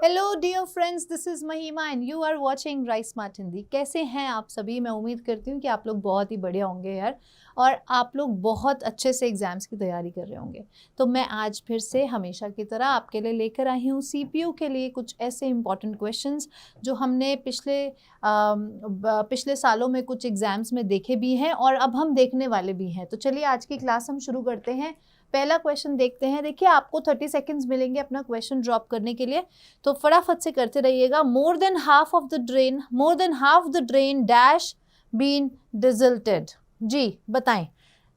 Hello dear friends, this is Mahima and you are watching Rice Smart Hindi. कैसे हैं आप सभी? मैं उम्मीद करती हूँ कि आप लोग बहुत ही बढ़िया होंगे यार, और आप लोग बहुत अच्छे से एग्ज़ाम्स की तैयारी कर रहे होंगे। तो मैं आज फिर से हमेशा की तरह आपके लिए लेकर आई हूँ सीपीयू के लिए कुछ ऐसे इंपॉर्टेंट क्वेश्चंस जो हमने पिछले सालों में कुछ एग्ज़ाम्स में देखे भी हैं और अब हम देखने वाले भी हैं। तो चलिए आज की क्लास हम शुरू करते हैं। पहला क्वेश्चन देखते हैं। देखिए, आपको 30 सेकेंड्स मिलेंगे अपना क्वेश्चन ड्रॉप करने के लिए, तो फटाफट से करते रहिएगा। More than half the drain dash been desilted. जी बताएं,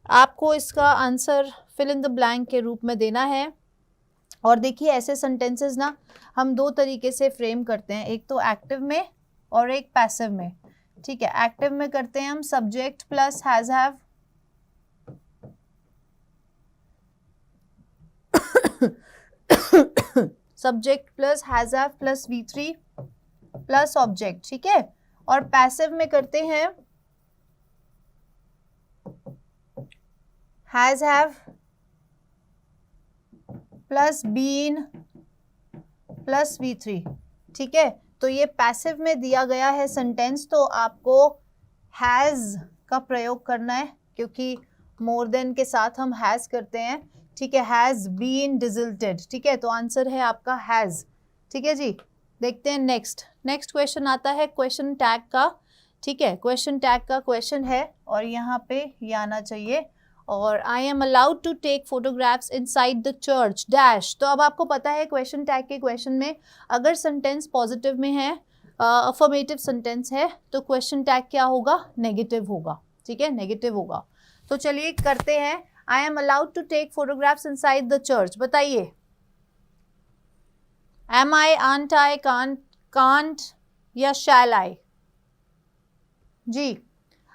आपको इसका answer fill in the blank के रूप में देना है। और देखिए, ऐसे सेंटेंसेस ना हम दो तरीके से फ्रेम करते हैं, एक तो एक्टिव में और एक पैसिव में। ठीक है, एक्टिव में करते हैं हम subject plus has have, subject plus has have plus V3 plus object. ठीक है, और पैसिव में करते हैं has have plus been plus V3। ठीक है, तो ये पैसिव में दिया गया है सेंटेंस, तो आपको हैज का प्रयोग करना है क्योंकि मोर देन के साथ हम हैज करते हैं। ठीक है, हैज बीन डिजल्टेड। ठीक है, तो आंसर है आपका हैज। ठीक है जी, देखते हैं नेक्स्ट क्वेश्चन आता है क्वेश्चन टैग का। ठीक है, क्वेश्चन टैग का क्वेश्चन है और यहाँ पे ये आना चाहिए, और I am allowed to take photographs inside the church dash. तो अब आपको पता है क्वेश्चन टैग के क्वेश्चन में अगर सेंटेंस पॉजिटिव में है, अफर्मेटिव सेंटेंस है, तो क्वेश्चन टैग क्या होगा? नेगेटिव होगा। ठीक है, नेगेटिव होगा। तो चलिए करते हैं। I am allowed to take photographs inside the church, बताइए am I, aren't I, can't या शैल आई? जी,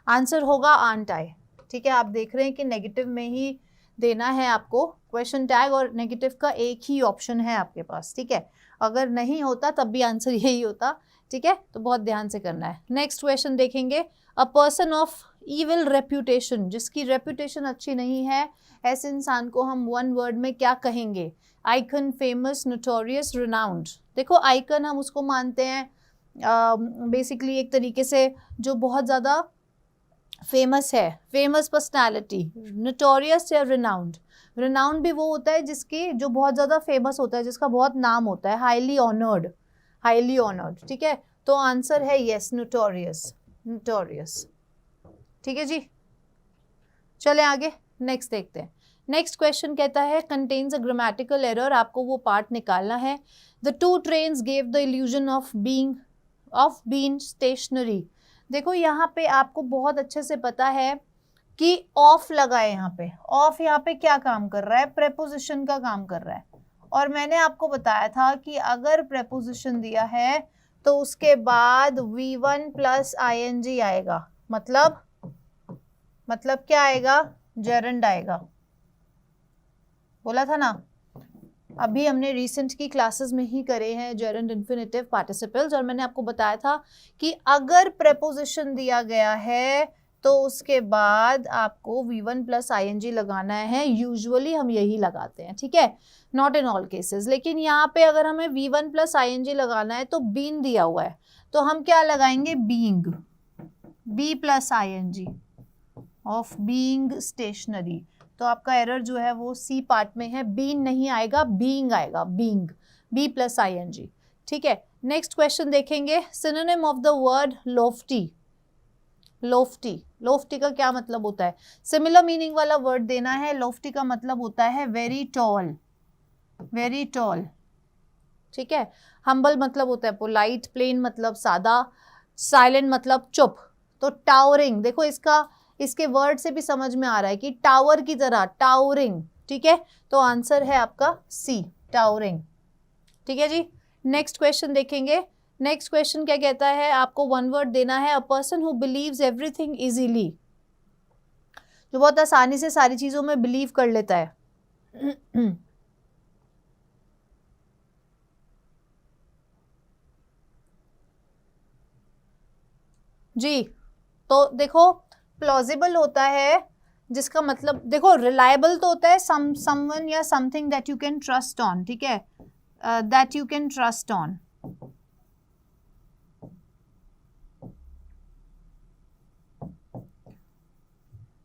आंसर होगा आंट आई। ठीक है, आप देख रहे हैं कि नेगेटिव में ही देना है आपको क्वेश्चन टैग, और नेगेटिव का एक ही ऑप्शन है आपके पास। ठीक है, अगर नहीं होता तब भी आंसर यही होता। ठीक है, तो बहुत ध्यान से करना है। नेक्स्ट क्वेश्चन देखेंगे। A person of evil reputation, जिसकी रेप्यूटेशन अच्छी नहीं है, ऐसे इंसान को हम वन वर्ड में क्या कहेंगे? Icon, famous, notorious, renowned. देखो, आइकन हम उसको मानते हैं बेसिकली एक तरीके से जो बहुत ज़्यादा फेमस है, फेमस पर्सनालिटी। नोटोरियस या रिनाउंड, रिनाउंड भी वो होता है जिसकी जो बहुत ज़्यादा फेमस होता है, जिसका बहुत नाम होता है। Highly honoured, highly honoured. ठीक है, तो आंसर है यस, नोटोरियस, नोटोरियस। ठीक है जी, चलें आगे, नेक्स्ट देखते हैं। नेक्स्ट क्वेश्चन कहता है कंटेन्स अ ग्रामेटिकल एरर, आपको वो पार्ट निकालना है। The two trains gave the illusion of being stationary. देखो, यहाँ पे आपको बहुत अच्छे से पता है कि ऑफ लगा है यहाँ पे। ऑफ यहाँ पे क्या काम कर रहा है? प्रेपोजिशन का काम कर रहा है। और मैंने आपको बताया था कि अगर प्रेपोजिशन दिया है तो उसके बाद V1 प्लस ING आएगा। मतलब क्या आएगा? जेरंड आएगा। बोला था ना, अभी हमने रिसेंट की क्लासेस में ही करे हैं जेरंड इन्फिनेटिव पार्टिसिपल्स, और मैंने आपको बताया था कि अगर प्रेपोजिशन दिया गया है तो उसके बाद आपको V1 प्लस ING लगाना है। यूजुअली हम यही लगाते हैं। ठीक है, नॉट इन ऑल केसेस, लेकिन यहाँ पे अगर हमें V1 प्लस ING लगाना है तो बीन दिया हुआ है, तो हम क्या लगाएंगे? Being, B plus ING of being stationary. तो आपका एरर जो है वो सी पार्ट में है, बीन नहीं आएगा, बीइंग आएगा, बीइंग, B प्लस ING। ठीक है, नेक्स्ट क्वेश्चन देखेंगे। Synonym of the word Loftie. Loftie, Loftie का क्या मतलब होता है? सिमिलर मीनिंग वाला वर्ड देना है। लोफ्टी का मतलब होता है वेरी टॉल, वेरी टॉल। ठीक है, हम्बल मतलब होता है पोलाइट, प्लेन मतलब सादा, साइलेंट मतलब चुप। तो टावरिंग, देखो इसके वर्ड से भी समझ में आ रहा है कि टावर की तरह, टावरिंग। ठीक है, तो आंसर है आपका सी, टावरिंग। ठीक है जी, नेक्स्ट क्वेश्चन देखेंगे। नेक्स्ट क्वेश्चन क्या कहता है? आपको वन वर्ड देना है। A person who believes everything easily, जो बहुत आसानी से सारी चीजों में बिलीव कर लेता है। जी, तो देखो, प्लॉजिबल होता है जिसका मतलब, देखो, रिलायबल तो होता है समवन या something that you can trust on. ठीक है, that you can trust on.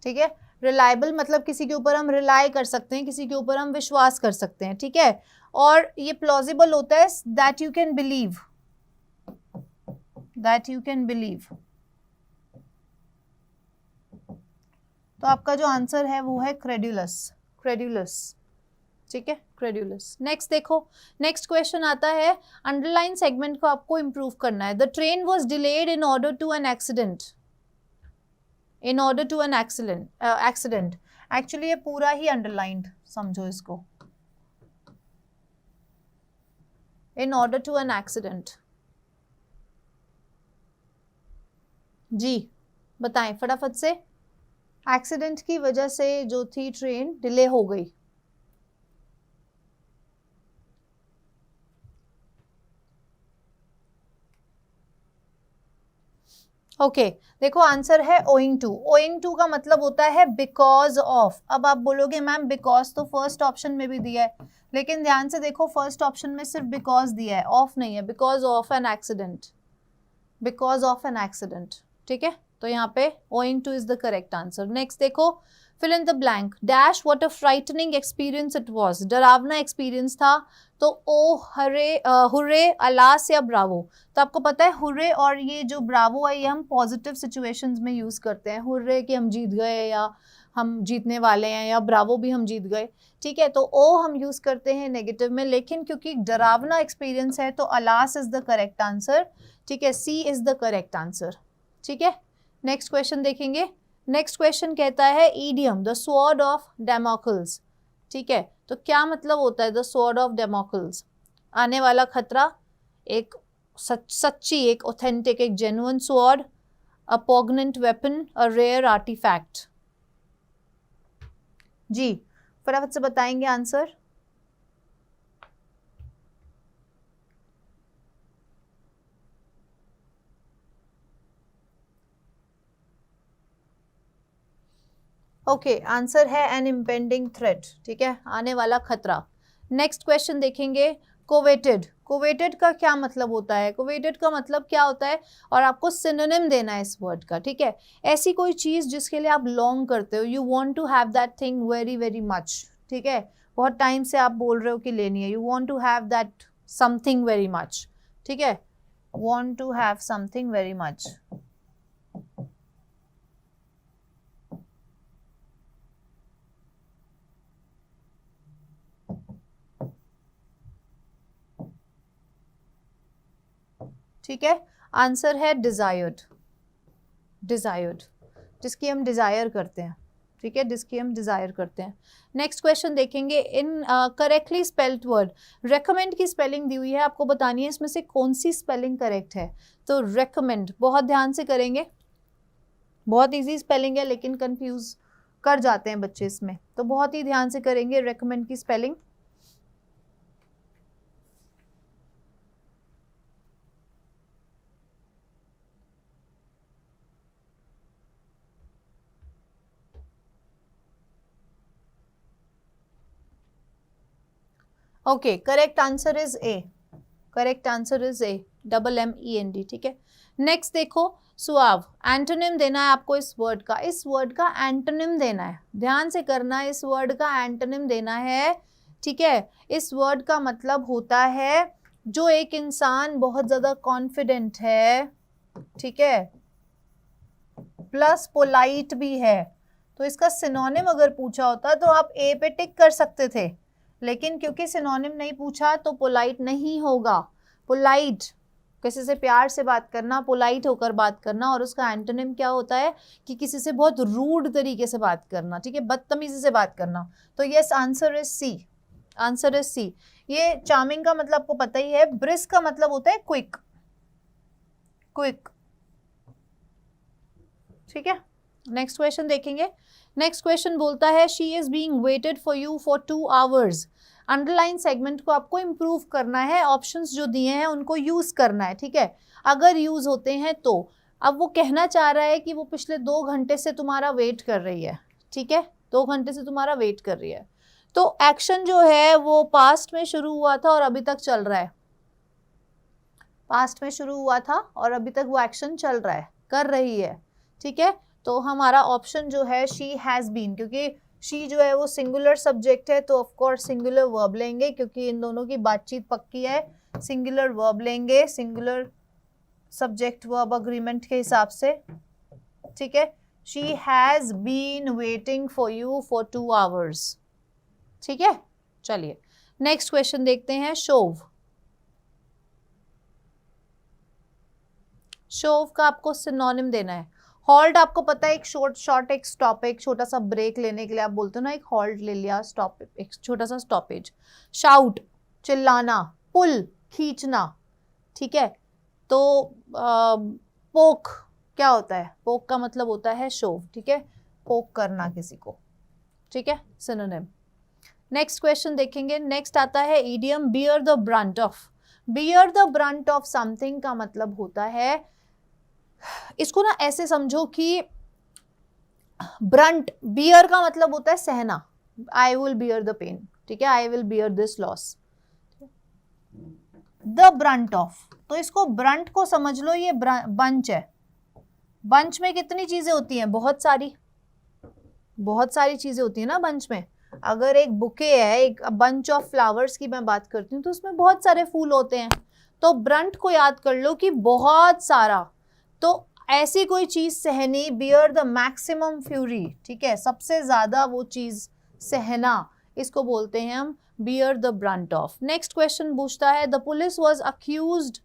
ठीक है, रिलायबल मतलब किसी के ऊपर हम रिलाई कर सकते हैं, किसी के ऊपर हम विश्वास कर सकते हैं, ठीक है। और ये प्लॉजिबल होता है that you can believe, that you can believe. तो आपका जो आंसर है वो है क्रेड्यूलस, क्रेड्यूलस, ठीक है, क्रेड्यूलस। नेक्स्ट देखो, नेक्स्ट क्वेश्चन आता है, अंडरलाइन सेगमेंट को आपको इंप्रूव करना है। The train was delayed in order to an accident, in order to an accident. Actually ये पूरा ही अंडरलाइंड समझो इसको, in order to an accident. जी बताएं फटाफट से, एक्सीडेंट की वजह से जो थी ट्रेन डिले हो गई। ओके देखो आंसर है ओइंग टू। ओइंग टू का मतलब होता है बिकॉज ऑफ। अब आप बोलोगे मैम बिकॉज तो फर्स्ट ऑप्शन में भी दिया है, लेकिन ध्यान से देखो फर्स्ट ऑप्शन में सिर्फ बिकॉज दिया है, ऑफ नहीं है। Because of an accident, because of an accident, ठीक है। तो यहाँ पे owing to is the correct answer. Next देखो, fill in the blank, dash what a frightening experience it was. डरावना एक्सपीरियंस था, तो ओ हरे हुर्रे, अलास या ब्रावो। तो आपको पता है हुर्रे और ये जो ब्रावो है ये हम पॉजिटिव सिचुएशंस में यूज करते हैं। हुर्रे कि हम जीत गए या हम जीतने वाले हैं, या ब्रावो भी हम जीत गए, ठीक है। तो ओ हम यूज करते हैं नेगेटिव में, लेकिन क्योंकि डरावना एक्सपीरियंस है तो alas is the correct answer, ठीक है। सी इज द करेक्ट आंसर, ठीक है। नेक्स्ट क्वेश्चन देखेंगे। नेक्स्ट क्वेश्चन कहता है ईडियम द स्वॉर्ड ऑफ डेमोक्ल्स, ठीक है। तो क्या मतलब होता है द स्वॉर्ड ऑफ डेमोक्ल्स? आने वाला खतरा, एक सच्ची, एक ऑथेंटिक, एक genuine sword, a poignant weapon, a rare artefact. जी फटाफट से बताएंगे आंसर। ओके आंसर है एन इम्पेंडिंग थ्रेट, ठीक है, आने वाला खतरा। नेक्स्ट क्वेश्चन देखेंगे, कोवेटेड। कोवेटेड का क्या मतलब होता है? कोवेटेड का मतलब क्या होता है, और आपको सिनोनिम देना है इस वर्ड का, ठीक है। ऐसी कोई चीज जिसके लिए आप लॉन्ग करते हो, you want to have that thing very very much, ठीक है। बहुत टाइम से आप बोल रहे हो कि लेनी है, you want to have that something very much, ठीक है, want to have something very much. ठीक है, आंसर है डिजायर्ड, डिजायर्ड, जिसकी हम डिजायर करते हैं, ठीक है, जिसकी हम डिजायर करते हैं। नेक्स्ट क्वेश्चन देखेंगे, इन करेक्टली स्पेल्ड वर्ड। रेकमेंड की स्पेलिंग दी हुई है, आपको बतानी है इसमें से कौन सी स्पेलिंग करेक्ट है। तो रेकमेंड बहुत ध्यान से करेंगे, बहुत इजी स्पेलिंग है लेकिन कंफ्यूज कर जाते हैं बच्चे इसमें, तो बहुत ही ध्यान से करेंगे रेकमेंड की spelling. Okay correct answer is a, correct answer is a, double MEND, ठीक है। नेक्स्ट देखो, सुआव। एंटोनिम देना है आपको इस वर्ड का, इस वर्ड का एंटोनिम देना है, ध्यान से करना है, इस वर्ड का एंटोनिम देना है, ठीक है। इस वर्ड का मतलब होता है जो एक इंसान बहुत ज्यादा कॉन्फिडेंट है, ठीक है, प्लस पोलाइट भी है। तो इसका सिनोनिम अगर पूछा होता तो आप ए पे टिक कर सकते थे, लेकिन क्योंकि सिनोनिम नहीं पूछा तो पोलाइट नहीं होगा। पोलाइट किसी से प्यार से बात करना, पोलाइट होकर बात करना, और उसका एंटोनिम क्या होता है कि किसी से बहुत रूड तरीके से बात करना, ठीक है, बदतमीजी से बात करना। तो yes answer is C, answer is C. ये चार्मिंग का मतलब आपको पता ही है, ब्रिस्क का मतलब होता है क्विक, क्विक, ठीक है। नेक्स्ट क्वेश्चन देखेंगे। नेक्स्ट क्वेश्चन बोलता है she is being waited for you for 2 hours. Underline segment को आपको इंप्रूव करना है, ऑप्शंस जो दिए हैं उनको यूज करना है, ठीक है। अगर यूज होते हैं तो, अब वो कहना चाह रहा है कि वो पिछले 2 घंटे से तुम्हारा वेट कर रही है, ठीक है, 2 घंटे से तुम्हारा वेट कर रही है। तो एक्शन जो है वो पास्ट में शुरू हुआ था और अभी तक चल रहा है, पास्ट में शुरू हुआ था और अभी तक वो एक्शन चल रहा है, कर रही है, ठीक है। तो हमारा ऑप्शन जो है शी हैज बीन, क्योंकि शी जो है वो सिंगुलर सब्जेक्ट है तो ऑफ कोर्स सिंगुलर वर्ब लेंगे, क्योंकि इन दोनों की बातचीत पक्की है, सिंगुलर वर्ब लेंगे, सिंगुलर सब्जेक्ट वर्ब अग्रीमेंट के हिसाब से, ठीक है। She has been waiting for you for 2 hours, ठीक है। चलिए नेक्स्ट क्वेश्चन देखते हैं। शोव, शोव का आपको सिनोनिम देना है। हॉल्ट आपको पता है एक शॉर्ट एक स्टॉप, एक छोटा सा ब्रेक लेने के लिए आप बोलते हो ना, एक हॉल्ट ले लिया, स्टॉप, एक छोटा सा स्टॉपेज। शाउट चिल्लाना, पुल खींचना, ठीक है। तो पोक क्या होता है, पोक का मतलब होता है शोव, ठीक है, पोक करना किसी को, ठीक है, सिनोनिम। नेक्स्ट क्वेश्चन देखेंगे। नेक्स्ट आता है idiom beer the brunt of. Beer the brunt of something का मतलब होता है, इसको ना ऐसे समझो कि ब्रंट, बियर का मतलब होता है सहना, I will bear the pain, ठीक है, I will bear this loss. The brunt of, तो इसको ब्रंट को समझ लो, ये बंच है, बंच में कितनी चीजें होती हैं, बहुत सारी, बहुत सारी चीजें होती है ना बंच में। अगर एक बुके है, एक बंच ऑफ फ्लावर्स की मैं बात करती हूँ तो उसमें बहुत सारे फूल होते हैं, तो ब्रंट को याद कर लो कि बहुत सारा, तो ऐसी कोई चीज सहनी, बियर द मैक्सिमम फ्यूरी, ठीक है, सबसे ज्यादा वो चीज सहना, इसको बोलते हैं हम bear the brunt of. Next question पूछता है the police was accused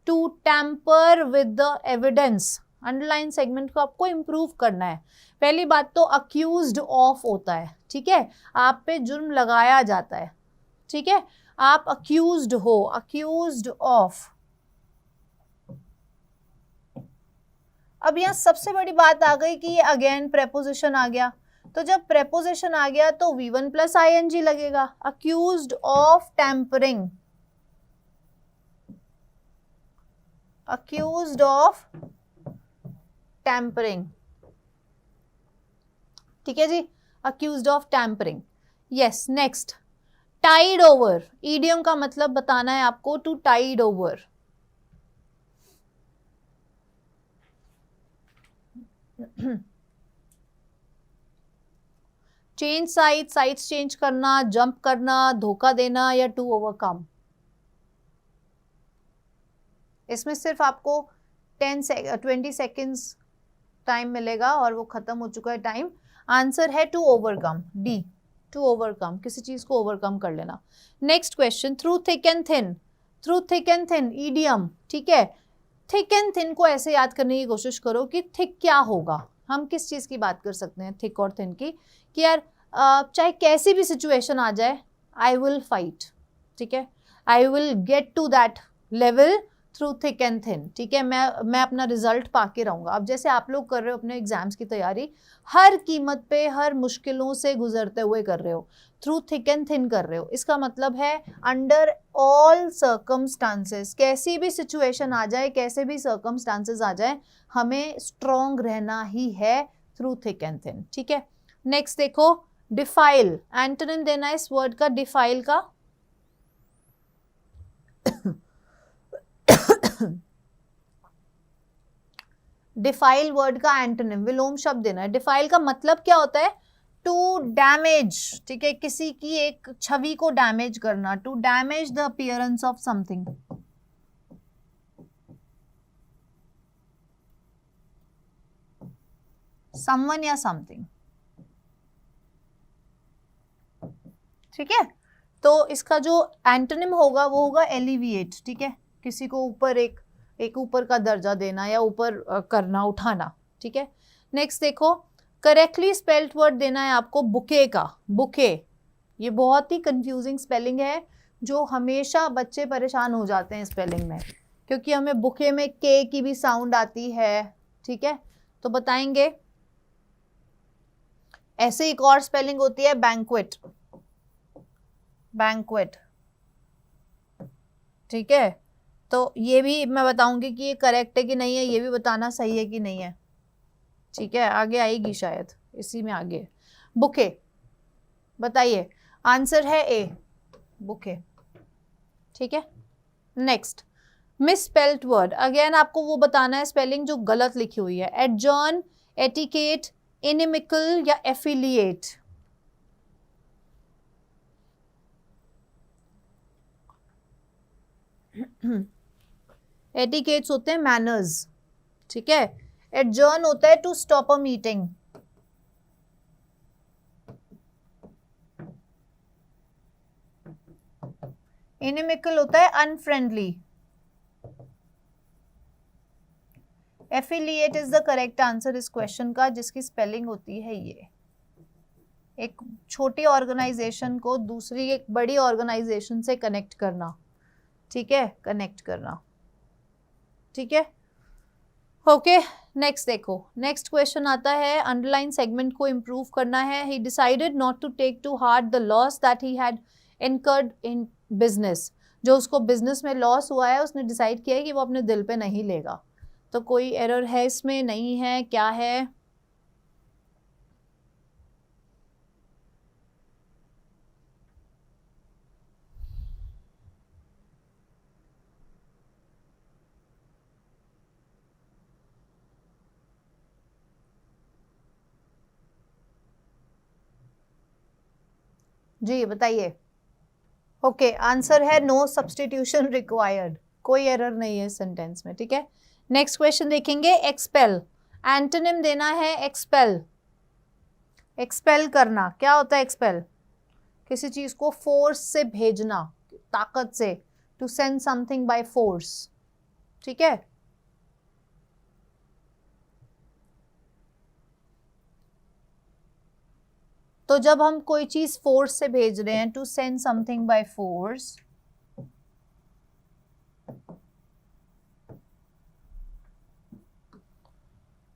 to tamper with the evidence. Underline segment को आपको इंप्रूव करना है। पहली बात तो अक्यूज्ड ऑफ होता है, ठीक है, आप पे जुर्म लगाया जाता है, ठीक है, आप अक्यूज्ड हो, अक्यूज्ड ऑफ। अब यहाँ सबसे बड़ी बात आ गई कि ये अगेन प्रेपोजिशन आ गया, तो जब प्रेपोजिशन आ गया तो V1 प्लस ING लगेगा, accused of tampering, accused of tampering, ठीक है जी, accused of tampering, yes. Next tide over, idiom का मतलब बताना है आपको, to tide over. Change side, sides change करना, जंप करना, धोखा देना, या टू ओवरकम। इसमें सिर्फ आपको 20 सेकेंड्स टाइम मिलेगा और वो खत्म हो चुका है टाइम। आंसर है to overcome, D, to overcome, किसी चीज को ओवरकम कर लेना। Next question, through thick and thin, through thick and thin idiom, ठीक है। थिक एंड थिन को ऐसे याद करने की कोशिश करो कि थिक क्या होगा, हम किस चीज की बात कर सकते हैं थिक और थिन की, कि यार चाहे कैसी भी सिचुएशन आ जाए, आई विल फाइट, ठीक है, I will get to that level through thick and thin, ठीक है, मैं अपना रिजल्ट पाके रहूंगा। अब जैसे आप लोग कर रहे हो अपने एग्जाम्स की तैयारी, हर कीमत पे हर मुश्किलों से गुजरते हुए कर रहे हो, थ्रू थिक एंड थिन कर रहे हो, इसका मतलब है अंडर ऑल सर्कमस्टांसेस, कैसी भी सिचुएशन आ जाए, कैसे भी सर्कमस्टांसेस आ जाए, हमें स्ट्रॉन्ग रहना ही है थ्रू थिक एंड थिन, ठीक है। नेक्स्ट देखो डिफाइल, एंटोनिम देना है इस वर्ड का, डिफाइल का डिफाइल वर्ड का एंटोनिम, विलोम शब्द देना है। डिफाइल का मतलब क्या होता है, टू डैमेज, ठीक है, किसी की एक छवि को डैमेज करना, to damage the appearance of something, someone या समथिंग, ठीक है। तो इसका जो एंटोनिम होगा वो होगा एलिविएट, ठीक है, किसी को ऊपर एक ऊपर का दर्जा देना या ऊपर करना, उठाना, ठीक है। नेक्स्ट देखो करेक्टली स्पेल्ड वर्ड देना है आपको बुके का, बुके, ये बहुत ही कंफ्यूजिंग स्पेलिंग है जो हमेशा बच्चे परेशान हो जाते हैं स्पेलिंग में, क्योंकि हमें बुके में के की भी साउंड आती है, ठीक है, तो बताएंगे। ऐसे एक और स्पेलिंग होती है बैंक्वेट, बैंक्वेट, ठीक है, तो ये भी मैं बताऊंगी कि ये करेक्ट है कि नहीं है, ये भी बताना सही है कि नहीं है, ठीक है, आगे आएगी शायद, इसी में आगे। बुके बताइए, आंसर है ए, बुके। ठीक है, next miss spelled word, again आपको वो बताना है स्पेलिंग जो गलत लिखी हुई है। एडजॉर्न, एटिकेट, इनिमिकल या एफिलिएट। एटिकेट्स होते हैं मैनर्स, ठीक है। एडजॉर्न होता है to stop a meeting. Inimical होता है unfriendly. Affiliate is the correct answer इस क्वेश्चन का, जिसकी स्पेलिंग होती है ये। एक छोटी ऑर्गेनाइजेशन को दूसरी एक बड़ी ऑर्गेनाइजेशन से कनेक्ट करना, ठीक है, कनेक्ट करना, ठीक है। ओके, नेक्स्ट देखो, नेक्स्ट क्वेश्चन आता है अंडरलाइन सेगमेंट को इंप्रूव करना है। He decided not to take to heart the loss that he had incurred in business. जो उसको बिजनेस में लॉस हुआ है, उसने डिसाइड किया है कि वो अपने दिल पे नहीं लेगा। तो कोई एरर है इसमें? नहीं है, क्या है? जी बताइए। ओके, आंसर है नो सब्स्टिट्यूशन रिक्वायर्ड, कोई एरर नहीं है सेंटेंस में, ठीक है। नेक्स्ट क्वेश्चन देखेंगे, एक्सपेल, एंटोनिम देना है एक्सपेल। एक्सपेल करना क्या होता है? एक्सपेल किसी चीज को फोर्स से भेजना, ताकत से, to send something by force, ठीक है। तो जब हम कोई चीज फोर्स से भेज रहे हैं, to send something by force,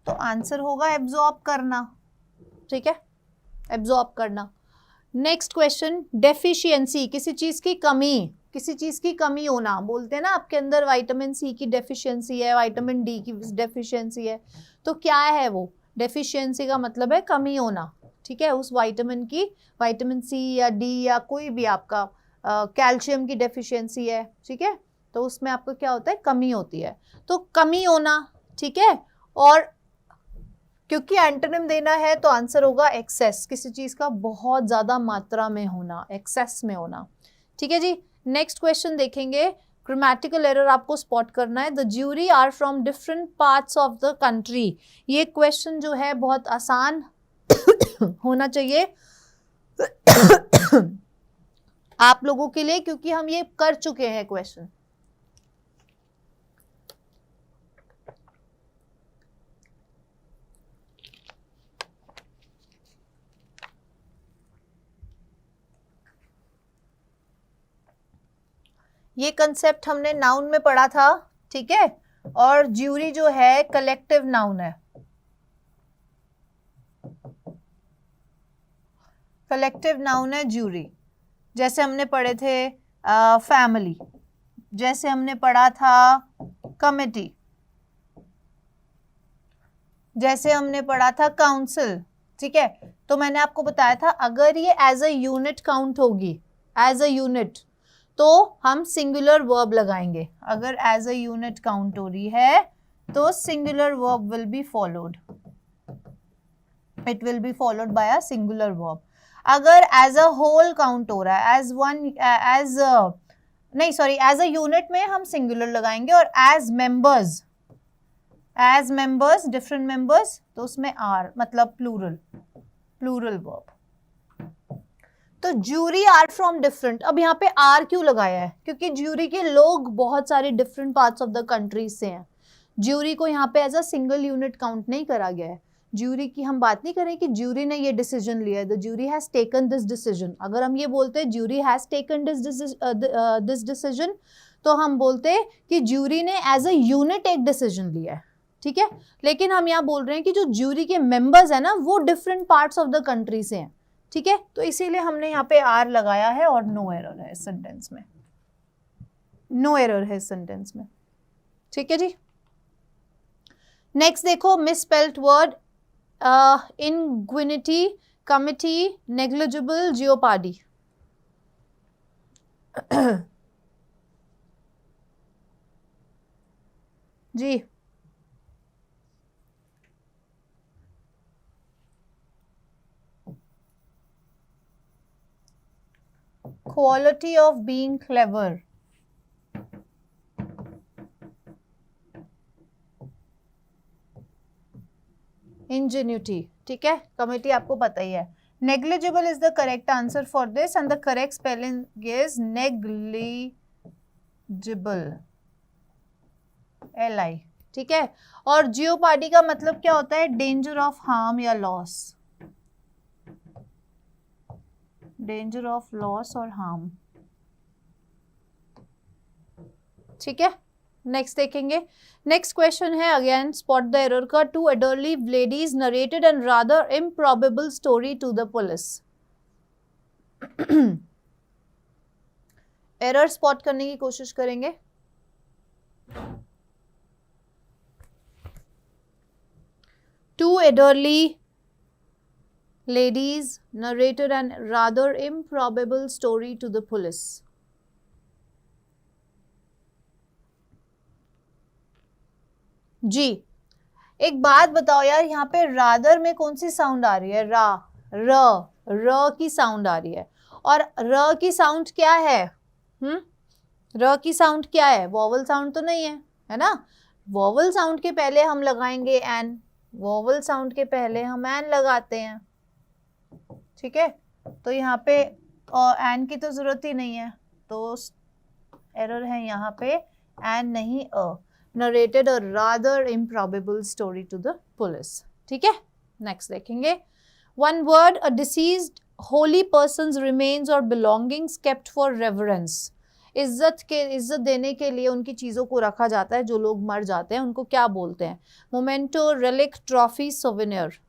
तो आंसर होगा एब्जॉर्ब करना, ठीक है, एब्जॉर्ब करना। नेक्स्ट क्वेश्चन, डेफिशिएंसी, किसी चीज की कमी, किसी चीज की कमी होना। बोलते हैं ना आपके अंदर विटामिन सी की डेफिशिएंसी है, विटामिन डी की डेफिशिएंसी है, तो क्या है वो? डेफिशिएंसी का मतलब है कमी होना, ठीक है, उस विटामिन की, विटामिन सी या डी या कोई भी आपका कैल्शियम की डेफिशिएंसी है, ठीक है, तो उसमें आपको क्या होता है? कमी होती है, तो कमी होना, ठीक है। और क्योंकि एंटोनिम देना है तो आंसर होगा एक्सेस, किसी चीज का बहुत ज्यादा मात्रा में होना, एक्सेस में होना, ठीक है जी। नेक्स्ट क्वेश्चन देखेंगे, ग्रामेटिकल एरर आपको स्पॉट करना है। The jury are from different parts of the country. ये क्वेश्चन जो है बहुत आसान होना चाहिए आप लोगों के लिए, क्योंकि हम ये कर चुके हैं क्वेश्चन। ये कंसेप्ट हमने नाउन में पढ़ा था, ठीक है, और ज्यूरी जो है कलेक्टिव नाउन है, कलेक्टिव नाउन है ज्यूरी। जैसे हमने पढ़े थे फैमिली, जैसे हमने पढ़ा था कमिटी, जैसे हमने पढ़ा था काउंसिल, ठीक है। तो मैंने आपको बताया था अगर ये एज अ यूनिट काउंट होगी, एज अ यूनिट, तो हम सिंगुलर वर्ब लगाएंगे। अगर एज अ यूनिट काउंट हो रही है तो singular verb will be followed, it will be followed by a singular verb. अगर एज अ होल काउंट हो रहा है, एज वन, एज नहीं सॉरी, एज अ यूनिट में हम सिंगुलर लगाएंगे, और as members, as members, different members, तो उसमें आर, मतलब प्लूरल, प्लूरल वर्ब। तो ज्यूरी आर फ्रॉम डिफरेंट, अब यहाँ पे आर क्यों लगाया है? क्योंकि ज्यूरी के लोग बहुत सारे different parts of the country से हैं। ज्यूरी को यहाँ पे as a single unit count नहीं करा गया है। ज्यूरी की हम बात नहीं करें कि ज्यूरी ने ये डिसीजन लिया है, the jury has taken this decision. अगर हम ये बोलते हैं jury has taken this decision, तो हम बोलते कि ज्यूरी ने एज अ यूनिट एक डिसीजन लिया है, ठीक है। लेकिन हम यहाँ बोल रहे हैं कि जो ज्यूरी के मेंबर्स है ना, वो different parts of the country से हैं, ठीक है। तो इसीलिए हमने यहाँ पे आर लगाया है, और नो एरर है इस सेंटेंस में, नो एरर है इस सेंटेंस में, ठीक है जी। नेक्स्ट देखो, misspelled word, ingenuity, committee, negligible, jeopardy. जी, quality of being clever. Ingenuity, ठीक है, कमिटी आपको पता ही है. Negligible is the correct answer for this and the correct spelling is negligible. LI, ठीक है. और जियोपार्डी का मतलब क्या होता है? डेंजर ऑफ हार्म या लॉस. डेंजर ऑफ लॉस और हार्म, ठीक है. नेक्स्ट देखेंगे. नेक्स्ट क्वेश्चन है अगेन स्पॉट द एरर का. Two elderly ladies narrated and rather improbable story to the police. Error spot करने की कोशिश करेंगे. Two elderly ladies narrated an rather improbable story to the police. जी, एक बात बताओ यार, यहाँ पे रादर में कौन सी साउंड आ रही है? र की साउंड आ रही है. और र की साउंड क्या है? र की साउंड क्या है? वॉवल साउंड तो नहीं है ना. वॉवल साउंड के पहले हम लगाएंगे एन. वॉवल साउंड के पहले हम एन लगाते हैं, ठीक है. तो यहाँ पे एन की तो जरूरत ही नहीं है, तो एरर है यहाँ पे एन नहीं a. Narrated a rather improbable story to the police, ठीक है. नेक्स्ट देखेंगे. One word, a deceased holy person's remains और बिलोंगिंग्स केप्ट फॉर रेवरेंस. इज्जत देने के लिए उनकी चीज़ों को रखा जाता है. जो लोग मर जाते हैं उनको क्या बोलते हैं? Memento, relic, trophy, souvenir.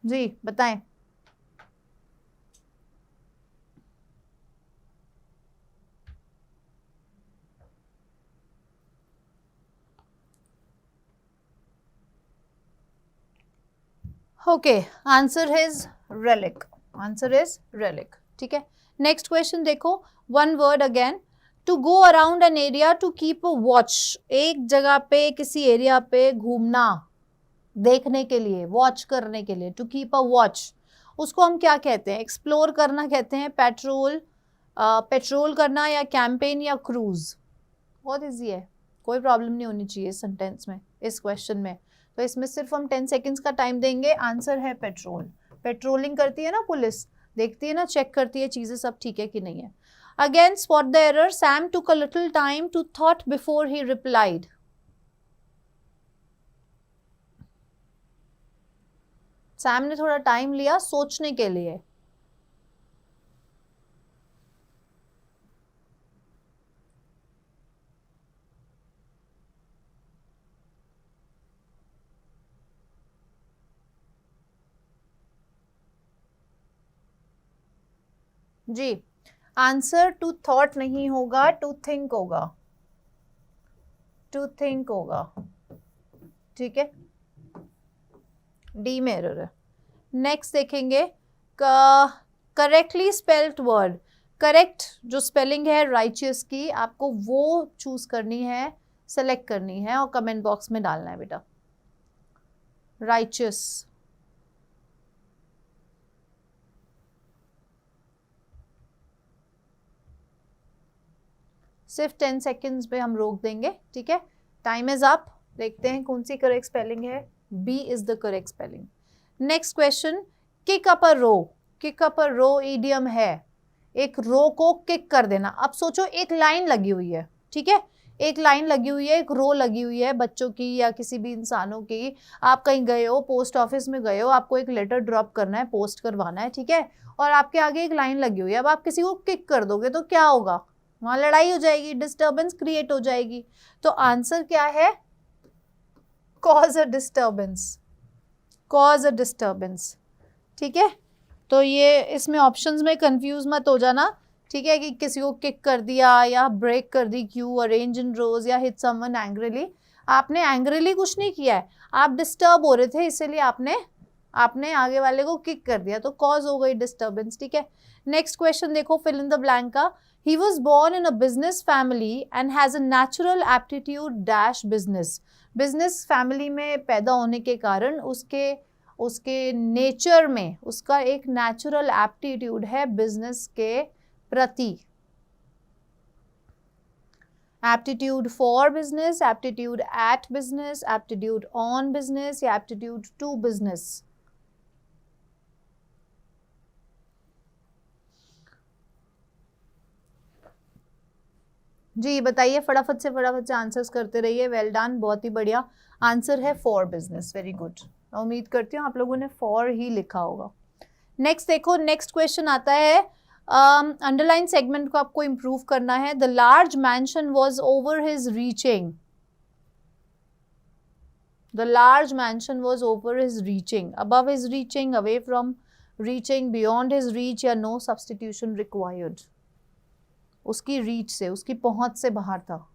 जी बताएं. Okay, answer is relic. Answer is relic, ठीक है. नेक्स्ट क्वेश्चन देखो. One word again. To go around an area to keep a watch. एक जगह पे, किसी एरिया पे घूमना, देखने के लिए, वॉच करने के लिए. टू कीप अ वॉच, उसको हम क्या कहते हैं? एक्सप्लोर करना कहते हैं, पेट्रोल करना, या कैंपेन, या क्रूज. बहुत इजी है, कोई प्रॉब्लम नहीं होनी चाहिए सेंटेंस में, इस क्वेश्चन में. तो इसमें सिर्फ हम 10 सेकेंड्स का टाइम देंगे. आंसर है पेट्रोल. पेट्रोलिंग करती है ना पुलिस, देखती है ना, चेक करती है चीजें सब ठीक है कि नहीं है. Again spot the error. Sam took a little time to thought before he replied. Sam ने थोड़ा टाइम लिया सोचने के लिए. जी, आंसर टू थॉट नहीं होगा, टू थिंक होगा. टू थिंक होगा, ठीक है. डी में एरर है. नेक्स्ट देखेंगे. Correctly spelled word. करेक्ट जो स्पेलिंग है राइचियस की, आपको वो चूज करनी है, सेलेक्ट करनी है और कमेंट बॉक्स में डालना है बेटा. राइचियस. सिर्फ 10 सेकेंड्स पे हम रोक देंगे, ठीक है. Time is up. देखते हैं कौन सी करेक्ट स्पेलिंग है. B is the correct spelling. Next question. Kick up a row. Kick up a row idiom है, एक रो को किक कर देना. अब सोचो एक लाइन लगी हुई है, ठीक है. एक लाइन लगी हुई है, एक रो लगी हुई है बच्चों की या किसी भी इंसानों की. आप कहीं गए हो, पोस्ट ऑफिस में गए हो, आपको एक लेटर ड्रॉप करना है, पोस्ट करवाना है, ठीक है. और आपके आगे एक लाइन लगी हुई है. अब आप किसी को किक कर दोगे तो क्या होगा? वहां लड़ाई हो जाएगी, डिस्टर्बेंस क्रिएट हो जाएगी. तो आंसर क्या है? Cause a disturbance. Cause a disturbance, ठीक है. तो ये इसमें ऑप्शंस में कंफ्यूज मत हो जाना, ठीक है, कि किसी को किक कर दिया या ब्रेक कर दी क्यू, अरेंज इन रोज, या हिट समवन एंग्रीली. आपने एंग्रीली कुछ नहीं किया है, आप डिस्टर्ब हो रहे थे, इसीलिए आपने आगे वाले को किक कर दिया, तो कॉज हो गई डिस्टर्बेंस, ठीक है. नेक्स्ट क्वेश्चन देखो, फिल इन द ब्लैंक का। He was born in a business family and has a natural aptitude dash business. Business family में पैदा होने के कारण उसके नेचर में उसका एक नेचुरल एप्टीट्यूड है बिजनेस के प्रति। Aptitude for business, aptitude at business, aptitude on business या एप्टीट्यूड टू बिजनेस। जी बताइए, फटाफट से आंसर्स करते रहिए। वेल डन, बहुत ही बढ़िया। आंसर है फॉर बिजनेस। Very good. उम्मीद करती हूँ आप लोगों ने फॉर ही लिखा होगा। नेक्स्ट देखो, नेक्स्ट क्वेश्चन आता है, अंडरलाइन सेगमेंट को आपको इंप्रूव करना है। The large mention was over his reaching. The large mention was over his reaching, above his reaching, away from reaching, beyond his reach या नो सब्सटीट्यूशन रिक्वायर्ड। उसकी reach से, उसकी पहुंच से बाहर था।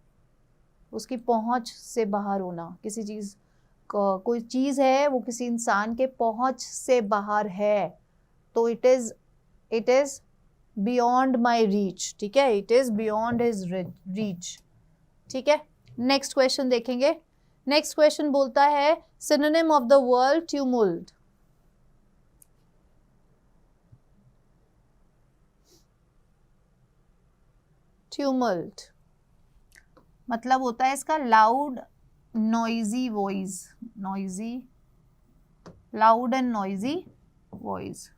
उसकी पहुंच से बाहर होना, किसी चीज, कोई चीज है वो किसी इंसान के पहुंच से बाहर है, तो it is beyond my reach. ठीक है, it is beyond his reach. ठीक है, नेक्स्ट क्वेश्चन देखेंगे। नेक्स्ट क्वेश्चन बोलता है synonym of the word tumult. Tumult मतलब होता है इसका loud noisy voice, noisy, loud and noisy voice,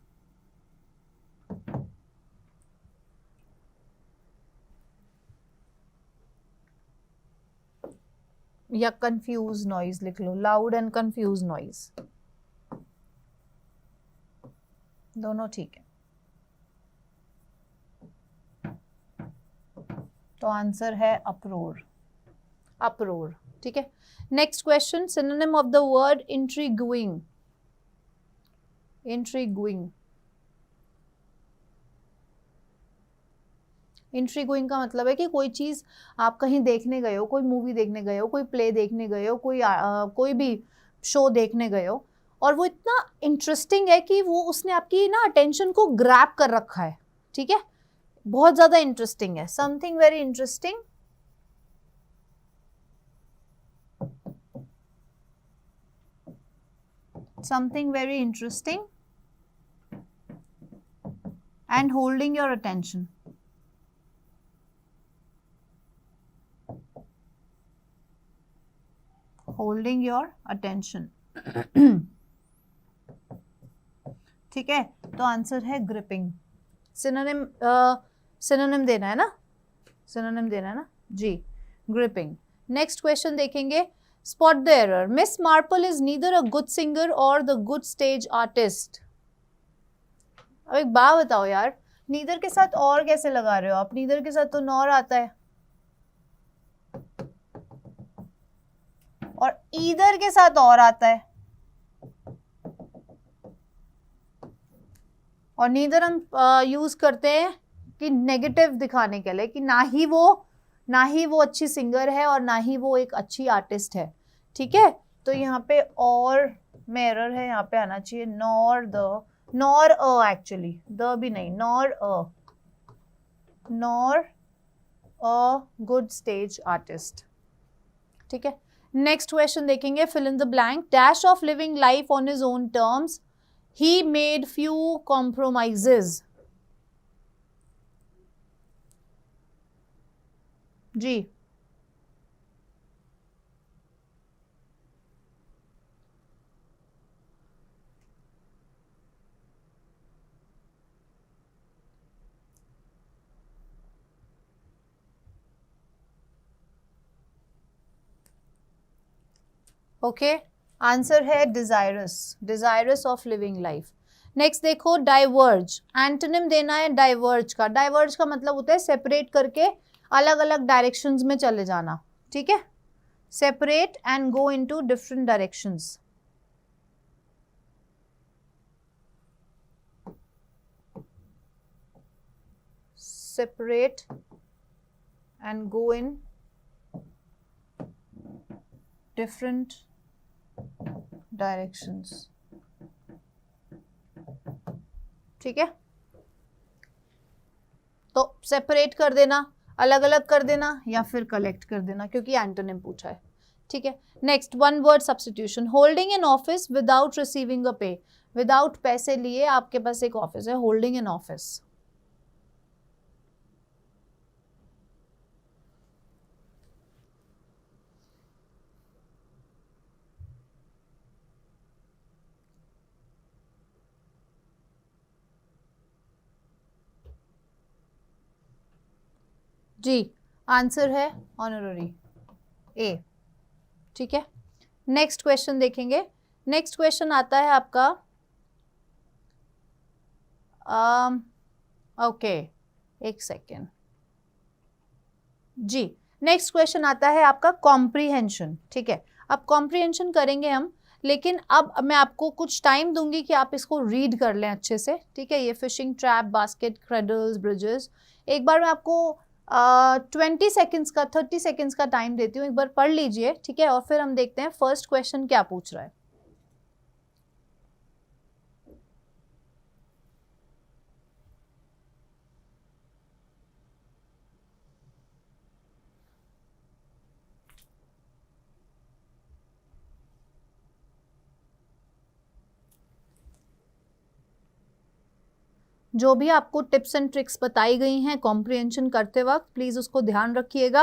या कंफ्यूज नॉइज लिख लो, लाउड एंड कंफ्यूज नॉइज, दोनों ठीक है। तो आंसर है अप्रोर, अप्रोर। ठीक है, next question, synonym of the word intriguing. Intriguing, intriguing का मतलब है कि कोई चीज आप कहीं देखने गए हो, कोई मूवी देखने गए हो, कोई प्ले देखने गए हो, कोई भी शो देखने गए हो, और वो इतना इंटरेस्टिंग है कि वो उसने आपकी ना अटेंशन को ग्रैब कर रखा है। ठीक है, बहुत ज्यादा इंटरेस्टिंग है, something very interesting, something very interesting and holding your attention. Holding your attention. ठीक है, तो आंसर है ग्रिपिंग। सिनोनिम सिनोनिम देना है ना, सिनोनिम देना है ना जी, ग्रिपिंग। नेक्स्ट क्वेश्चन देखेंगे, spot the error. Miss Marple is neither a good singer और द गुड स्टेज आर्टिस्ट। अब एक बात बताओ यार, नीदर के साथ और कैसे लगा रहे हो आप? नीदर के साथ तो नॉर आता है, और ईदर के साथ और आता है, और नीदर हम यूज करते हैं कि नेगेटिव दिखाने के लिए कि ना ही वो अच्छी सिंगर है और ना ही वो एक अच्छी आर्टिस्ट है। ठीक है, तो यहाँ पे और में एरर है, यहाँ पे आना चाहिए nor the, nor a, actually the भी नहीं, nor a good stage artist. ठीक है, नेक्स्ट क्वेश्चन देखेंगे, fill in the blank. Dash of living life on his own terms, he made few compromises. जी ओके, आंसर है desirous, desirous of living life. Next देखो, diverge. Antonym देना है diverge का। Diverge का मतलब होता है सेपरेट करके अलग अलग डायरेक्शंस में चले जाना। ठीक है, separate and go into different directions. Separate and go in different directions. ठीक है, तो सेपरेट कर देना, अलग अलग कर देना, या फिर कलेक्ट कर देना, क्योंकि एंटोनिम पूछा है, ठीक है। Next, one word substitution, holding an office without receiving a pay, without पैसे लिए आपके पास एक ऑफिस है, होल्डिंग एन ऑफिस। जी, आंसर है ऑनररी, ए, ठीक है। नेक्स्ट क्वेश्चन देखेंगे। नेक्स्ट क्वेश्चन आता है आपका ओके, एक सेकेंड जी। नेक्स्ट क्वेश्चन आता है आपका कॉम्प्रीहेंशन, ठीक है। अब कॉम्प्रीहेंशन करेंगे हम, लेकिन अब मैं आपको कुछ टाइम दूंगी कि आप इसको रीड कर लें अच्छे से, ठीक है। ये fishing trap, basket, cradles, bridges, एक बार मैं आपको 20 सेकेंड्स का, 30 सेकेंड्स का टाइम देती हूँ, एक बार पढ़ लीजिए, ठीक है। और फिर हम देखते हैं फर्स्ट क्वेश्चन क्या पूछ रहा है। जो भी आपको टिप्स एंड ट्रिक्स बताई गई हैं कॉम्प्रिहेंशन करते वक्त, प्लीज उसको ध्यान रखिएगा।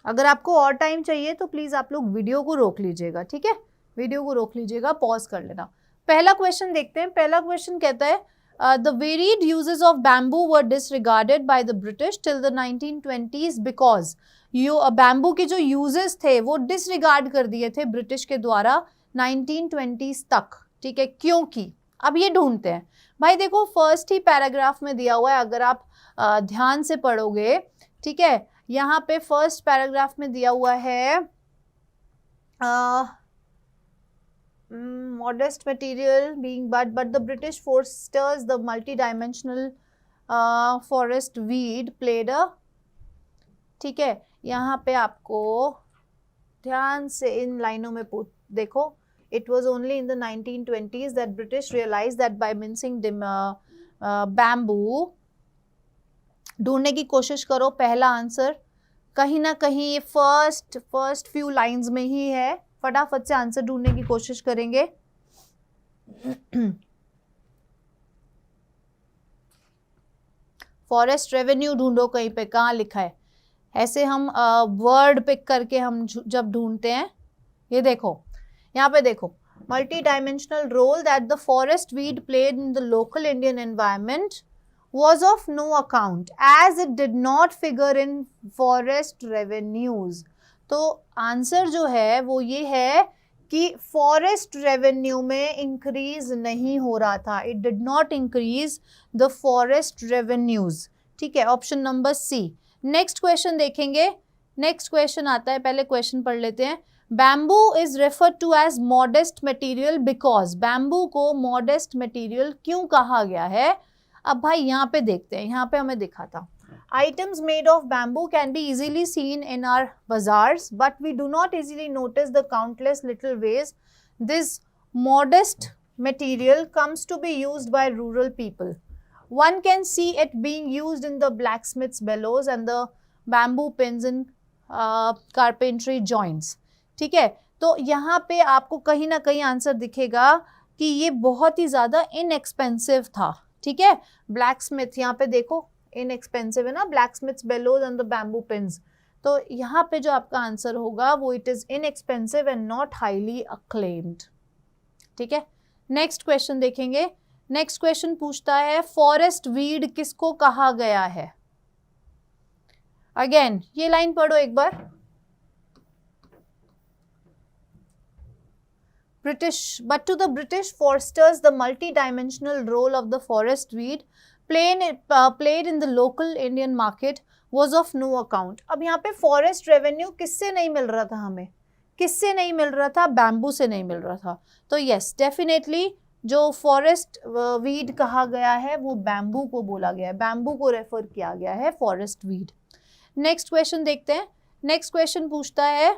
अगर आपको और टाइम चाहिए तो प्लीज आप लोग वीडियो को रोक लीजिएगा, ठीक है। वीडियो को रोक लीजिएगा, पॉज कर लेना। पहला क्वेश्चन देखते हैं। पहला क्वेश्चन कहता है the varied uses of bamboo were disregarded by the British till the 1920s because bamboo के जो यूजेस थे वो डिसरिगार्ड कर दिए थे ब्रिटिश के द्वारा 1920s तक, ठीक है। क्योंकि अब ये ढूंढते हैं भाई, देखो फर्स्ट ही पैराग्राफ में दिया हुआ है, अगर आप ध्यान से पढ़ोगे, ठीक है। यहाँ पे फर्स्ट पैराग्राफ में दिया हुआ है modest material being but the British foresters the multi-dimensional forest weed played a, ठीक है। यहाँ पे आपको ध्यान से इन लाइनों में देखो, it was only in the 1920s that British realized that by mincing bamboo, ढूंढने की कोशिश करो पहला आंसर, कहीं ना कहीं ये फर्स्ट फ्यू लाइंस में ही है, फटाफट से आंसर ढूंढने की कोशिश करेंगे। फॉरेस्ट रेवेन्यू ढूंढो कहीं पे, कहाँ लिखा है, ऐसे हम वर्ड पिक करके हम जब ढूंढते हैं, ये देखो यहाँ पे देखो, multi dimensional role that the forest weed played in the local Indian environment was of no account as it did not figure in forest revenues। तो आंसर जो है वो ये है कि फॉरेस्ट रेवेन्यू में इंक्रीज नहीं हो रहा था, it did not increase the forest revenues, ठीक है। Option number C. Next question देखेंगे। नेक्स्ट क्वेश्चन आता है, पहले क्वेश्चन पढ़ लेते हैं। Bamboo is referred to as modest material because, bamboo को मॉडेस्ट मटेरियल क्यों कहा गया है? अब भाई यहाँ पे देखते हैं, यहाँ पे हमें दिखा था items made of bamboo can be easily seen in our bazaars but we do not easily notice the countless little ways this modest material comes to be used by rural people. One can see it being used in the blacksmith's bellows and the bamboo pins in carpentry joints, ठीक है। तो यहाँ पे आपको कहीं ना कहीं answer दिखेगा कि ये बहुत ही ज़्यादा इनएक्सपेंसिव था, ठीक है। ब्लैकस्मिथ यहाँ पे देखो इनएक्सपेंसिव है ना, blacksmith's bellows and the bamboo pins, तो यहाँ पे जो आपका आंसर होगा वो it is inexpensive and not highly acclaimed, ठीक है। नेक्स्ट क्वेश्चन देखेंगे। नेक्स्ट क्वेश्चन पूछता है फॉरेस्ट वीड किसको कहा गया है? अगेन ये लाइन पढ़ो एक बार। British, but to the British foresters, the multi-dimensional role of the forest weed played in the local Indian market was of no account। अब यहाँ पे फॉरेस्ट रेवेन्यू किससे नहीं मिल रहा था हमें? किससे नहीं मिल रहा था? बैम्बू से नहीं मिल रहा था। तो यस, डेफिनेटली जो फॉरेस्ट वीड कहा गया है वो बैम्बू को बोला गया है, बैम्बू को रेफर किया गया है फॉरेस्ट वीड। नेक्स्ट क्वेश्चन देखते हैं। नेक्स्ट क्वेश्चन पूछता है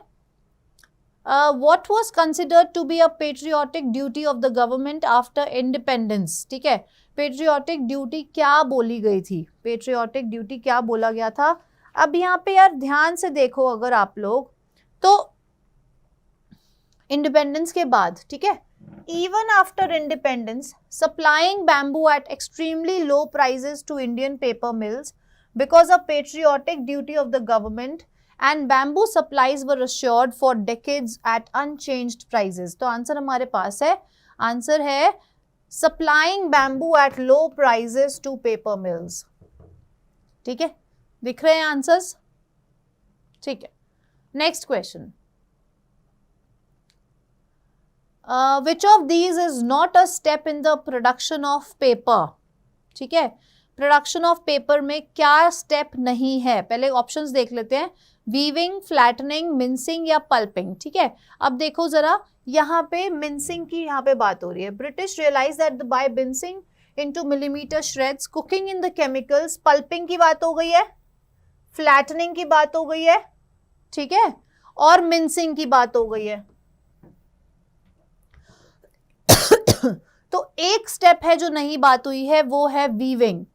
what was considered to be a patriotic duty of the government after independence? ठीक है, पेट्रियोटिक ड्यूटी क्या बोली गई थी, पेट्रियोटिक ड्यूटी क्या बोला गया था? अब यहाँ पे यार ध्यान से देखो अगर आप लोग, तो इंडिपेंडेंस के बाद, ठीक है, even after independence, supplying bamboo at extremely low prices to Indian paper mills because of patriotic duty of the government, and bamboo supplies were assured for decades at unchanged prices. तो answer हमारे पास है, answer है supplying bamboo at low prices to paper mills. ठीक है, दिख रहे हैं answers? ठीक है, next question. Which of these is not a step in the production of paper? ठीक है, प्रोडक्शन ऑफ पेपर में क्या स्टेप नहीं है? पहले ऑप्शंस देख लेते हैं, वीविंग, फ्लैटनिंग, मिंसिंग या पल्पिंग. ठीक है, अब देखो जरा, यहाँ पे मिंसिंग की यहाँ पे बात हो रही है. British realise that by mincing into millimetre shreds, cooking in the chemicals, pulping की बात हो गई है, फ्लैटनिंग की बात हो गई है, ठीक है, और मिंसिंग की बात हो गई है. तो एक स्टेप है जो नहीं बात हुई है, वो है वीविंग.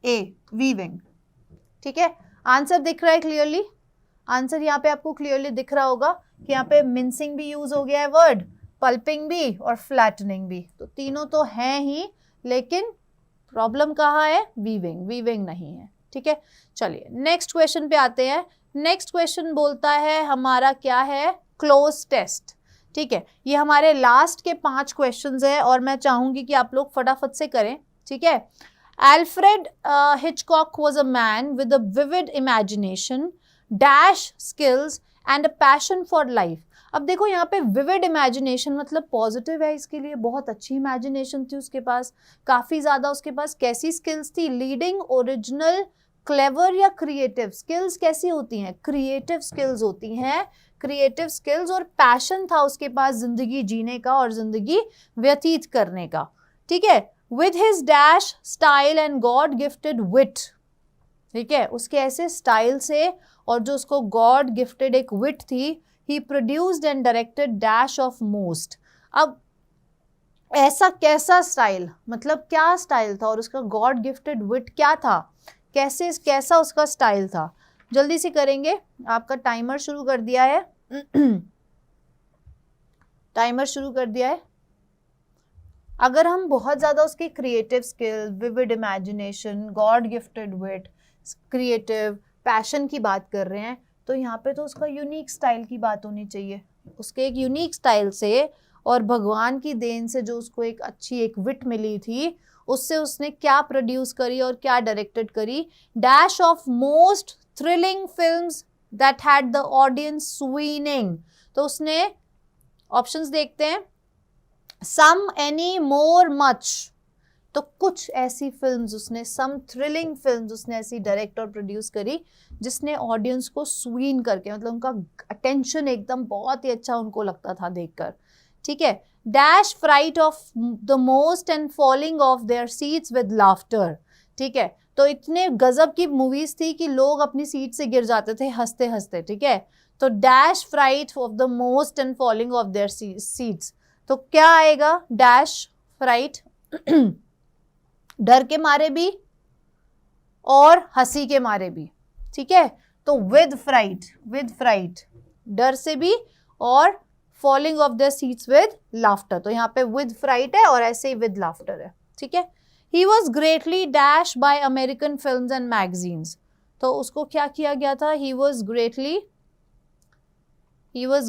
ए, वीविंग. ठीक है, आंसर दिख रहा है क्लियरली? आंसर यहाँ पे आपको क्लियरली दिख रहा होगा कि यहाँ पे मिंसिंग भी यूज हो गया है वर्ड, पल्पिंग भी और फ्लैटनिंग भी. तो तीनों तो हैं ही, लेकिन प्रॉब्लम कहाँ है? वीविंग. वीविंग नहीं है. ठीक है, चलिए नेक्स्ट क्वेश्चन पे आते हैं. नेक्स्ट क्वेश्चन बोलता है हमारा क्या है? Cloze test. ठीक है, ये हमारे लास्ट के 5 क्वेश्चंस है और मैं चाहूंगी कि आप लोग फटाफट से करें. ठीक है, Alfred Hitchcock was a man with a vivid imagination, dash skills and a passion for life. अब देखो यहाँ पे vivid imagination मतलब पॉजिटिव है, इसके लिए बहुत अच्छी imagination थी उसके पास, काफ़ी ज़्यादा उसके पास. कैसी स्किल्स थी? लीडिंग, ओरिजिनल, क्लेवर या क्रिएटिव. स्किल्स कैसी होती हैं? क्रिएटिव स्किल्स होती हैं, क्रिएटिव स्किल्स. और पैशन था उसके पास जिंदगी जीने का और जिंदगी व्यतीत करने का. ठीक है, with his dash, style and God gifted wit. ठीक है, उसके ऐसे स्टाइल से और जो उसको गॉड गिफ्टेड एक विट थी, he produced and directed dash of most. अब ऐसा कैसा स्टाइल, मतलब क्या स्टाइल था और उसका गॉड गिफ्टेड विट क्या था, कैसा उसका स्टाइल था? जल्दी से करेंगे, आपका टाइमर शुरू कर दिया है. टाइमर शुरू कर दिया है. अगर हम बहुत ज़्यादा उसकी creative skill, vivid imagination, God gifted wit, creative, passion की बात कर रहे हैं, तो यहाँ पे तो उसका यूनिक स्टाइल की बात होनी चाहिए. उसके एक यूनिक स्टाइल से और भगवान की देन से जो उसको एक अच्छी एक विट मिली थी, उससे उसने क्या प्रोड्यूस करी और क्या डायरेक्टेड करी? Dash of most thrilling films that had the audience swooning. तो उसने ऑप्शंस देखते हैं, सम, एनी, मोर, मच. तो कुछ ऐसी फिल्म्स उसने, सम थ्रिलिंग फिल्म्स उसने ऐसी डायरेक्ट और प्रोड्यूस करी जिसने ऑडियंस को स्वीन करके, मतलब उनका अटेंशन एकदम बहुत ही अच्छा उनको लगता था देखकर. ठीक है, dash fright of the most and falling off their seats with laughter. ठीक है, तो इतने गजब की मूवीज थी कि लोग अपनी सीट से गिर जाते थे हंसते हंसते. ठीक है, तो dash fright of the most and falling off their seats. तो क्या आएगा? डैश फ्राइट, डर के मारे भी और हंसी के मारे भी. ठीक है, तो विद फ्राइट, डर से भी, और falling of the seats with laughter. तो यहाँ पे विद फ्राइट है और ऐसे ही विद लाफ्टर है. ठीक है, he was greatly dash by American films and magazines. तो उसको क्या किया गया था? He was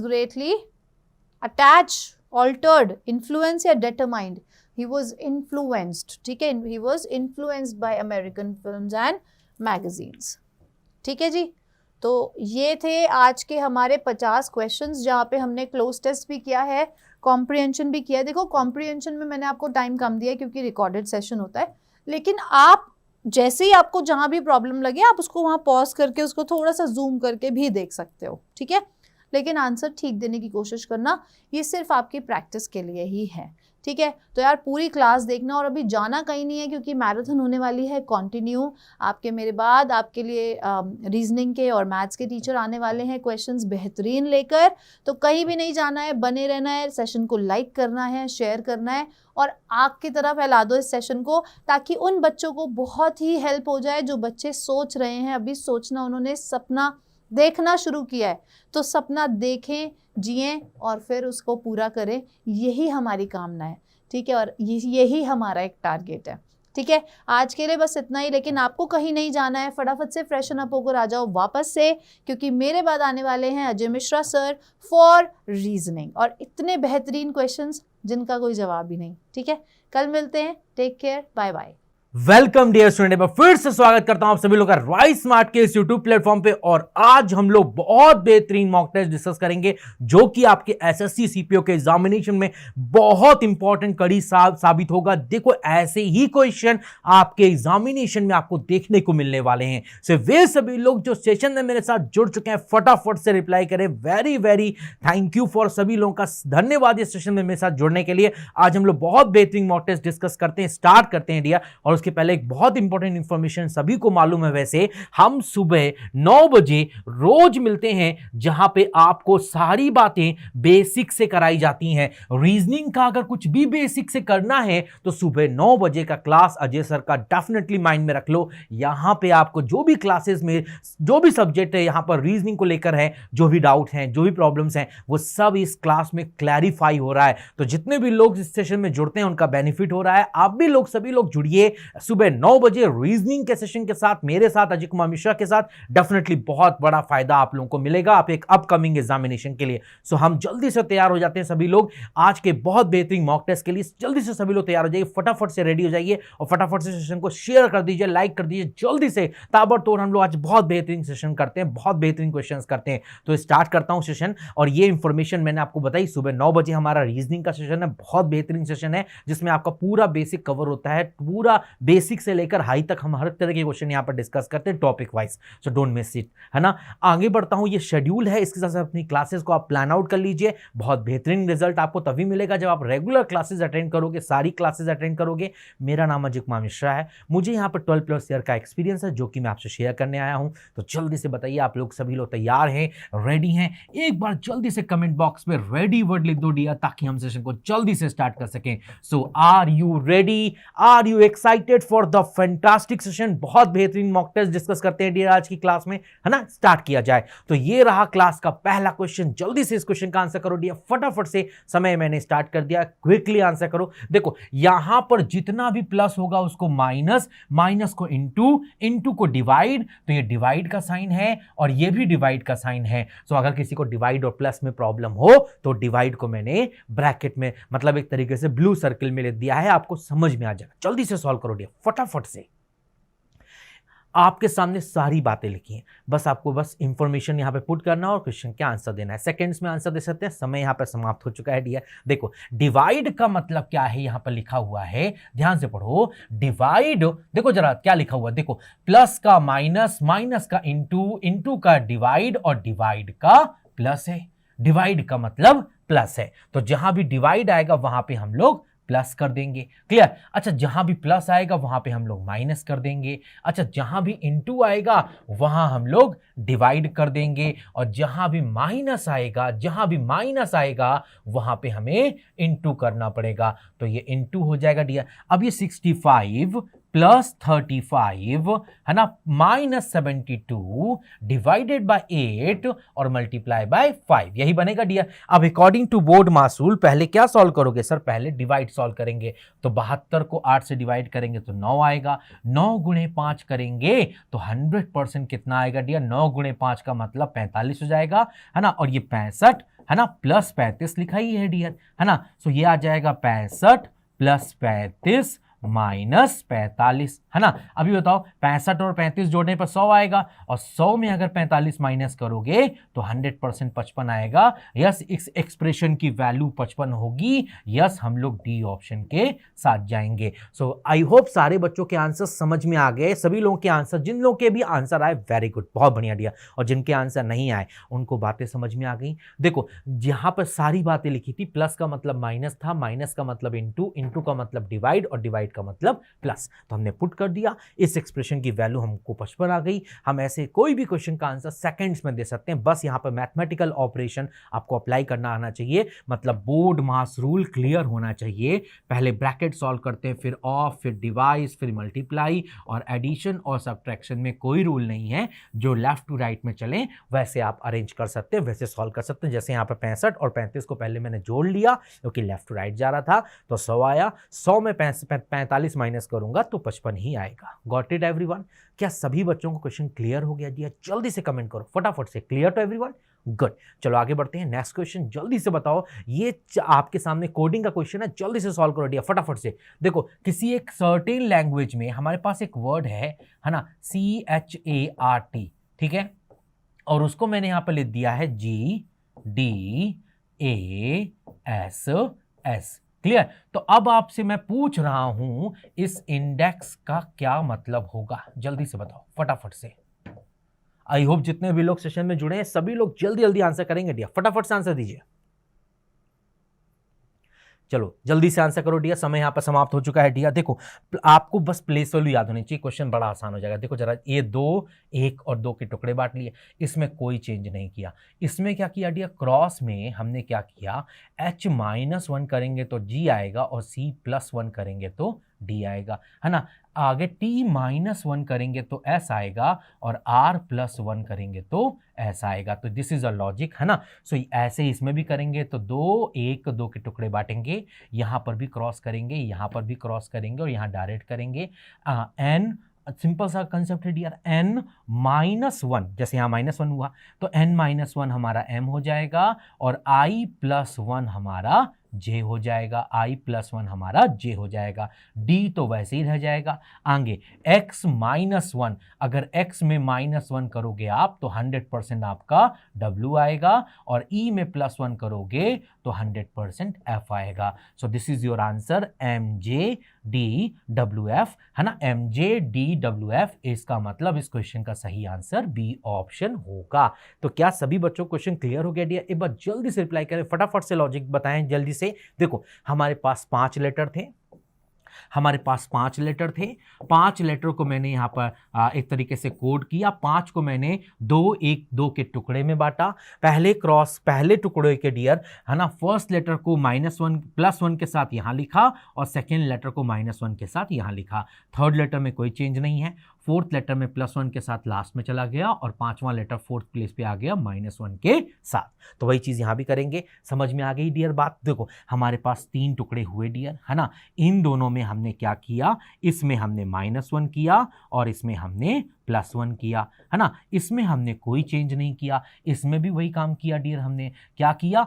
greatly attach, altered, influence या डिटरमाइंड. He was influenced. ठीक है, he was influenced by American films and magazines. ठीक है जी, तो ये थे आज के हमारे 50 क्वेश्चंस, जहाँ पे हमने क्लोज टेस्ट भी किया है, कॉम्प्रिहेंशन भी किया है. देखो कॉम्प्रिहेंशन में मैंने आपको टाइम कम दिया है क्योंकि रिकॉर्डेड सेशन होता है, लेकिन आप जैसे ही आपको जहाँ भी प्रॉब्लम लगे आप उसको वहाँ पॉज करके उसको थोड़ा सा जूम करके भी देख सकते हो. ठीक है, लेकिन आंसर ठीक देने की कोशिश करना, ये सिर्फ आपकी प्रैक्टिस के लिए ही है. ठीक है। तो यार पूरी क्लास देखना, और अभी जाना कहीं नहीं है क्योंकि मैराथन होने वाली है कंटिन्यू। आपके मेरे बाद आपके लिए रीजनिंग के और मैथ्स के टीचर आने वाले हैं क्वेश्चंस बेहतरीन लेकर। तो कहीं भी नहीं जाना है, बने रहना है, सेशन को लाइक करना है, शेयर करना है और आग की तरह फैला दो इस सेशन को, ताकि उन बच्चों को बहुत ही हेल्प हो जाए जो बच्चे सोच रहे हैं। अभी सोचना, उन्होंने सपना देखना शुरू किया है, तो सपना देखें, जिएं और फिर उसको पूरा करें। यही हमारी कामना है, ठीक है, और यही हमारा एक टारगेट है, ठीक है। आज के लिए बस इतना ही, लेकिन आपको कहीं नहीं जाना है, फटाफट से फ्रेशन अप होकर आ जाओ वापस से, क्योंकि मेरे बाद आने वाले हैं Ajay Mishra sir for reasoning, और इतने बेहतरीन क्वेश्चंस जिनका कोई जवाब ही नहीं, ठीक है। कल मिलते हैं, take care, bye bye. Welcome dear student, मैं फिर से स्वागत करता हूं आप सभी लोग का राइस स्मार्ट के इस यूट्यूब प्लेटफॉर्म पे। और आज हम लोग बहुत बेहतरीन मॉक टेस्ट डिस्कस करेंगे जो कि आपके एसएससी सीपीओ के एग्जामिनेशन में बहुत इंपॉर्टेंट कड़ी साबित होगा। देखो ऐसे ही क्वेश्चन आपके एग्जामिनेशन में आपको देखने को मिलने वाले हैं। सो वे सभी लोग जो सेशन में मेरे साथ जुड़ चुके हैं फटाफट से रिप्लाई करें। Very very thank you for सभी लोगों का धन्यवाद इस सेशन में मेरे साथ जुड़ने के लिए। आज हम लोग बहुत बेहतरीन मॉक टेस्ट डिस्कस करते हैं, स्टार्ट करते हैं डियर। और उसके पहले एक बहुत इंपॉर्टेंट इंफॉर्मेशन सभी को मालूम है, वैसे हम सुबह 9 बजे रोज मिलते हैं जहां पे आपको सारी बातें बेसिक से कराई जाती हैं। रीजनिंग का अगर कुछ भी बेसिक से करना है तो सुबह 9 बजे का क्लास अजय सर का डेफिनेटली माइंड में रख लो। यहां पे आपको जो भी क्लासेस में जो भी सब्जेक्ट है यहां पर रीजनिंग को लेकर है, जो भी डाउट हैं, जो भी प्रॉब्लम्स हैं, वो सब इस क्लास में क्लैरिफाई हो रहा है। तो जितने भी लोग इस सेशन में जुड़ते हैं उनका बेनिफिट हो रहा है। आप भी लोग सभी लोग जुड़िए सुबह 9 बजे रीजनिंग के सेशन के साथ, मेरे साथ अजय कुमार मिश्रा के साथ। डेफिनेटली बहुत बड़ा फायदा आप लोगों को मिलेगा आप एक अपकमिंग एग्जामिनेशन के लिए। सो हम जल्दी से तैयार हो जाते हैं सभी लोग आज के बहुत बेहतरीन मॉक टेस्ट के लिए। जल्दी से सभी लोग तैयार हो जाइए, फटाफट से रेडी हो जाइए और फटाफट से सेशन को शेयर कर दीजिए, लाइक कर दीजिए जल्दी से। ताबड़तोड़ हम लोग आज बहुत बेहतरीन सेशन करते हैं, बहुत बेहतरीन क्वेश्चंस करते हैं। तो स्टार्ट करता हूं सेशन। और ये इंफॉर्मेशन मैंने आपको बताई, सुबह 9 बजे हमारा रीजनिंग का सेशन है, बहुत बेहतरीन सेशन है जिसमें आपका पूरा बेसिक कवर होता है। पूरा बेसिक से लेकर हाई तक हम हर तरह के क्वेश्चन यहां पर डिस्कस करते हैं topic wise. So don't miss it, है ना। आगे बढ़ता हूं, ये शेड्यूल है, इसके साथ अपनी क्लासेस को आप प्लान आउट कर लीजिए। बहुत बेहतरीन रिजल्ट आपको तभी मिलेगा जब आप रेगुलर क्लासेस अटेंड करोगे, सारी क्लासेस अटेंड करोगे। मेरा नाम अजय कुमार मिश्रा है, मुझे यहां पर 12+ ईयर का एक्सपीरियंस है जो कि मैं आपसे शेयर करने आया हूं। तो जल्दी से बताइए आप लोग सभी लोग तैयार हैं, रेडी हैं? एक बार जल्दी से कमेंट बॉक्स में रेडी वर्ड लिख दो डियर, ताकि हम सेशन को जल्दी से स्टार्ट कर सकें। So are you ready? Are you excited for the fantastic session? बहुत बेहतरीन मॉक टेस्ट डिस्कस करते हैं डियर आज की क्लास में, है ना। स्टार्ट किया जाए। तो ये रहा क्लास का पहला क्वेश्चन। जल्दी से इस क्वेश्चन का आंसर करो डियर, फटाफट से। समय मैंने स्टार्ट कर दिया, क्विकली आंसर करो। देखो यहां पर जितना भी प्लस होगा उसको माइनस, माइनस को इंटू, इंटू को डिवाइड। तो ये डिवाइड का साइन है और ये भी डिवाइड का साइन है। सो अगर किसी को डिवाइड और प्लस में प्रॉब्लम हो तो डिवाइड को मैंने ब्रैकेट में, मतलब एक तरीके से ब्लू सर्कल में लिख दिया है, आपको समझ में आ जाएगा। जल्दी से सॉल्व करो डियर, फटाफट से। आपके सामने सारी बातें लिखी हैं, बस आपको बस इंफॉर्मेशन यहां पे पुट करना और क्वेश्चन का आंसर देना है। सेकंड्स में आंसर दे सकते हैं, समय यहां पे समाप्त हो चुका है डियर। देखो डिवाइड का मतलब क्या है, यहां पर लिखा हुआ है, ध्यान से पढ़ो। डिवाइड, देखो जरा क्या लिखा हुआ है, देखो प्लस का माइनस, माइनस का इंटू, इंटू का डिवाइड और डिवाइड का प्लस है। डिवाइड का मतलब प्लस है, तो जहां भी डिवाइड आएगा वहां पे हम लोग प्लस कर देंगे। क्लियर? अच्छा, जहां भी प्लस आएगा वहां पे हम लोग माइनस कर देंगे। अच्छा, जहां भी इनटू आएगा वहां हम लोग डिवाइड कर देंगे। और जहां भी माइनस आएगा, जहां भी माइनस आएगा वहां पे हमें इनटू करना पड़ेगा। तो ये इनटू हो जाएगा डियर। अब ये 65 प्लस 35 है ना, माइनस 72 डिवाइडेड बाय 8 और मल्टीप्लाई बाय 5, यही बनेगा डियर। अब अकॉर्डिंग टू बोर्ड मासूल पहले क्या सॉल्व करोगे सर? पहले डिवाइड सॉल्व करेंगे। तो 72 को 8 से डिवाइड करेंगे तो 9 आएगा। 9 गुणे 5 करेंगे तो 100% कितना आएगा डियर? 9 गुणे 5 का मतलब 45 हो जाएगा, है ना। और ये 65 है ना, प्लस 35 लिखा ही है डियर, है ना। सो ये आ जाएगा 65 प्लस 35 -45, है ना। अभी बताओ 65 और 35 जोड़ने पर 100 आएगा, और 100 में अगर 45 माइनस करोगे तो 100% 55 आएगा। यस, इस एक्सप्रेशन की वैल्यू 55 होगी। यस, हम लोग डी ऑप्शन के साथ जाएंगे। सो आई होप सारे बच्चों के आंसर समझ में आ गए। सभी लोगों के आंसर, जिन लोगों के भी आंसर आए वेरी गुड, बहुत बढ़िया दिया, और जिनके आंसर नहीं आए उनको बातें समझ में आ गई। देखो यहां पर सारी बातें लिखी थी, प्लस का मतलब माइनस था, माइनस का मतलब इंटू, इंटू का मतलब डिवाइड, और डिवाइड का मतलब प्लस, तो हमने पुट कर दिया। इस एक्सप्रेशन की वैल्यू हमको 55 आ गई। हम ऐसे कोई भी क्वेश्चन का आंसर सेकंड्स में दे सकते हैं, बस यहां पर मैथमेटिकल ऑपरेशन आपको अप्लाई करना आना चाहिए, मतलब बोर्ड मास रूल क्लियर होना चाहिए। पहले ब्रैकेट सॉल्व करते हैं, फिर ऑफ, फिर डिवाइड, फिर मल्टीप्लाई, और एडिशन और सब्ट्रैक्शन में कोई रूल नहीं है, जो लेफ्ट टू राइट में चले वैसे आप अरेंज कर सकते हैं, वैसे सॉल्व कर सकते हैं। जैसे यहाँ पे 65 और 35 को पहले मैंने जोड़ लिया क्योंकि लेफ्ट टू राइट जा रहा था, तो 100 आया। 100 में 45 माइनस करूंगा तो 55 ही आएगा। Got it everyone? क्या सभी बच्चों को क्वेश्चन क्लियर हो गया? दिया जल्दी से कमेंट करो फटाफट से, क्लियर टू एवरीवन? गुड, चलो आगे बढ़ते हैं। नेक्स्ट क्वेश्चन जल्दी से बताओ, ये आपके सामने कोडिंग का क्वेश्चन है, जल्दी से सॉल्व करो दिया फटाफट से। देखो किसी एक सर्टेन लैंग्वेज में हमारे पास एक वर्ड है ना, CHART, ठीक है, और उसको मैंने यहां पर लिख दिया है GDASS। क्लियर? तो अब आपसे मैं पूछ रहा हूं इस इंडेक्स का क्या मतलब होगा, जल्दी से बताओ फटाफट से। आई होप जितने भी लोग सेशन में जुड़े हैं सभी लोग जल्दी जल्दी आंसर करेंगे डियर, फटाफट से आंसर दीजिए। चलो जल्दी से आंसर करो डियर, समय यहां पर समाप्त हो चुका है डियर। देखो आपको बस प्लेस वैल्यू याद होनी चाहिए, क्वेश्चन बड़ा आसान हो जाएगा। देखो जरा, ये 2, 1 और 2 के टुकड़े बांट लिए, इसमें कोई चेंज नहीं किया। इसमें क्या किया डियर, क्रॉस में हमने क्या किया, H-1 करेंगे तो G आएगा, और C+1 करेंगे तो D आएगा, है ना। आगे T-1 करेंगे तो S आएगा, और R+1 करेंगे तो S आएगा। तो दिस इज अ लॉजिक, है ना। सो ऐसे इसमें भी करेंगे तो 2, 1, 2 के टुकड़े बांटेंगे, यहां पर भी क्रॉस करेंगे, यहां पर भी क्रॉस करेंगे, और यहां डायरेक्ट करेंगे। N सिंपल सा कंसेप्ट है डियर, N-1, जैसे यहाँ -1 हुआ तो N-1 हमारा M हो जाएगा, और I+1 हमारा J हो जाएगा, I+1 हमारा J हो जाएगा। D तो वैसे ही रह जाएगा। आगे X-1, अगर X में -1 करोगे आप तो 100% आपका W आएगा, और E में +1 करोगे तो 100% F आएगा। So this is your answer MJDWF, है ना। MJDWF, इसका मतलब इस क्वेश्चन का सही आंसर B ऑप्शन होगा। तो क्या सभी बच्चों को क्वेश्चन क्लियर हो गया डियर? एक बार जल्दी से रिप्लाई करें, फटाफट से लॉजिक बताएं जल्दी से। देखो हमारे पास 5 लेटर थे, 5 लेटर को मैंने यहाँ पर एक तरीके से कोड किया। 5 को मैंने 2, 1, 2 के टुकड़े में बांटा। पहले टुकड़े के डियर, है ना, फर्स्ट लेटर को -1 के साथ यहाँ लिखा, और सेकेंड लेटर को -1 के साथ यहाँ लिखा। थर्ड लेटर में कोई चेंज नहीं है। फोर्थ लेटर में +1 के साथ लास्ट में चला गया, और 5वां लेटर फोर्थ प्लेस पे आ गया -1 के साथ। तो वही चीज यहां भी करेंगे। समझ में आ गई डियर बात? देखो हमारे पास 3 टुकड़े हुए डियर, है ना। इन दोनों में हमने क्या किया, इसमें हमने -1 किया, और इसमें हमने +1 किया, है ना। इसमें हमने कोई चेंज नहीं किया, इसमें भी वही काम किया डियर। हमने क्या किया,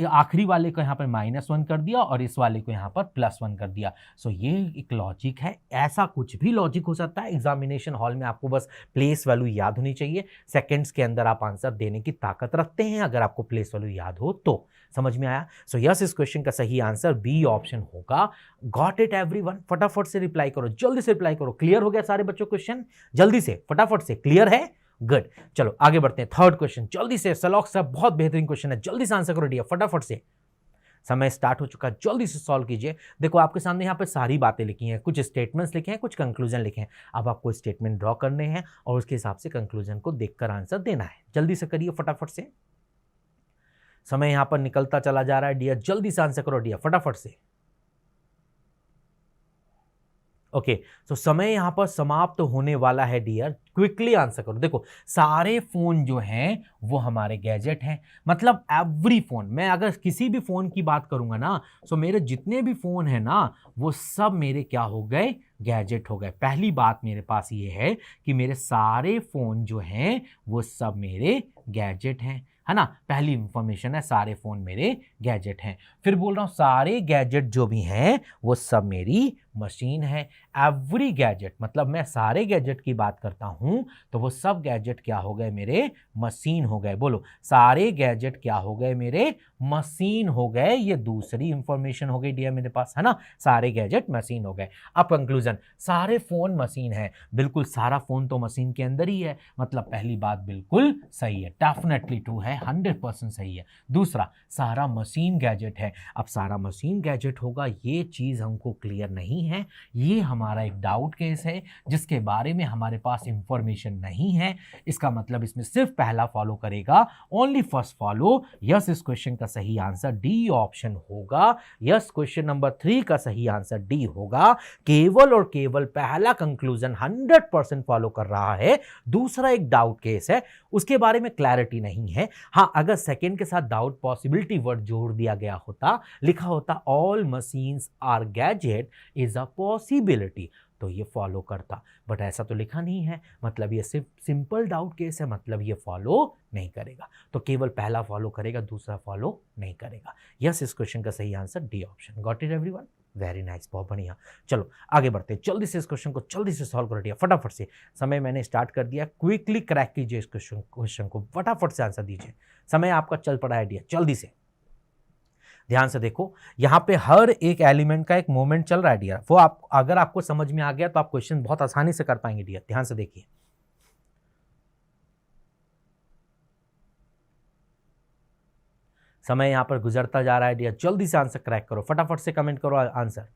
आखिरी वाले को यहाँ पर -1 कर दिया, और इस वाले को यहाँ पर +1 कर दिया। सो ये एक लॉजिक है। ऐसा कुछ भी लॉजिक हो सकता है। एग्जामिनेशन हॉल में आपको बस प्लेस वैल्यू याद होनी चाहिए। सेकंड्स के अंदर आप आंसर देने की ताकत रखते हैं अगर आपको प्लेस वैल्यू याद हो तो। समझ में आया? सो यस, इस क्वेश्चन का सही आंसर बी ऑप्शन होगा। Got it everyone? फटाफट से रिप्लाई करो, जल्दी से रिप्लाई करो। क्लियर हो गया सारे बच्चों क्वेश्चन? जल्दी से फटाफट से, क्लियर है? गुड, चलो आगे बढ़ते हैं। थर्ड क्वेश्चन जल्दी से, सलॉक साहब बहुत बेहतरीन क्वेश्चन है, जल्दी से आंसर करो डियर फटाफट से। समय स्टार्ट हो चुका है, जल्दी से सॉल्व कीजिए। देखो आपके सामने यहाँ पे सारी बातें लिखी हैं, कुछ स्टेटमेंट्स लिखे हैं, कुछ कंक्लूजन लिखे हैं। अब आपको स्टेटमेंट ड्रॉ करने हैं और उसके हिसाब से कंक्लूजन को देखकर आंसर देना है। जल्दी से करिए फटाफट से, समय यहाँ पर निकलता चला जा रहा है डियर। जल्दी से आंसर करो डियर फटाफट से। ओके, तो समय यहां पर समाप्त होने वाला है डियर, क्विकली आंसर करो। देखो सारे फोन जो हैं वो हमारे गैजेट हैं, मतलब एवरी फोन। मैं अगर किसी भी फोन की बात करूंगा ना, तो मेरे जितने भी फोन हैं ना वो सब मेरे क्या हो गए, गैजेट हो गए। पहली बात मेरे पास ये है कि मेरे सारे फोन जो हैं वो सब मेरे गैजेट हैं, है ना। पहली इंफॉर्मेशन है, सारे फोन मेरे गैजेट हैं। फिर बोल रहा हूं सारे गैजेट जो भी हैं वो सब मेरी मशीन है। एवरी गैजेट मतलब मैं सारे गैजेट की बात करता हूं तो वो सब गैजेट क्या हो गए मेरे, मशीन हो गए। बोलो, सारे गैजेट क्या हो गए मेरे, मशीन हो गए। ये दूसरी इंफॉर्मेशन हो गई डियर मेरे पास, है ना, सारे गैजेट मशीन हो गए। अब कंक्लूजन, सारे फोन मशीन है। बिल्कुल सारा फोन तो मशीन के अंदर ही है, मतलब पहली बात बिल्कुल सही है, डेफिनेटली ट्रू है, 100% सही है। दूसरा, सारा मशीन गैजेट है। अब सारा मशीन गैजेट होगा, ये चीज हमको क्लियर नहीं है, ये हमारा एक डाउट केस है जिसके बारे में हमारे पास इंफॉर्मेशन नहीं है। इसका मतलब इसमें सिर्फ पहला फॉलो करेगा, ओनली फर्स्ट फॉलो। यस, इस क्वेश्चन का सही आंसर डी ऑप्शन होगा। यस, क्वेश्चन नंबर 3 का सही आंसर डी होगा। केवल और केवल पहला कंक्लूजन 100% फॉलो कर रहा है। दूसरा एक डाउट केस है, उसके बारे में क्लैरिटी नहीं है। हाँ, अगर सेकेंड के साथ डाउट पॉसिबिलिटी वर्ड जोड़ दिया गया होता, लिखा होता all machines are gadget is a possibility, तो ये फॉलो करता, बट ऐसा तो लिखा नहीं है, मतलब ये सिर्फ सिंपल डाउट केस है, मतलब ये फॉलो नहीं करेगा। तो केवल पहला फॉलो करेगा, दूसरा फॉलो नहीं करेगा। यस, इस क्वेश्चन का सही answer D option. Got it everyone? Very nice, बहुत बढ़िया। चलो आगे बढ़ते हैं, जल्दी से इस क्वेश्चन को जल्दी से सॉल्व कर दिया फटाफट से। समय मैंने स्टार्ट कर दिया, क्विकली क्रैक कीजिए इस क्वेश्चन को, फटाफट से आंसर दीजिए। समय आपका चल पड़ा है डियर, जल्दी से ध्यान से देखो। यहां पे हर एक एलिमेंट का एक मोमेंट चल रहा है डियर, वो आप अगर आपको समझ में आ गया तो आप क्वेश्चन बहुत आसानी से कर पाएंगे डियर। ध्यान से देखिए, समय यहां पर गुजरता जा रहा है डियर, जल्दी से आंसर क्रैक करो, फटाफट से कमेंट करो आंसर।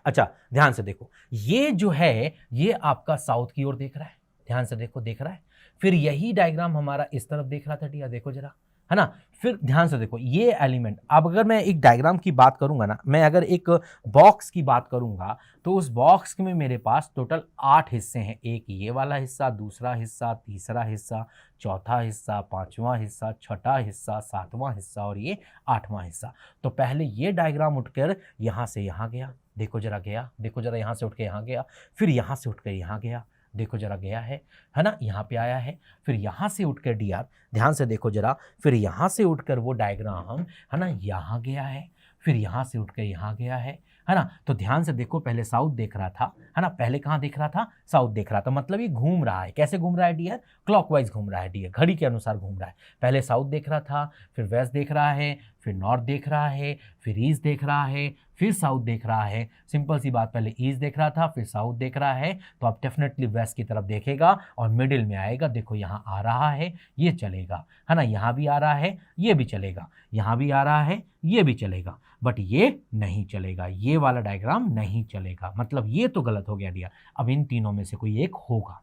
अच्छा, ध्यान से देखो, ये जो है ये आपका साउथ की ओर देख रहा है, ध्यान से देखो, देख रहा है। फिर यही डायग्राम हमारा इस तरफ देख रहा था डियर, देखो जरा, है ना। फिर ध्यान से देखो, ये एलिमेंट, अब अगर मैं एक डायग्राम की बात करूंगा ना, मैं अगर एक बॉक्स की बात करूंगा तो उस बॉक्स में मेरे पास टोटल 8 हिस्से हैं। एक ये वाला हिस्सा, दूसरा हिस्सा, तीसरा हिस्सा, चौथा हिस्सा, पांचवा हिस्सा, छठा हिस्सा, सातवां हिस्सा और ये 8वां हिस्सा। तो पहले ये डायग्राम उठकर यहां से यहां गया, देखो जरा गया, देखो जरा यहां से उठ के यहां गया, फिर यहां से उठकर यहां गया, देखो जरा गया है ना, यहाँ पे आया है, फिर यहाँ से उठकर डियर, ध्यान से देखो जरा, फिर यहाँ से उठकर वो डायग्राम, है ना, यहाँ गया है, फिर यहाँ से उठकर यहाँ गया है ना। तो ध्यान से देखो, पहले साउथ देख रहा था, है ना, पहले कहाँ देख रहा था, साउथ देख रहा था, मतलब ये घूम रहा है। कैसे घूम रहा है डियर? क्लॉकवाइज घूम रहा है डियर, घड़ी के अनुसार घूम रहा है। पहले साउथ देख रहा था, फिर वेस्ट देख रहा है, फिर नॉर्थ देख रहा है, फिर ईस्ट देख रहा है, फिर साउथ देख रहा है। सिंपल सी बात, पहले ईस्ट देख रहा था, फिर साउथ देख रहा है, तो अब डेफिनेटली वेस्ट की तरफ देखेगा और मिडिल में आएगा। देखो यहाँ आ रहा है, ये चलेगा, है ना, यहाँ भी आ रहा है, ये भी चलेगा, यहाँ भी आ रहा है, ये भी चलेगा, बट ये नहीं चलेगा, ये वाला डायग्राम नहीं चलेगा, मतलब ये तो गलत हो गया डियर। अब इन तीनों में से कोई एक होगा।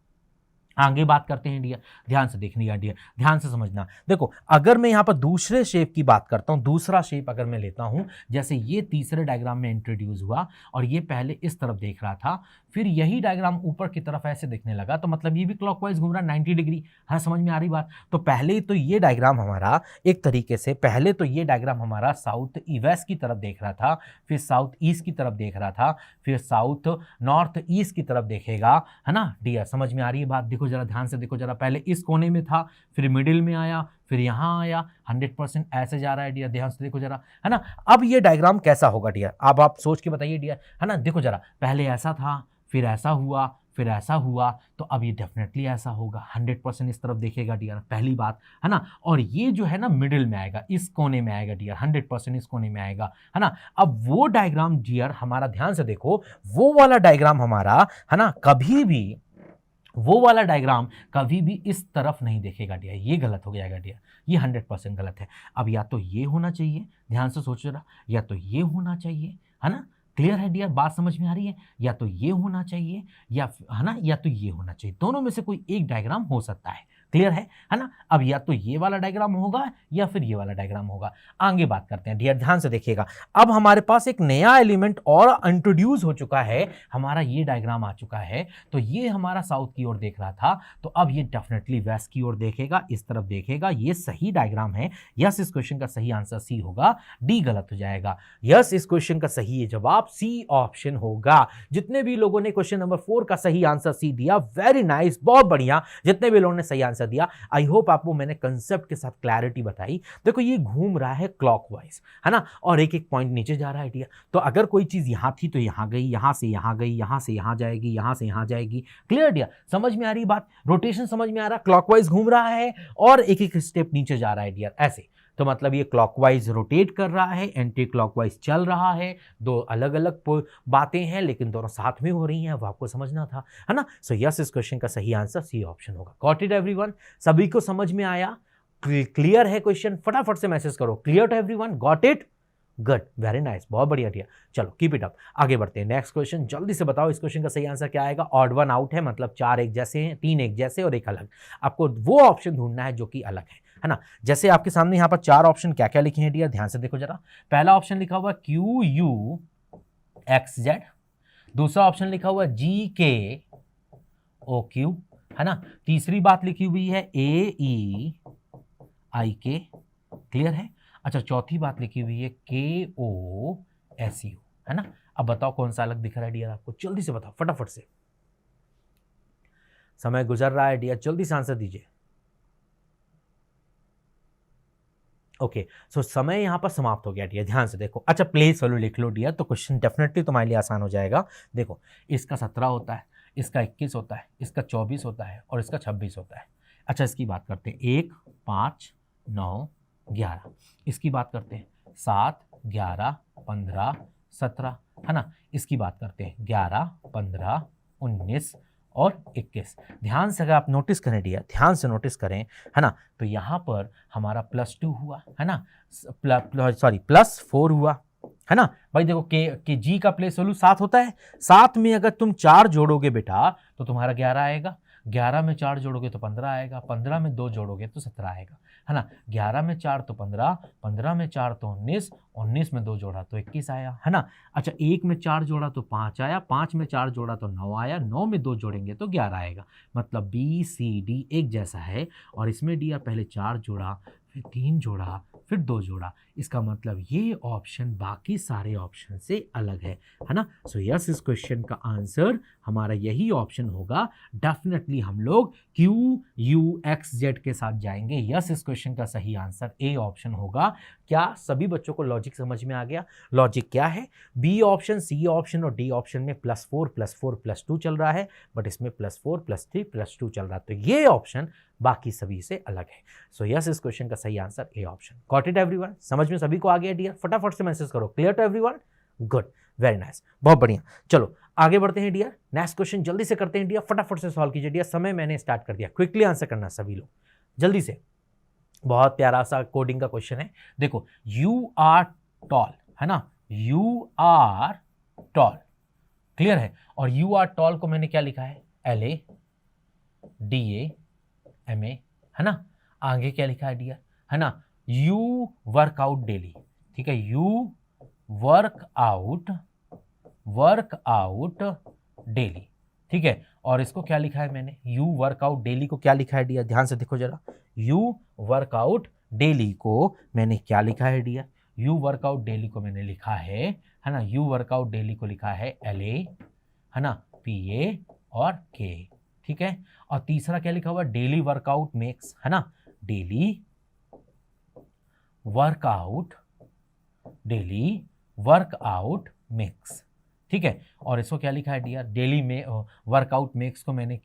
आगे बात करते हैं डियर, ध्यान से देखनी है डियर, ध्यान से समझना। देखो, अगर मैं यहाँ पर दूसरे शेप की बात करता हूँ, दूसरा शेप अगर मैं लेता हूँ, जैसे ये तीसरे डायग्राम में इंट्रोड्यूस हुआ और ये पहले इस तरफ देख रहा था, फिर यही डायग्राम ऊपर की तरफ ऐसे दिखने लगा, तो मतलब ये भी क्लॉकवाइज घूम रहा है 90 डिग्री। हाँ, समझ में आ रही बात? तो पहले तो ये डायग्राम हमारा एक तरीके से, पहले तो ये डायग्राम हमारा साउथ वेस्ट की तरफ देख रहा था, फिर साउथ ईस्ट की तरफ देख रहा था, फिर साउथ नॉर्थ ईस्ट की तरफ देखेगा, है ना डियर, समझ में आ रही है बात? देखो जरा, ध्यान से देखो जरा, पहले इस कोने में था, फिर मिडिल में आया, फिर यहाँ आया, 100% ऐसे जा रहा है डियर, ध्यान से देखो जरा, है ना। अब ये डायग्राम कैसा होगा डियर, अब आप सोच के बताइए डियर, है ना। देखो जरा, पहले ऐसा था, फिर ऐसा हुआ, फिर ऐसा हुआ, तो अब ये डेफिनेटली ऐसा होगा, 100% इस तरफ देखेगा डियर, पहली बात, है ना। और ये जो है ना मिडिल में आएगा, इस कोने में आएगा डियर, 100% इस कोने में आएगा, है ना। अब वो डायग्राम डियर हमारा, ध्यान से देखो, वो वाला डायग्राम हमारा, है ना, कभी भी वो वाला डायग्राम कभी भी इस तरफ नहीं देखेगा डियर, ये गलत हो जाएगा डियर, ये 100% गलत है। अब या तो ये होना चाहिए, ध्यान से सोचो जरा, या तो ये होना चाहिए, है ना। क्लियर है डियर, बात समझ में आ रही है? या तो ये होना चाहिए, या, है ना, या तो ये होना चाहिए, दोनों में से कोई एक डायग्राम हो सकता है। क्लियर है ना। अब या तो ये वाला डायग्राम होगा या फिर ये वाला डायग्राम होगा। आगे बात करते हैं डियर, ध्यान से देखिएगा। अब हमारे पास एक नया एलिमेंट और इंट्रोड्यूस हो चुका है, हमारा ये डायग्राम आ चुका है। तो ये हमारा साउथ की ओर देख रहा था, तो अब ये डेफिनेटली वेस्ट की ओर देखेगा, इस तरफ देखेगा। ये सही डायग्राम है। यस, इस क्वेश्चन का सही आंसर सी होगा, डी गलत हो जाएगा। यस, इस क्वेश्चन का सही जवाब सी ऑप्शन होगा। जितने भी लोगों ने क्वेश्चन नंबर 4 का सही आंसर सी दिया, वेरी नाइस, बहुत बढ़िया। जितने भी लोगों ने सही आंसर आंसर दिया। आई होप आपको मैंने कंसेप्ट के साथ क्लैरिटी बताई। देखो ये घूम रहा है क्लॉकवाइज, है ना, और एक एक पॉइंट नीचे जा रहा है डियर। तो अगर कोई चीज़ यहाँ थी तो यहाँ गई, यहाँ से यहाँ गई, यहाँ से यहाँ जाएगी, यहाँ से यहाँ जाएगी। क्लियर डियर, समझ में आ रही बात? रोटेशन समझ में आ रहा, क्लॉकवाइज घूम रहा है और एक एक स्टेप नीचे जा रहा है डियर, ऐसे। तो मतलब ये क्लॉकवाइज रोटेट कर रहा है, एंटी क्लॉकवाइज चल रहा है। दो अलग अलग बातें हैं लेकिन दोनों साथ में हो रही हैं, वो आपको समझना था, है ना। सो यस, इस क्वेश्चन का सही आंसर सी ऑप्शन होगा। Got it everyone? सभी को समझ में आया? क्लियर है क्वेश्चन? फटाफट से मैसेज करो, clear to everyone? Got it? Good, very nice, बहुत बढ़िया दिया। चलो कीप इट अप, आगे बढ़ते हैं। नेक्स्ट क्वेश्चन, जल्दी से बताओ इस क्वेश्चन का सही आंसर क्या आएगा। ऑड वन आउट है, मतलब 4 एक जैसे हैं, 3 एक जैसे और एक अलग। आपको वो ऑप्शन ढूंढना है जो कि अलग है ना। जैसे आपके सामने यहाँ पर 4 ऑप्शन क्या क्या लिखे हैं डियर, ध्यान से देखो जरा। पहला ऑप्शन लिखा हुआ क्यू यू एक्स जेड, दूसरा ऑप्शन लिखा हुआ जी के ओ क्यू, है ना। तीसरी बात लिखी हुई है ए ई आई के, क्लियर है। अच्छा, चौथी बात लिखी हुई है के ओ एस यू, है ना। अब बताओ कौन सा अलग दिख रहा है डियर आपको, जल्दी से बताओ फटाफट से, समय गुजर रहा है डियर, जल्दी से आंसर दीजिए। ओके, सो समय यहां पर समाप्त हो गया डियर, ध्यान से देखो। अच्छा, प्लेस वैल्यू लिख लो डियर, तो क्वेश्चन डेफिनेटली तुम्हारे लिए आसान हो जाएगा। देखो, इसका 17 होता है, इसका 21 होता है, इसका 24 होता है और इसका 26 होता है। अच्छा, इसकी बात करते हैं 1, 5, 9, 11। इसकी बात करते हैं 7, 11, 15, 17, है ना। इसकी बात करते हैं 11, 15, 19 और 21। ध्यान से अगर आप नोटिस करें डियर, ध्यान से नोटिस करें, है ना, तो यहाँ पर हमारा +2 हुआ, है ना, +4 हुआ, है ना। भाई देखो के जी का प्लेस वैल्यू 7 होता है, 7 में अगर तुम 4 जोड़ोगे बेटा तो तुम्हारा 11 आएगा, 11 में 4 जोड़ोगे तो 15 आएगा, 15 में 2 जोड़ोगे तो 17 आएगा, है ना। 11 में 4 तो 15, 15 में 4 तो 19, 19 में 2 जोड़ा तो 21 आया, है ना। अच्छा, 1 में 4 जोड़ा तो 5 आया, 5 में 4 जोड़ा तो 9 आया, 9 में 2 जोड़ेंगे तो 11 आएगा। मतलब बी सी डी एक जैसा है, और इसमें डी पहले 4 जोड़ा, फिर 3 जोड़ा, फिर 2 जोड़ा। इसका मतलब ये ऑप्शन बाकी सारे ऑप्शन से अलग है ना। सो यस, इस क्वेश्चन का आंसर हमारा यही ऑप्शन होगा। डेफिनेटली हम लोग क्यू यू एक्स जेड के साथ जाएंगे। यस, इस क्वेश्चन का सही आंसर ए ऑप्शन होगा। क्या सभी बच्चों को लॉजिक समझ में आ गया? लॉजिक क्या है? बी ऑप्शन, सी ऑप्शन और डी ऑप्शन में +4 +4 +2 चल रहा है, बट इसमें +4 +3 +2 चल रहा है। तो ये ऑप्शन बाकी सभी से अलग है। सो यस, इस क्वेश्चन का सही answer A option. Got it everyone? समझ में सभी को आ गया डियर? फटाफट से मैसेज करो, clear to everyone? Good, very nice, बहुत बढ़िया। चलो आगे बढ़ते हैं डियर। नेक्स्ट क्वेश्चन जल्दी से करते हैं डियर, फटाफट से सॉल्व कीजिए डियर। समय मैंने स्टार्ट कर दिया, क्विकली आंसर करना सभी लोग जल्दी से। बहुत प्यारा सा कोडिंग का क्वेश्चन है। देखो, यू आर टॉल, है ना, यू आर टॉल, क्लियर है। और यू आर टॉल को मैंने क्या लिखा है? LA DA MA, है ना। आगे क्या लिखा है डियर, है ना, यू वर्कआउट डेली, ठीक है, यू वर्कआउट डेली, ठीक है। और इसको क्या लिखा है मैंने? यू वर्कआउट डेली को क्या लिखा है डियर? ध्यान से देखो जरा, यू वर्कआउट डेली को मैंने क्या लिखा है डियर? यू वर्कआउट डेली को मैंने लिखा है ना, यू वर्कआउट डेली को लिखा है LA, है ना, PA और K, ठीक है। और तीसरा क्या लिखा हुआ? डेली वर्कआउट मेक्स, है ना, डेली वर्कआउट मेक्स, ठीक है। और इसको क्या लिखा है डियर? डेली में वर्कआउट मेक्स को मैंने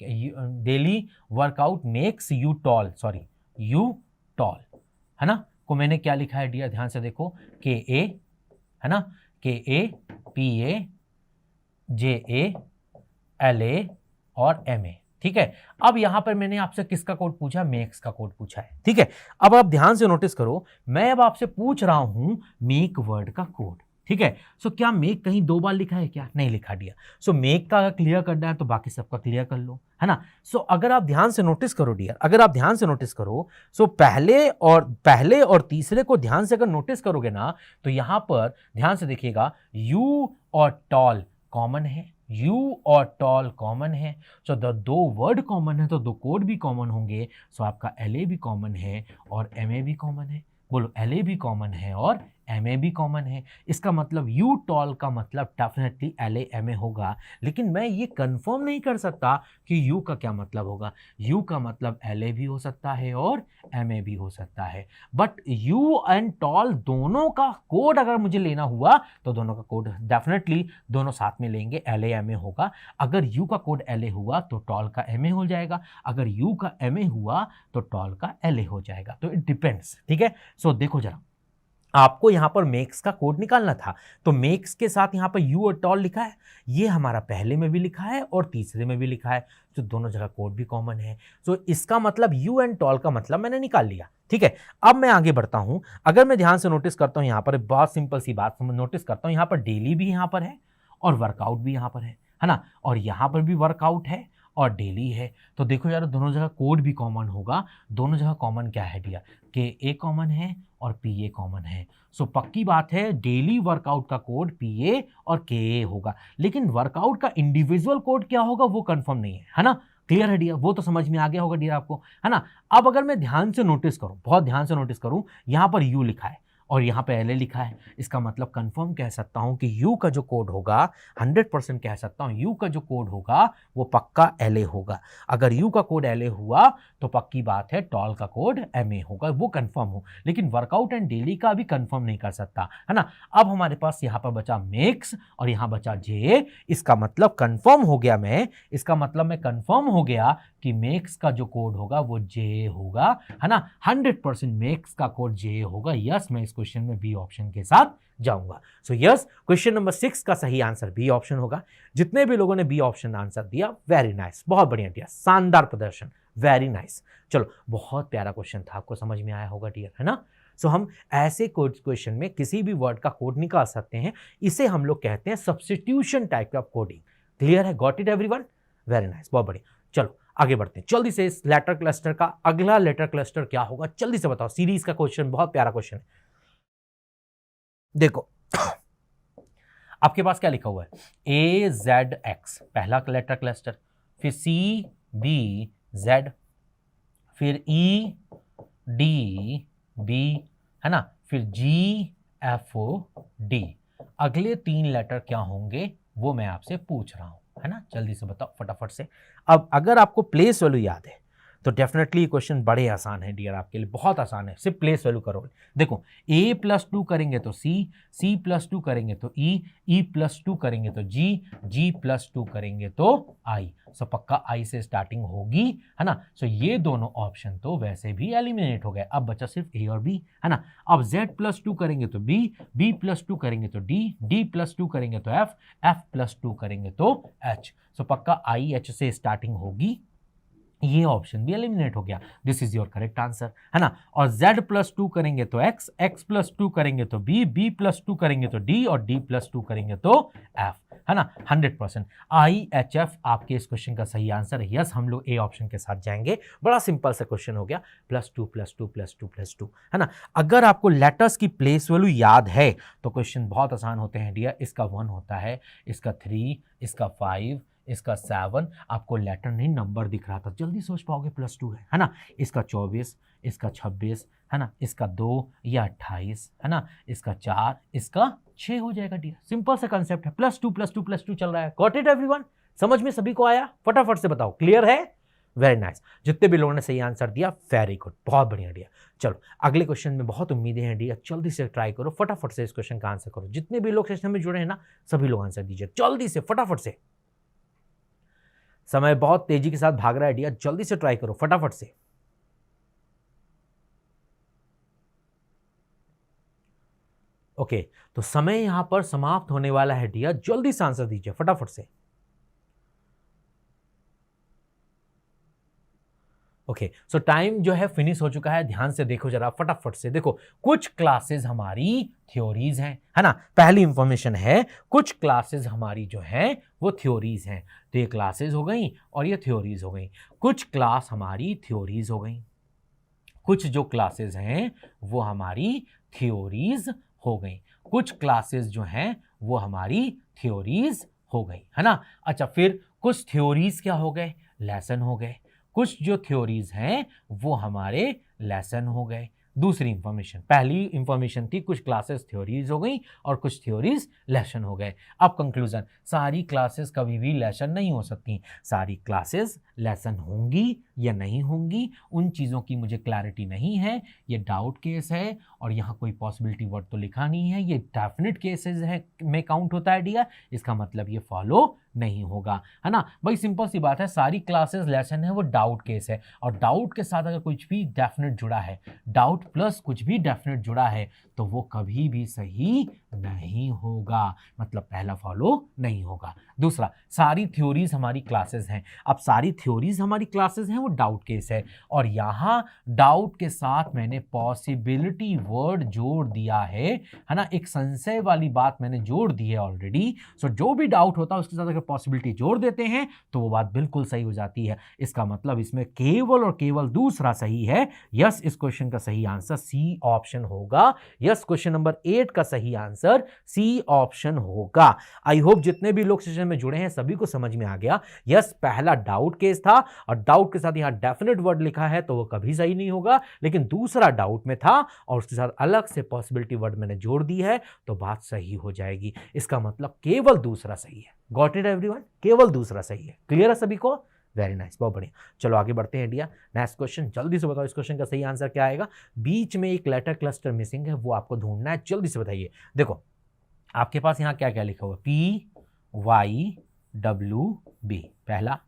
daily workout makes you tall, sorry you tall, है ना, को मैंने क्या लिखा है डियर? ध्यान से देखो, KA, है ना, KA PA JA LA और MA, ठीक है। अब यहां पर मैंने आपसे किसका कोड पूछा? मेक्स का कोड पूछा है, ठीक है। अब आप ध्यान से नोटिस करो, मैं अब आपसे पूछ रहा हूं मेक वर्ड का कोड, ठीक है। सो क्या मेक कहीं 2 बार लिखा है क्या? नहीं लिखा डियर। सो मेक का अगर क्लियर करना है तो बाकी सबका क्लियर कर लो, है ना। सो अगर आप ध्यान से नोटिस करो डियर, अगर आप ध्यान से नोटिस करो, सो पहले और तीसरे को ध्यान से अगर नोटिस करोगे ना, तो यहां पर ध्यान से देखिएगा, यू और टॉल कॉमन है, यू और टॉल कॉमन है। सो 2 वर्ड कॉमन है तो 2 कोड भी कॉमन होंगे। सो आपका LA भी कॉमन है और MA भी कॉमन है। बोलो, LA भी कॉमन है और MA भी कॉमन है, इसका मतलब U टॉल का मतलब डेफिनेटली LA MA होगा। लेकिन मैं ये कंफर्म नहीं कर सकता कि U का क्या मतलब होगा। U का मतलब LA भी हो सकता है और MA भी हो सकता है, बट U एंड टॉल दोनों का कोड अगर मुझे लेना हुआ तो दोनों का कोड डेफिनेटली दोनों साथ में लेंगे, LA MA होगा। अगर U का कोड LA हुआ तो टॉल का MA हो जाएगा, अगर U का MA हुआ तो टॉल का LA हो जाएगा। तो इट डिपेंड्स, ठीक है। सो देखो जरा, आपको यहां पर मेक्स का कोड निकालना था, तो मेक्स के साथ यहां पर यू और टॉल लिखा है, ये हमारा पहले में भी लिखा है और तीसरे में भी लिखा है, तो दोनों जगह कोड भी कॉमन है। तो इसका मतलब यू एंड टॉल का मतलब मैंने निकाल लिया, ठीक है। अब मैं आगे बढ़ता हूं, अगर मैं ध्यान से नोटिस करता हूं, यहां पर बहुत सिंपल सी बात नोटिस करता हूं, यहां पर डेली भी यहां पर है और वर्कआउट भी यहां पर है ना, और यहां पर भी वर्कआउट है और डेली है। तो देखो यार, दोनों जगह कोड भी कॉमन होगा। दोनों जगह कॉमन क्या है डियर, कि ए कॉमन है और पीए कॉमन है। सो पक्की बात है, डेली वर्कआउट का कोड पीए और केए होगा, लेकिन वर्कआउट का इंडिविजुअल कोड क्या होगा वो कंफर्म नहीं है ना। क्लियर है डियर, वो तो समझ में आ गया होगा डियर आपको, है ना। अब अगर मैं ध्यान से नोटिस करूं, बहुत ध्यान से नोटिस करूं, यहां पर यू लिखा है और यहाँ पे LA लिखा है, इसका मतलब कंफर्म कह सकता हूं कि U का जो कोड होगा 100% कह सकता हूं, U का जो कोड होगा वो पक्का LA होगा। अगर U का कोड LA हुआ तो पक्की बात है टॉल का कोड MA होगा, वो कंफर्म हो। लेकिन वर्कआउट एंड डेली का भी कंफर्म नहीं कर सकता, है ना। अब हमारे पास यहाँ पर बचा मेक्स और यहाँ बचा जे, इसका मतलब कंफर्म हो गया इसका मतलब मैं कंफर्म हो गया कि मेक्स का जो कोड होगा वो जे होगा, है ना। 100% मेक्स का कोड जे होगा। यस, मैं इस क्वेश्चन में बी ऑप्शन के साथ जाऊंगा। सो यस, क्वेश्चन नंबर 6 का सही आंसर बी ऑप्शन होगा। जितने भी लोगों ने बी ऑप्शन आंसर दिया, वेरी नाइस, बहुत बढ़िया दिया, शानदार प्रदर्शन, वेरी नाइस। चलो, बहुत प्यारा क्वेश्चन था, आपको समझ में आया होगा डियर, है ना। सो हम ऐसे क्वेश्चन में किसी भी वर्ड का कोड निकाल सकते हैं, इसे हम लोग कहते हैं substitution type of coding. Clear है, got it everyone, very nice, बहुत बढ़िया। चलो आगे बढ़ते हैं जल्दी से। इस लेटर क्लस्टर का अगला लेटर क्लस्टर क्या होगा, जल्दी से बताओ। सीरीज का क्वेश्चन, बहुत प्यारा क्वेश्चन है। देखो आपके पास क्या लिखा हुआ है, AZX पहला लेटर क्लस्टर, फिर CBZ, फिर EDB, है ना, फिर GFD। अगले 3 लेटर क्या होंगे वो मैं आपसे पूछ रहा हूं, है ना। जल्दी से बताओ फटाफट से। अब अगर आपको प्लेस वैल्यू याद है तो डेफिनेटली क्वेश्चन बड़े आसान है डियर, आपके लिए बहुत आसान है, सिर्फ प्लेस वैल्यू करो। देखो, A+2 करेंगे तो C+2 करेंगे तो E+2 करेंगे तो G+2 करेंगे तो I। सो पक्का I से स्टार्टिंग होगी, है ना। सो ये दोनों ऑप्शन तो वैसे भी एलिमिनेट हो गए, अब बचा सिर्फ A और B, है ना। अब Z+2 करेंगे तो B+2 करेंगे तो D+2 करेंगे तो F+2 करेंगे तो H। सो पक्का IH से स्टार्टिंग होगी, ये ऑप्शन भी एलिमिनेट हो गया। This is your correct answer, है ना। और Z+2 करेंगे तो X+2 करेंगे तो B+2 करेंगे तो D और D+2 करेंगे तो F, है ना। 100% IHF आपके इस क्वेश्चन का सही आंसर है। यस, हम लोग A ऑप्शन के साथ जाएंगे। बड़ा सिंपल सा क्वेश्चन हो गया, +2 है ना। अगर आपको लेटर्स की प्लेस वैल्यू याद है तो क्वेश्चन बहुत आसान होते हैं डियर। इसका 1 होता है, इसका 3, इसका 5, इसका 7, आपको लेटर नहीं नंबर दिख रहा था, जल्दी सोच पाओगे +2 है ना। इसका 24, इसका 26, है ना, इसका 2 या 28, है ना, इसका 4, इसका 6 हो जाएगा डियर। सिंपल सा कंसेप्ट है, +2 चल रहा है। गॉट इट एवरीवन, समझ में सभी को आया? फटाफट से बताओ, क्लियर है? वेरी नाइस, जितने भी लोगों ने सही आंसर दिया वेरी गुड, बहुत बढ़िया डियर। चलो अगले क्वेश्चन में बहुत उम्मीदें हैं डियर, जल्दी से ट्राई करो, फटाफट से इस क्वेश्चन का आंसर करो। जितने भी लोग सेशन में जुड़े हैं ना, सभी लोग आंसर दीजिए जल्दी से, फटाफट से। समय बहुत तेजी के साथ भाग रहा है डियर, जल्दी से ट्राई करो फटाफट से। ओके, तो समय यहां पर समाप्त होने वाला है डियर, जल्दी से आंसर दीजिए फटाफट से। ओके, सो टाइम जो है फिनिश हो चुका है। ध्यान से देखो जरा फटाफट से। देखो, कुछ क्लासेस हमारी थ्योरीज हैं, है ना। पहली इंफॉर्मेशन है, कुछ क्लासेस हमारी जो हैं वो थ्योरीज हैं। तो ये क्लासेस हो गई और ये थ्योरीज हो गई। कुछ क्लास हमारी थ्योरीज हो गई, कुछ जो क्लासेस हैं वो हमारी थ्योरीज हो गई, कुछ क्लासेस जो हैं वो हमारी थ्योरीज हो गई, है ना। अच्छा, फिर कुछ थ्योरीज क्या हो गए? लेसन हो गए। कुछ जो थ्योरीज हैं वो हमारे लेसन हो गए। दूसरी इंफॉर्मेशन, पहली इंफॉर्मेशन थी कुछ क्लासेस थ्योरीज हो गई और कुछ थ्योरीज लेसन हो गए। अब कंक्लूजन, सारी क्लासेस कभी भी लेसन नहीं हो सकती, सारी क्लासेस लेसन होंगी या नहीं होंगी उन चीज़ों की मुझे क्लैरिटी नहीं है, ये डाउट केस है और यहाँ कोई पॉसिबिलिटी वर्ड तो लिखा नहीं है, ये डेफिनेट केसेस है में काउंट होता है डियर, इसका मतलब ये फॉलो नहीं होगा, है ना भाई। सिंपल सी बात है, सारी क्लासेस लेसन है वो डाउट केस है, और डाउट के साथ अगर कुछ भी डेफिनेट जुड़ा है, डाउट प्लस कुछ भी डेफिनेट जुड़ा है, तो वो कभी भी सही नहीं होगा, मतलब पहला फॉलो नहीं होगा। दूसरा, सारी थ्योरीज हमारी क्लासेस हैं, अब सारी थ्योरीज हमारी क्लासेस हैं वो डाउट केस है, और यहाँ डाउट के साथ मैंने पॉसिबिलिटी वर्ड जोड़ दिया है ना, एक संशय वाली बात मैंने जोड़ दी है ऑलरेडी। सो जो भी डाउट होता है उसके साथ अगर पॉसिबिलिटी जोड़ देते हैं तो वो बात बिल्कुल सही हो जाती है। इसका मतलब इसमें केवल और केवल दूसरा सही है। यस, इस क्वेश्चन का सही आंसर सी ऑप्शन होगा। यस, क्वेश्चन नंबर 8 का सही आंसर सी ऑप्शन होगा। आई होप जितने भी लोग सेशन में जुड़े हैं सभी को समझ में आ गया। यस, पहला डाउट केस था और डाउट के साथ यहां डेफिनेट वर्ड लिखा है तो वो कभी सही नहीं होगा, लेकिन दूसरा डाउट में था और उसके साथ अलग से पॉसिबिलिटी वर्ड मैंने जोड़ दी है तो बात सही हो जाएगी। इसका मतलब केवल दूसरा सही है। Got it everyone? केवल दूसरा सही है। क्लियर है सभी को? वेरी नाइस, बहुत बढ़िया। चलो आगे बढ़ते हैं डियर। नेक्स्ट क्वेश्चन, जल्दी से बताओ इस क्वेश्चन का सही आंसर क्या आएगा। बीच में एक लेटर क्लस्टर मिसिंग है, वो आपको ढूंढना है, जल्दी से बताइए। देखो आपके पास यहाँ क्या क्या लिखा हुआ है, पी वाई डब्ल्यू बी पहला,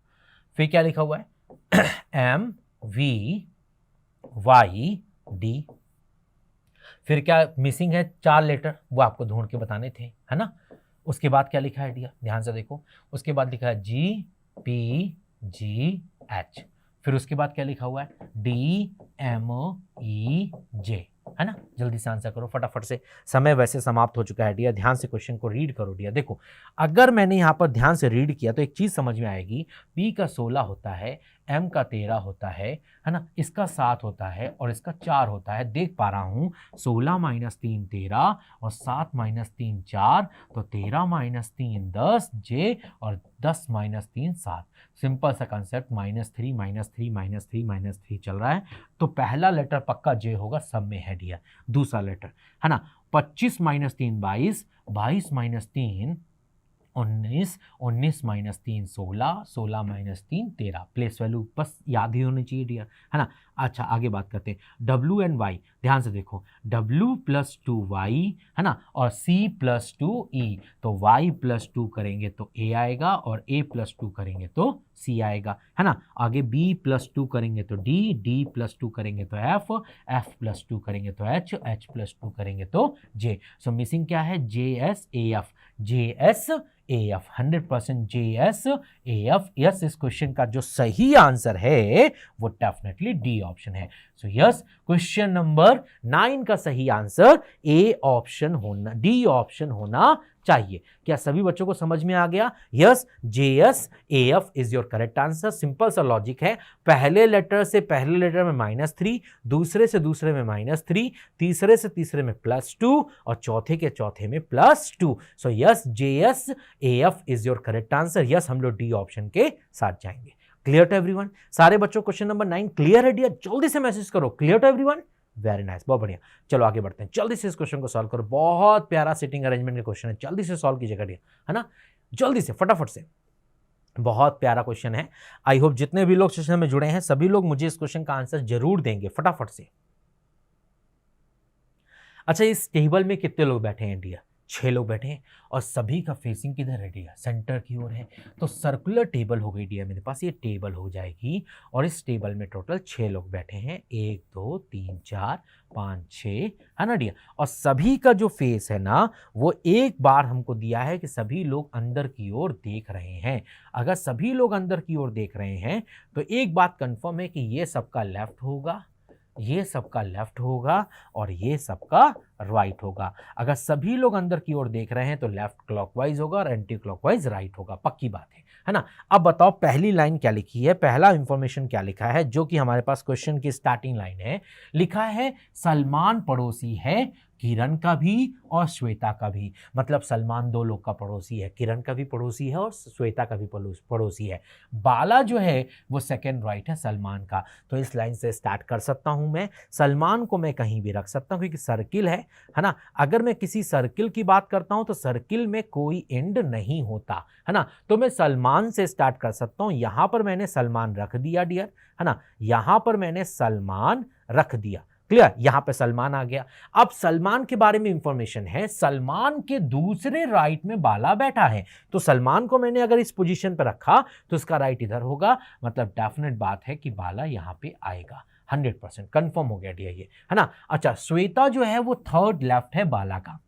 फिर क्या लिखा हुआ है एम वी वाई डी, फिर क्या मिसिंग है 4 लेटर, वो आपको ढूंढ के बताने थे, है ना। उसके बाद क्या लिखा है डियर, ध्यान से देखो, उसके बाद लिखा है जी पी जी एच, फिर उसके बाद क्या लिखा हुआ है डी एम ई जे, है ना। जल्दी से आंसर करो फटाफट से, समय वैसे समाप्त हो चुका है डियर। ध्यान से क्वेश्चन को रीड करो डियर। देखो अगर मैंने यहाँ पर ध्यान से रीड किया तो एक चीज समझ में आएगी, पी का 16 होता है, एम का 13 होता है ना, इसका 7 होता है और इसका 4 होता है। देख पा रहा हूँ 16 - 3 13 और 7 - 3 4, तो 13 - 3 10 जे और 10 - 3 7। सिंपल सा कंसेप्ट, -3 चल रहा है, तो पहला लेटर पक्का जे होगा, सब में है डियर। दूसरा लेटर है ना, 25 - 3 22, 22 - 3 19, 19 - 3 16, 16 - 3 13। प्लेस वैल्यू बस याद ही होनी चाहिए डियर, है ना। अच्छा आगे बात करते हैं, W एंड Y, ध्यान से देखो, W + 2Y है ना, और C + 2E, तो Y + 2 करेंगे तो A आएगा और A + 2 करेंगे तो C आएगा, है ना। आगे B + 2 करेंगे तो D, D + 2 करेंगे तो F, F + 2 करेंगे तो H, H + 2 करेंगे तो J। सो मिसिंग क्या है, JSAF, JSAF, 100% JSAF। यस, इस क्वेश्चन का जो सही आंसर है वो डेफिनेटली डी ऑप्शन है। सो यस, क्वेश्चन नंबर 9 का सही आंसर ए ऑप्शन होना, डी ऑप्शन होना चाहिए। क्या सभी बच्चों को समझ में आ गया? Yes, JSAF is your correct answer. Simple सा लॉजिक है, पहले लेटर से पहले लेटर में -3, दूसरे से दूसरे में -3, तीसरे से तीसरे में +2 और चौथे के चौथे में +2। So yes, JSAF is your correct answer. Yes, हम लोग डी ऑप्शन के साथ जाएंगे। Clear to everyone? सारे बच्चों क्वेश्चन नंबर 9 क्लियर है डियर? जल्दी से मैसेज करो, clear to everyone? Very nice, बहुत बढ़िया। चलो आगे बढ़ते हैं, जल्दी से इस क्वेश्चन को सॉल्व करो। बहुत प्यारा सिटिंग अरेंजमेंट का क्वेश्चन है, जल्दी से सॉल्व कीजिएगा डियर, है ना, जल्दी से फटाफट से। बहुत प्यारा क्वेश्चन है। आई होप जितने भी लोग सेशन में जुड़े हैं सभी लोग मुझे इस क्वेश्चन का आंसर जरूर देंगे फटाफट से। अच्छा, इस टेबल में कितने लोग बैठे हैं डियर? 6 लोग बैठे हैं और सभी का फेसिंग किधर है डियर? सेंटर की ओर है। तो सर्कुलर टेबल हो गई डियर मेरे पास, ये टेबल हो जाएगी और इस टेबल में टोटल 6 लोग बैठे हैं, 1 2 3 4 5 6, है ना डियर। और सभी का जो फेस है ना वो एक बार हमको दिया है कि सभी लोग अंदर की ओर देख रहे हैं। अगर सभी लोग अंदर की ओर देख रहे हैं तो एक बात कंफर्म है कि ये सबका लेफ्ट होगा, ये सबका लेफ्ट होगा और ये सबका राइट होगा। अगर सभी लोग अंदर की ओर देख रहे हैं तो लेफ्ट क्लॉकवाइज होगा और एंटी क्लॉकवाइज राइट होगा, पक्की बात है ना। अब बताओ पहली लाइन क्या लिखी है, पहला इंफॉर्मेशन क्या लिखा है जो कि हमारे पास क्वेश्चन की स्टार्टिंग लाइन है। लिखा है सलमान पड़ोसी है किरण का भी और श्वेता का भी, मतलब सलमान दो लोग का पड़ोसी है, किरण का भी पड़ोसी है और श्वेता का भी पड़ोसी है। बाला जो है वो सेकंड राइट है सलमान का। तो इस लाइन से स्टार्ट कर सकता हूं मैं। सलमान को मैं कहीं भी रख सकता हूं क्योंकि सर्किल है ना। अगर मैं किसी सर्किल की बात करता हूं तो सर्किल में कोई एंड नहीं होता है ना, तो मैं सलमान से स्टार्ट कर सकता हूं। यहां पर मैंने सलमान रख दिया डियर, है ना, यहां पर मैंने सलमान रख दिया। क्लियर, यहां पे सलमान आ गया। अब सलमान के बारे में इंफॉर्मेशन है, सलमान के दूसरे राइट में बाला बैठा है, तो सलमान को मैंने अगर इस पोजीशन पे रखा तो इसका राइट इधर होगा, मतलब डेफिनेट बात है कि बाला यहां पे आएगा। 100% कंफर्म हो गया डियर ये, है ना। अच्छा, श्वेता जो है वो थर्ड लेफ्ट है बाला का।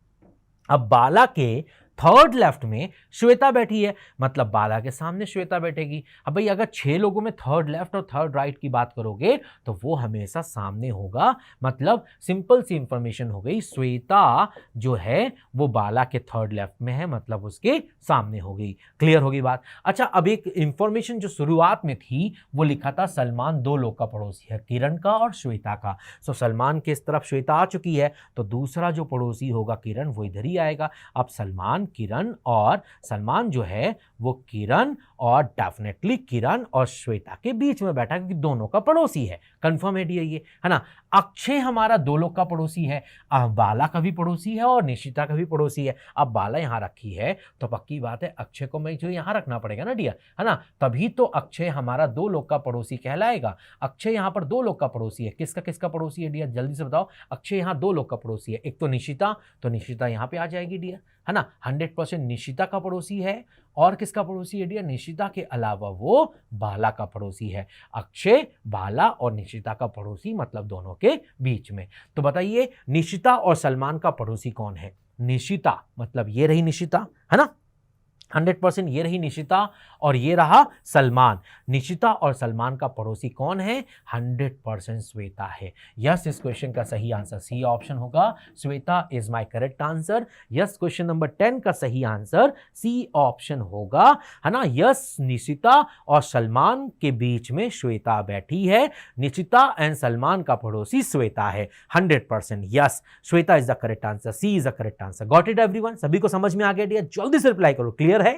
अब बाला के थर्ड लेफ्ट में श्वेता बैठी है, मतलब बाला के सामने श्वेता बैठेगी। अब भाई अगर 6 लोगों में थर्ड लेफ्ट और थर्ड राइट की बात करोगे तो वो हमेशा सामने होगा, मतलब सिंपल सी इंफॉर्मेशन हो गई, श्वेता जो है वो बाला के थर्ड लेफ्ट में है, मतलब उसके सामने हो गई। क्लियर होगी बात। अच्छा, अब एक इंफॉर्मेशन जो शुरुआत में थी वो लिखा था सलमान दो लोग का पड़ोसी है, किरण का और श्वेता का। सो सलमान के इस तरफ श्वेता आ चुकी है, तो दूसरा जो पड़ोसी होगा किरण वो इधर ही आएगा। अब सलमान, किरण और सलमान जो है वो किरण और डेफिनेटली किरण और श्वेता के बीच में बैठा क्योंकि दोनों का पड़ोसी है। कंफर्म है ये, है ना। अक्षय हमारा दो लोग का पड़ोसी है, बाला का भी पड़ोसी है और निशिता का भी पड़ोसी है। अब बाला यहां रखी है तो पक्की बात है अक्षय को मैं जो यहां रखना पड़ेगा ना डियर, है ना, तभी तो अक्षय हमारा दो लोग का पड़ोसी कहलाएगा। अक्षय यहां पर दो लोग का पड़ोसी है। किसका किसका पड़ोसी है डियर, जल्दी से बताओ। अक्षय यहां दो लोग का पड़ोसी है, एक तो निशिता, तो निशिता यहां पे आ जाएगी डियर, है ना। 100% निशिता का पड़ोसी है। और किसका पड़ोसी है डियर, निशिता के अलावा वो बाला का पड़ोसी है। अक्षय, बाला और निशिता का पड़ोसी, मतलब दोनों के बीच में। तो बताइए निशिता और सलमान का पड़ोसी कौन है। निशिता मतलब ये रही निशिता, है ना, 100% ये रही निशिता और ये रहा सलमान। निशिता और सलमान का पड़ोसी कौन है, 100% श्वेता है। यस, इस क्वेश्चन का सही आंसर सी ऑप्शन होगा, Shweta is my correct answer. Yes, question number 10 का सही आंसर सी ऑप्शन होगा, है ना। यस, निशिता और सलमान के बीच में श्वेता बैठी है। निशिता एंड सलमान का पड़ोसी श्वेता है। 100% yes, Shweta is the correct answer, C is the correct answer. Got it everyone, सभी को समझ में आ गया डियर, जल्दी से रिप्लाई करो। क्लियर है,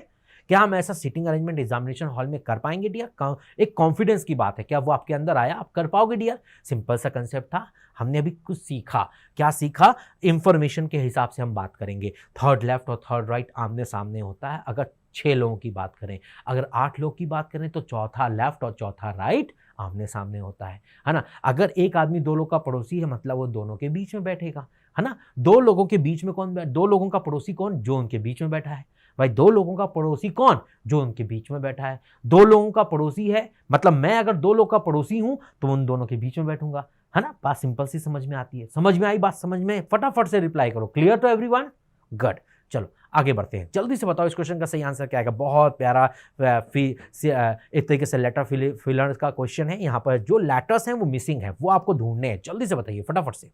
क्या हम ऐसा सीटिंग अरेंजमेंट एग्जामिनेशन हॉल में कर पाएंगे डियर। एक कॉन्फिडेंस की बात है, क्या वो आपके अंदर आया, आप कर पाओगे डियर। सिंपल सा कंसेप्ट था, हमने अभी कुछ सीखा। क्या सीखा, इंफॉर्मेशन के हिसाब से हम बात करेंगे। थर्ड लेफ्ट और थर्ड राइट आमने सामने होता है अगर 6 लोगों की बात करें। अगर 8 लोग की बात करें तो चौथा लेफ्ट और चौथा राइट आमने सामने होता है ना। अगर एक आदमी दो लोग का पड़ोसी है मतलब वो दोनों के बीच में बैठेगा, है ना। दो लोगों के बीच में कौन, दो लोगों का पड़ोसी कौन, जो उनके बीच में बैठा है। भाई दो लोगों का पड़ोसी कौन, जो उनके बीच में बैठा है। दो लोगों का पड़ोसी है मतलब मैं अगर दो लोग का पड़ोसी हूं तो उन दोनों के बीच में बैठूंगा, है ना। बात सिंपल सी समझ में आती है। समझ में आई बात, समझ में, फटाफट से रिप्लाई करो। Clear to everyone, good. चलो आगे बढ़ते हैं, जल्दी से बताओ इस क्वेश्चन का सही आंसर क्या आएगा। बहुत प्यारा एक तरीके से लेटर फिलर का क्वेश्चन है। यहां पर जो लेटर्स हैं वो मिसिंग है, वो आपको ढूंढने हैं। जल्दी से बताइए फटाफट से,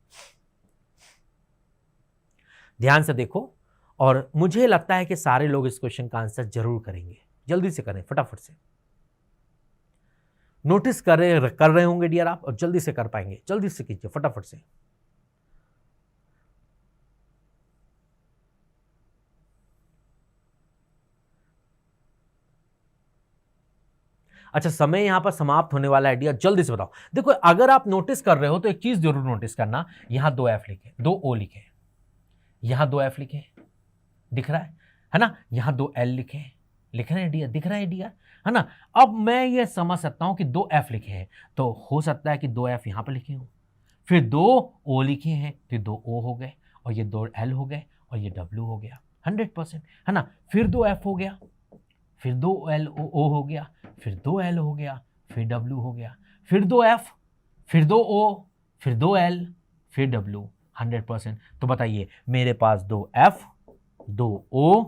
ध्यान से देखो। और मुझे लगता है कि सारे लोग इस क्वेश्चन का आंसर जरूर करेंगे। जल्दी से करें फटाफट से, नोटिस कर रहे होंगे डियर आप, और जल्दी से कर पाएंगे। जल्दी से कीजिए फटाफट से। अच्छा, समय यहां पर समाप्त होने वाला है डियर, जल्दी से बताओ। देखो अगर आप नोटिस कर रहे हो तो एक चीज जरूर नोटिस करना, यहां 2 एफ लिखे, 2 ओ लिखे, यहां 2 एफ लिखे, दिख रहा है ना। यहां 2 एल लिखे, लिख रहे हैं डियर, दिख रहा है डियर, है ना। अब मैं ये समझ सकता हूं कि 2 एफ लिखे हैं तो हो सकता है कि 2 एफ यहां पर लिखे हो, फिर 2 ओ लिखे हैं तो 2 ओ हो गए, और ये 2 एल हो गए, और ये डब्ल्यू हो गया। 100%, है ना। फिर 2 एफ हो गया, फिर 2 एल ओ हो गया, फिर 2 एल हो गया, फिर डब्ल्यू हो गया, फिर 2 एफ, फिर 2 ओ, फिर 2 एल, फिर डब्ल्यू। 100%। तो बताइए मेरे पास 2 एफ, 2 ओ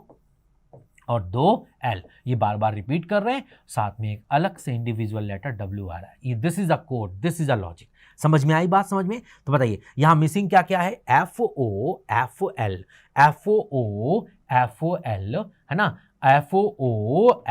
और 2 एल, ये बार बार रिपीट कर रहे हैं, साथ में एक अलग से इंडिविजुअल लेटर डब्ल्यू आ रहा है। This is a code, this is a logic. समझ में आई बात, समझ में। तो बताइए यहां मिसिंग क्या क्या है, F O F L, F O F O L, है ना। FOOLOL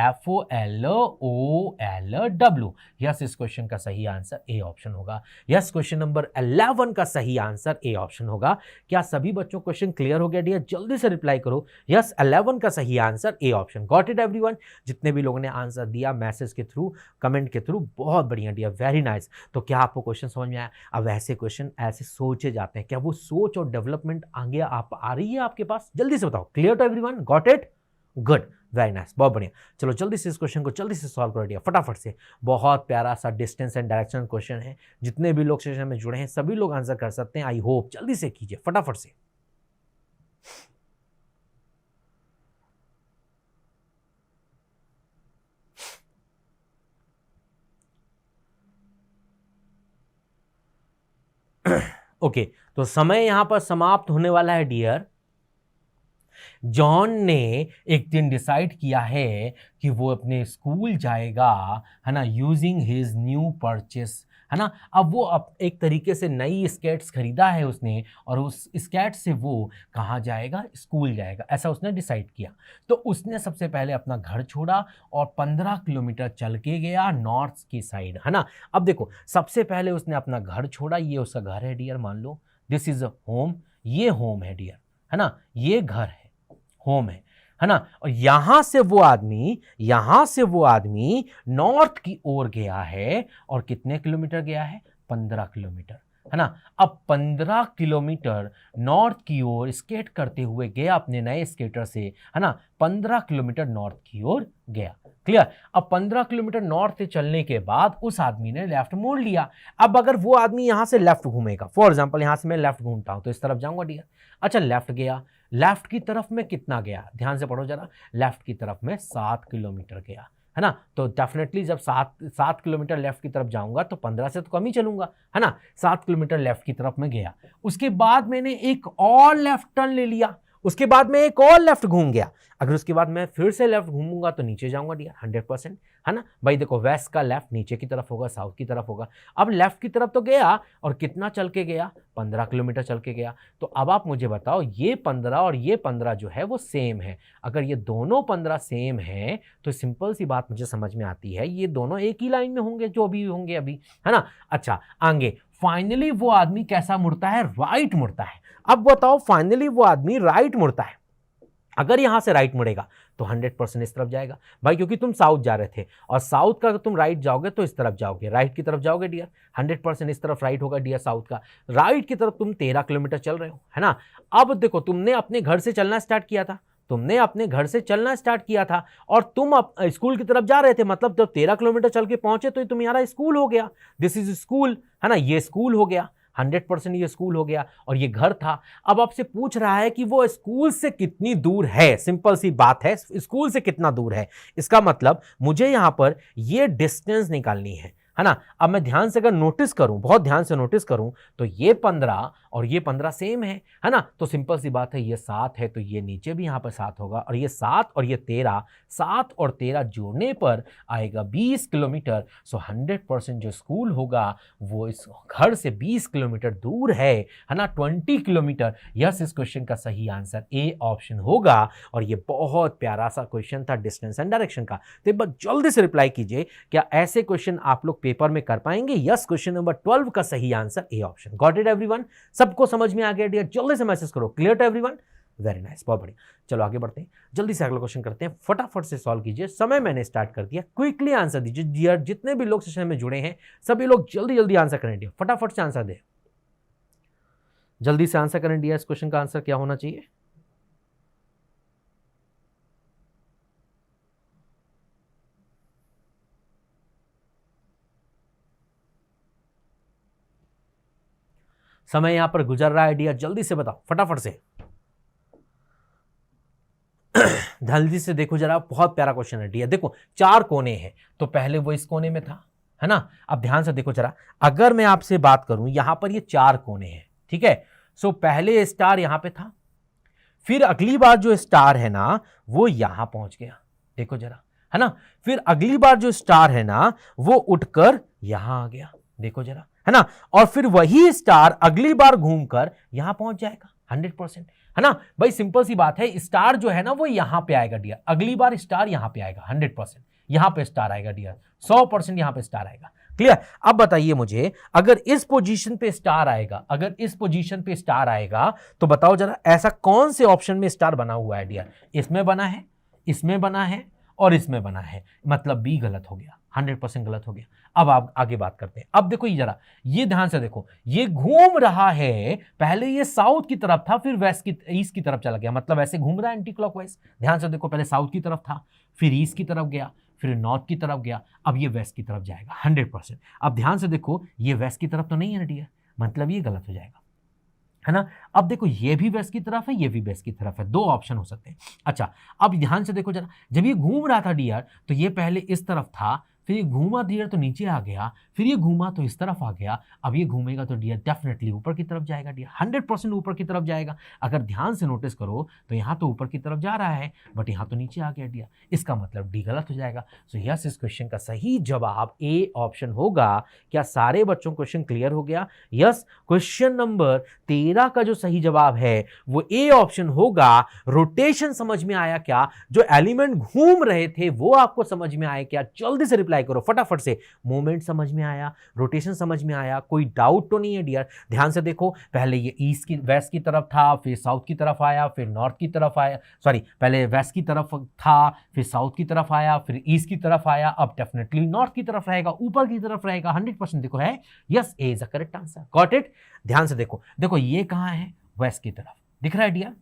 यस, इस क्वेश्चन का सही आंसर ए ऑप्शन होगा। यस, क्वेश्चन नंबर 11 का सही आंसर ए ऑप्शन होगा। क्या सभी बच्चों क्वेश्चन क्लियर हो गया डियर? जल्दी से रिप्लाई करो। यस, 11 का सही answer A option. Got it everyone? जितने भी लोगों ने आंसर दिया मैसेज के थ्रू, कमेंट के थ्रू, बहुत बढ़िया डियर, वेरी नाइस। तो क्या आपको क्वेश्चन समझ में आया? अब ऐसे क्वेश्चन ऐसे सोचे जाते हैं, क्या वो सोच और डेवलपमेंट आगे आ रही है आपके पास? जल्दी से बताओ। Clear to everyone? Got it? Good, very nice, बहुत बढ़िया। चलो जल्दी से इस क्वेश्चन को जल्दी से सॉल्व कर दिया फटाफट से। बहुत प्यारा सा डिस्टेंस एंड डायरेक्शन क्वेश्चन है। जितने भी लोग सेशन में जुड़े हैं सभी लोग आंसर कर सकते हैं। आई होप जल्दी से कीजिए फटाफट से। ओके, तो समय यहां पर समाप्त होने वाला है डियर। जॉन ने एक दिन डिसाइड किया है कि वो अपने स्कूल जाएगा, है ना, यूजिंग हिज न्यू परचेस, है ना। अब वो एक तरीके से नई स्केट्स खरीदा है उसने, और उस स्केट से वो कहाँ जाएगा? स्कूल जाएगा, ऐसा उसने डिसाइड किया। तो उसने सबसे पहले अपना घर छोड़ा और 15 किलोमीटर चल के गया नॉर्थ की साइड, है ना। अब देखो, सबसे पहले उसने अपना घर छोड़ा, ये उसका घर है डियर, मान लो दिस इज अ होम, ये होम है डियर, है ना, ये घर है, होम है ना। और यहां से वो आदमी नॉर्थ की ओर गया है, और कितने किलोमीटर गया है? 15 किलोमीटर, है ना। अब 15 किलोमीटर नॉर्थ की ओर स्केट करते हुए गया अपने नए स्केटर से, है ना। 15 किलोमीटर नॉर्थ की ओर गया, क्लियर। अब 15 किलोमीटर नॉर्थ से चलने के बाद उस आदमी ने लेफ्ट मोड़ लिया। अब अगर वो आदमी यहां से लेफ्ट घूमेगा, फॉर एग्जांपल यहां से मैं लेफ्ट घूमता हूं तो इस तरफ जाऊंगा डियर। अच्छा, लेफ्ट गया, लेफ्ट की तरफ में कितना गया? ध्यान से पढ़ो जरा। लेफ्ट की तरफ में 7 किलोमीटर गया, है ना। तो डेफिनेटली जब 7 किलोमीटर लेफ्ट की तरफ जाऊंगा तो 15 से तो कम ही चलूंगा, है ना। 7 किलोमीटर लेफ्ट की तरफ में गया, उसके बाद मैंने एक और लेफ्ट टर्न ले लिया, उसके बाद मैं एक और लेफ्ट घूम गया। अगर उसके बाद मैं फिर से लेफ्ट घूमूंगा तो नीचे जाऊंगा डियर, 100%, है ना भाई। देखो, वेस्ट का लेफ्ट नीचे की तरफ होगा, साउथ की तरफ होगा। अब लेफ्ट की तरफ तो गया, और कितना चल के गया? 15 किलोमीटर चल के गया। तो अब आप मुझे बताओ, ये 15 और ये 15 जो है वो सेम है। अगर ये दोनों 15 सेम है तो सिंपल सी बात मुझे समझ में आती है, ये दोनों एक ही लाइन में होंगे जो भी होंगे अभी, है ना। अच्छा, आगे फाइनली वो आदमी कैसा मुड़ता है? राइट मुड़ता है। अब बताओ, फाइनली वो आदमी राइट मुड़ता है। अगर यहां से राइट मुड़ेगा तो 100% इस तरफ जाएगा भाई, क्योंकि तुम साउथ जा रहे थे, और साउथ का तुम राइट जाओगे तो इस तरफ जाओगे, राइट की तरफ जाओगे डियर, 100% इस तरफ राइट होगा डियर साउथ का। राइट की तरफ तुम 13 किलोमीटर चल रहे हो, है ना। अब देखो, तुमने अपने घर से चलना स्टार्ट किया था, और तुम स्कूल की तरफ जा रहे थे, मतलब जब 13 किलोमीटर चल के पहुंचे तो तुम्हारा स्कूल हो गया, दिस इज स्कूल, है ना। ये स्कूल हो गया, 100% ये स्कूल हो गया, और ये घर था। अब आपसे पूछ रहा है कि वो स्कूल से कितनी दूर है। सिंपल सी बात है, स्कूल से कितना दूर है, इसका मतलब मुझे यहां पर ये डिस्टेंस निकालनी है ना। अब मैं ध्यान से अगर नोटिस करूं, बहुत ध्यान से नोटिस करूं, तो ये 15 और ये 15 सेम है ना। तो सिंपल सी बात है, ये 7 है तो ये नीचे भी यहां पर 7 होगा, और ये 7 और ये 13, 7 और 13 जोड़ने पर आएगा 20 किलोमीटर। सो 100% जो स्कूल होगा वो इस घर से 20 किलोमीटर दूर है ना, 20 किलोमीटर। यस, इस क्वेश्चन का सही आंसर ए ऑप्शन होगा। और ये बहुत प्यारा सा क्वेश्चन था डिस्टेंस एंड डायरेक्शन का। तो एक बार जल्दी से रिप्लाई कीजिए, क्या ऐसे क्वेश्चन आप लोग पेपर में कर पाएंगे? यस, क्वेश्चन नंबर 12 का सही answer A option. Got it everyone? सबको समझ में आ गया डियर? जल्दी से मैसेज करो, clear to everyone? Very nice, बहुत बढ़िया। चलो आगे बढ़ते हैं, जल्दी से अगला क्वेश्चन करते हैं, फटाफट से सॉल्व कीजिए। समय मैंने स्टार्ट कर दिया, क्विकली आंसर दीजिए डियर। जितने भी लोग सेशन में जुड़े हैं सभी लोग जल्दी जल्दी आंसर करें डियर, फटाफट से आंसर दे, जल्दी से आंसर करें डियर। इस क्वेश्चन का आंसर क्या होना चाहिए? समय यहां पर गुजर रहा है डियर, जल्दी से बताओ फटाफट से। जल्दी से देखो जरा, बहुत प्यारा क्वेश्चन है डियर। देखो, 4 कोने हैं, तो पहले वो इस कोने में था, है ना। अब ध्यान से देखो जरा, अगर मैं आपसे बात करूं, यहां पर ये 4 कोने हैं, ठीक है। सो पहले स्टार यहां पे था, फिर अगली बार जो स्टार है ना वो यहां पहुंच गया, देखो जरा, है ना। फिर अगली बार जो स्टार है ना वो उठकर यहां आ गया, देखो जरा, है ना। और फिर वही स्टार अगली बार घूमकर यहां पहुंच जाएगा, 100%, है ना भाई, सिंपल सी बात है, स्टार जो है ना वो यहां पे आएगा डियर, अगली बार स्टार यहां पे आएगा 100%, यहां पे स्टार आएगा डियर, 100% यहां पे स्टार आएगा। क्लियर? अब बताइए मुझे, अगर इस पोजीशन पे स्टार आएगा, अगर इस पोजीशन पे स्टार आएगा तो बताओ जरा ऐसा कौन से ऑप्शन में स्टार बना हुआ है डियर? इसमें बना है, इसमें बना है और इसमें बना है, मतलब बी गलत हो गया, 100% गलत हो गया। अब आप आगे बात करते हैं। अब देखो ये जरा, ये ध्यान से देखो, ये घूम रहा है, पहले ये साउथ की तरफ था, फिर वेस्ट की ईस्ट की तरफ चला गया, मतलब ऐसे घूम रहा है एंटी क्लॉकवाइज। ध्यान से देखो, पहले साउथ की तरफ था, फिर ईस्ट की तरफ गया, फिर नॉर्थ की तरफ गया, अब ये वेस्ट की तरफ जाएगा 100%। अब ध्यान से देखो, ये वेस्ट की तरफ तो नहीं है ना डियर, मतलब ये गलत हो जाएगा, है ना। अब देखो, ये भी वेस्ट की तरफ है, ये भी वेस्ट की तरफ है, दो ऑप्शन हो सकते हैं। अच्छा, अब ध्यान से देखो जरा, जब ये घूम रहा था डियर तो ये पहले इस तरफ था, फिर ये घूमा डियर तो नीचे आ गया, फिर ये घूमा तो इस तरफ आ गया, अब ये घूमेगा तो डियर डेफिनेटली ऊपर की तरफ जाएगा डियर, 100% ऊपर की तरफ जाएगा। अगर ध्यान से नोटिस करो तो यहाँ तो ऊपर की तरफ जा रहा है, बट यहाँ तो नीचे आ गया डियर, इसका मतलब डी गलत हो जाएगा। सो यस, इस क्वेश्चन का सही जवाब ए ऑप्शन होगा। क्या सारे बच्चों को क्वेश्चन क्लियर हो गया? यस, क्वेश्चन नंबर 13 का जो सही जवाब है वो ए ऑप्शन होगा। रोटेशन समझ में आया क्या? जो एलिमेंट घूम रहे थे वो आपको समझ में आया क्या? जल्दी से रिप्लाई करो फटाफट से। मूवमेंट समझ में आया, रोटेशन समझ में आया, कोई डाउट तो नहीं है डियर? ध्यान से देखो, पहले ये ईस्ट की वेस्ट की तरफ था, फिर साउथ की तरफ आया, फिर नॉर्थ की तरफ आया, सॉरी पहले वेस्ट की तरफ था, फिर साउथ की तरफ आया, फिर ईस्ट की तरफ आया, अब डेफिनेटली नॉर्थ की तरफ रहेगा, ऊपर की तरफ रहेगा, 100% देखो है। Yes, A is the correct answer. Got it? ध्यान से देखो, देखो ये कहां है? वेस्ट की तरफ, दिख रहा है डियर?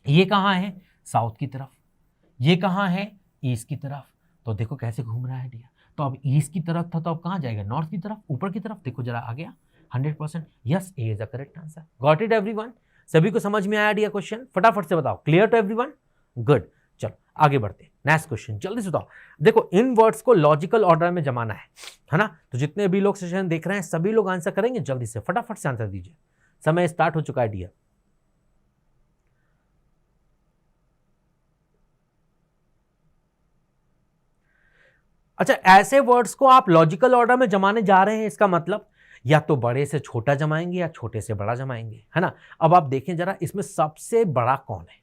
ये कहां है? साउथ की तरफ। ये कहां है? ईस्ट की तरफ। तो देखो कैसे घूम रहा है डियर। तो अब ईस्ट की तरफ था तो अब कहां जाएगा? नॉर्थ की तरफ, ऊपर की तरफ। देखो जरा आ गया 100%। Yes, A is the correct answer. Got it everyone? सभी को समझ में आया डियर क्वेश्चन? फटाफट से बताओ, क्लियर टू एवरीवन? गुड, चलो आगे बढ़ते हैं। नेक्स्ट क्वेश्चन जल्दी से बताओ। देखो, इन वर्ड्स को लॉजिकल ऑर्डर में जमाना है ना? तो जितने भी लोग सेशन देख रहे हैं सभी लोग आंसर करेंगे, जल्दी से फटाफट से आंसर दीजिए, समय स्टार्ट हो चुका है डियर। अच्छा, ऐसे वर्ड्स को आप लॉजिकल ऑर्डर में जमाने जा रहे हैं, इसका मतलब या तो बड़े से छोटा जमाएंगे या छोटे से बड़ा जमाएंगे, है ना। अब आप देखें जरा, इसमें सबसे बड़ा कौन है?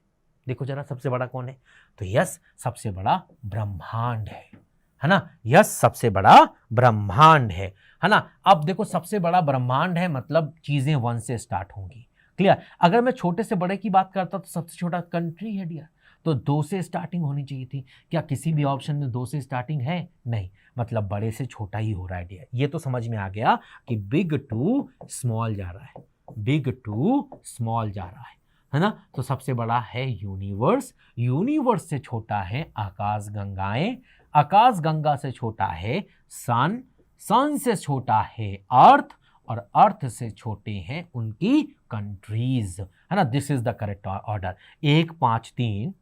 देखो जरा, सबसे बड़ा कौन है? तो यस, सबसे बड़ा ब्रह्मांड है ना। यस, सबसे बड़ा ब्रह्मांड है ना। अब देखो, सबसे बड़ा ब्रह्मांड है मतलब चीजें 1 से स्टार्ट होंगी। क्लियर? अगर मैं छोटे से बड़े की बात करता तो सबसे छोटा कंट्री है डियर, तो 2 से स्टार्टिंग होनी चाहिए थी। क्या किसी भी ऑप्शन में 2 से स्टार्टिंग है? नहीं, मतलब बड़े से छोटा ही हो रहा है डियर। ये तो समझ में आ गया कि बिग टू स्मॉल जा रहा है, बिग टू स्मॉल जा रहा है ना। तो सबसे बड़ा है यूनिवर्स, यूनिवर्स से छोटा है आकाश गंगाएं, आकाश गंगा से छोटा है सन, सन से छोटा है अर्थ, और अर्थ से छोटे हैं उनकी कंट्रीज, है ना। This is the correct order. 1 5 3,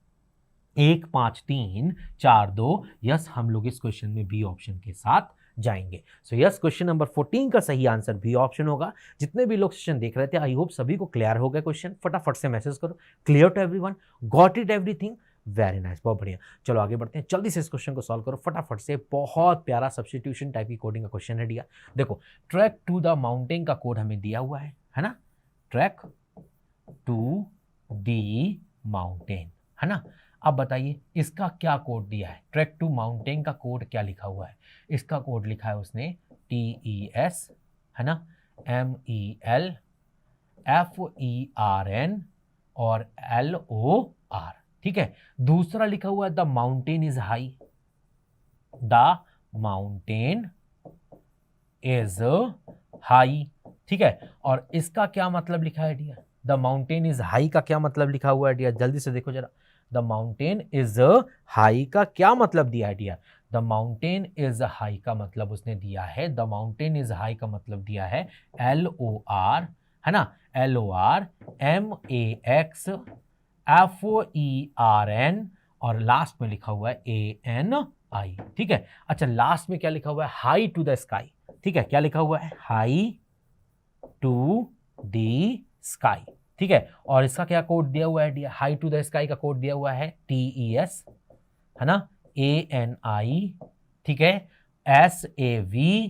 1 5 3 4 2। Yes, हम लोग इस क्वेश्चन में बी ऑप्शन के साथ जाएंगे। सो यस, क्वेश्चन नंबर 14 का सही आंसर बी ऑप्शन होगा। जितने भी लोग सेशन देख रहे थे, आई होप सभी को क्लियर हो गया क्वेश्चन। फटाफट से मैसेज करो, clear to everyone? Got it everything? Very nice, बहुत बढ़िया। चलो आगे बढ़ते हैं, जल्दी से इस क्वेश्चन को सॉल्व करो फटाफट से। बहुत प्यारा सब्स्टिट्यूशन टाइप की कोडिंग का क्वेश्चन है डियर। देखो, ट्रैक टू द माउंटेन का कोड हमें दिया हुआ है ना। ट्रैक टू दी माउंटेन, है ना। अब बताइए इसका क्या कोड दिया है? ट्रैक टू माउंटेन का कोड क्या लिखा हुआ है? इसका कोड लिखा है उसने TES, है ना, MEL FERN और LOR, ठीक है। दूसरा लिखा हुआ है the mountain is high, the mountain is high, ठीक है। और इसका क्या मतलब लिखा है dear? The mountain is high का क्या मतलब लिखा हुआ है डियर? जल्दी से देखो जरा, द माउंटेन इज हाई का क्या मतलब दिया है dear? The mountain is high का मतलब उसने दिया है, द माउंटेन इज हाई का मतलब दिया है LOR, है ना, LOR MAX FERN और लास्ट में लिखा हुआ है ANI, ठीक है। अच्छा, लास्ट में क्या लिखा हुआ है? हाई टू द स्काई, ठीक है। क्या लिखा हुआ है? हाई टू द स्काई, ठीक है। और इसका क्या कोड दिया हुआ है? हाई टू द स्काई का कोड दिया हुआ है TES, है ना, ANI, ठीक है, SAV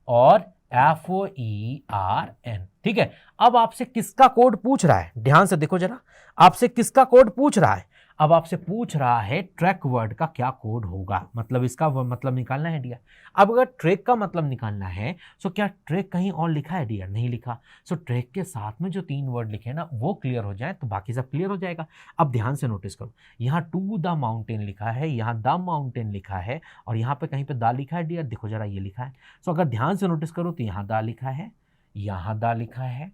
और FERN, ठीक है। अब आपसे किसका कोड पूछ रहा है, ध्यान से देखो जरा, आपसे किसका कोड पूछ रहा है। अब आपसे पूछ रहा है ट्रैक वर्ड का क्या कोड होगा, मतलब इसका मतलब निकालना है डियर। अब अगर ट्रैक का मतलब निकालना है सो क्या ट्रैक कहीं और लिखा है डियर, नहीं लिखा। सो ट्रैक के साथ में जो 3 वर्ड लिखे हैं ना वो क्लियर हो जाए तो बाकी सब क्लियर हो जाएगा। अब ध्यान से नोटिस करो, यहाँ टू द माउंटेन लिखा है, यहाँ द माउंटेन लिखा है और यहाँ पे कहीं पे दा लिखा है डियर, देखो जरा ये लिखा है। सो अगर ध्यान से नोटिस करो तो यहाँ दा लिखा है, यहाँ दा लिखा है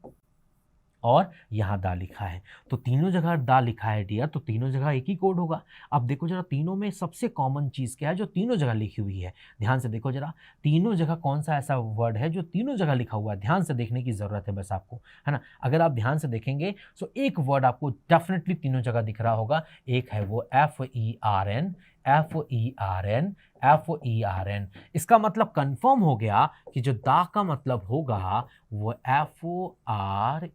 और यहाँ दा लिखा है। तो तीनों जगह दा लिखा है डियर, तो तीनों जगह एक ही कोड होगा। अब देखो जरा तीनों में सबसे कॉमन चीज़ क्या है जो तीनों जगह लिखी हुई है, ध्यान से देखो जरा, तीनों जगह कौन सा ऐसा वर्ड है जो तीनों जगह लिखा हुआ है, ध्यान से देखने की ज़रूरत है बस आपको, है ना। अगर आप ध्यान से देखेंगे तो एक वर्ड आपको डेफिनेटली तीनों जगह दिख रहा होगा, एक है वो FERN, FERN, FERN। इसका मतलब कंफर्म हो गया कि जो दा का मतलब होगा वो FOREN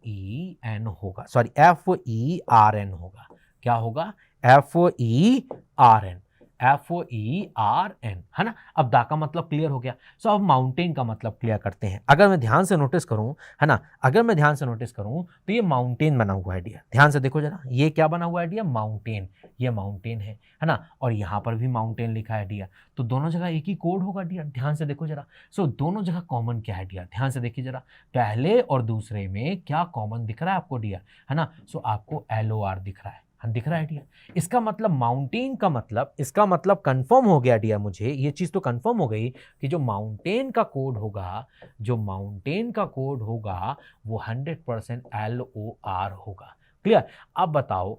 होगा, सॉरी FERN होगा। क्या होगा? FERN, FOERN, है ना। अब दा का मतलब क्लियर हो गया। सो अब माउंटेन का मतलब क्लियर करते हैं। अगर मैं ध्यान से नोटिस करूं, है ना, अगर मैं ध्यान से नोटिस करूं तो ये माउंटेन बना हुआ है डियर, ध्यान से देखो जरा, ये क्या बना हुआ है डियर, माउंटेन, ये माउंटेन है ना, और यहाँ पर भी माउंटेन लिखा है डियर। तो दोनों जगह एक ही कोड होगा डियर, ध्यान से देखो जरा। सो दोनों जगह कॉमन क्या है डियर, ध्यान से देखिए जरा, पहले और दूसरे में क्या कॉमन दिख रहा है आपको डियर, है ना। सो आपको LOR दिख रहा है, दिख रहा है डियर। इसका मतलब माउंटेन का मतलब, इसका मतलब कंफर्म हो गया डियर, मुझे ये चीज तो कंफर्म हो गई कि जो माउंटेन का कोड होगा, जो माउंटेन का कोड होगा वो 100% LOR होगा। क्लियर। अब बताओ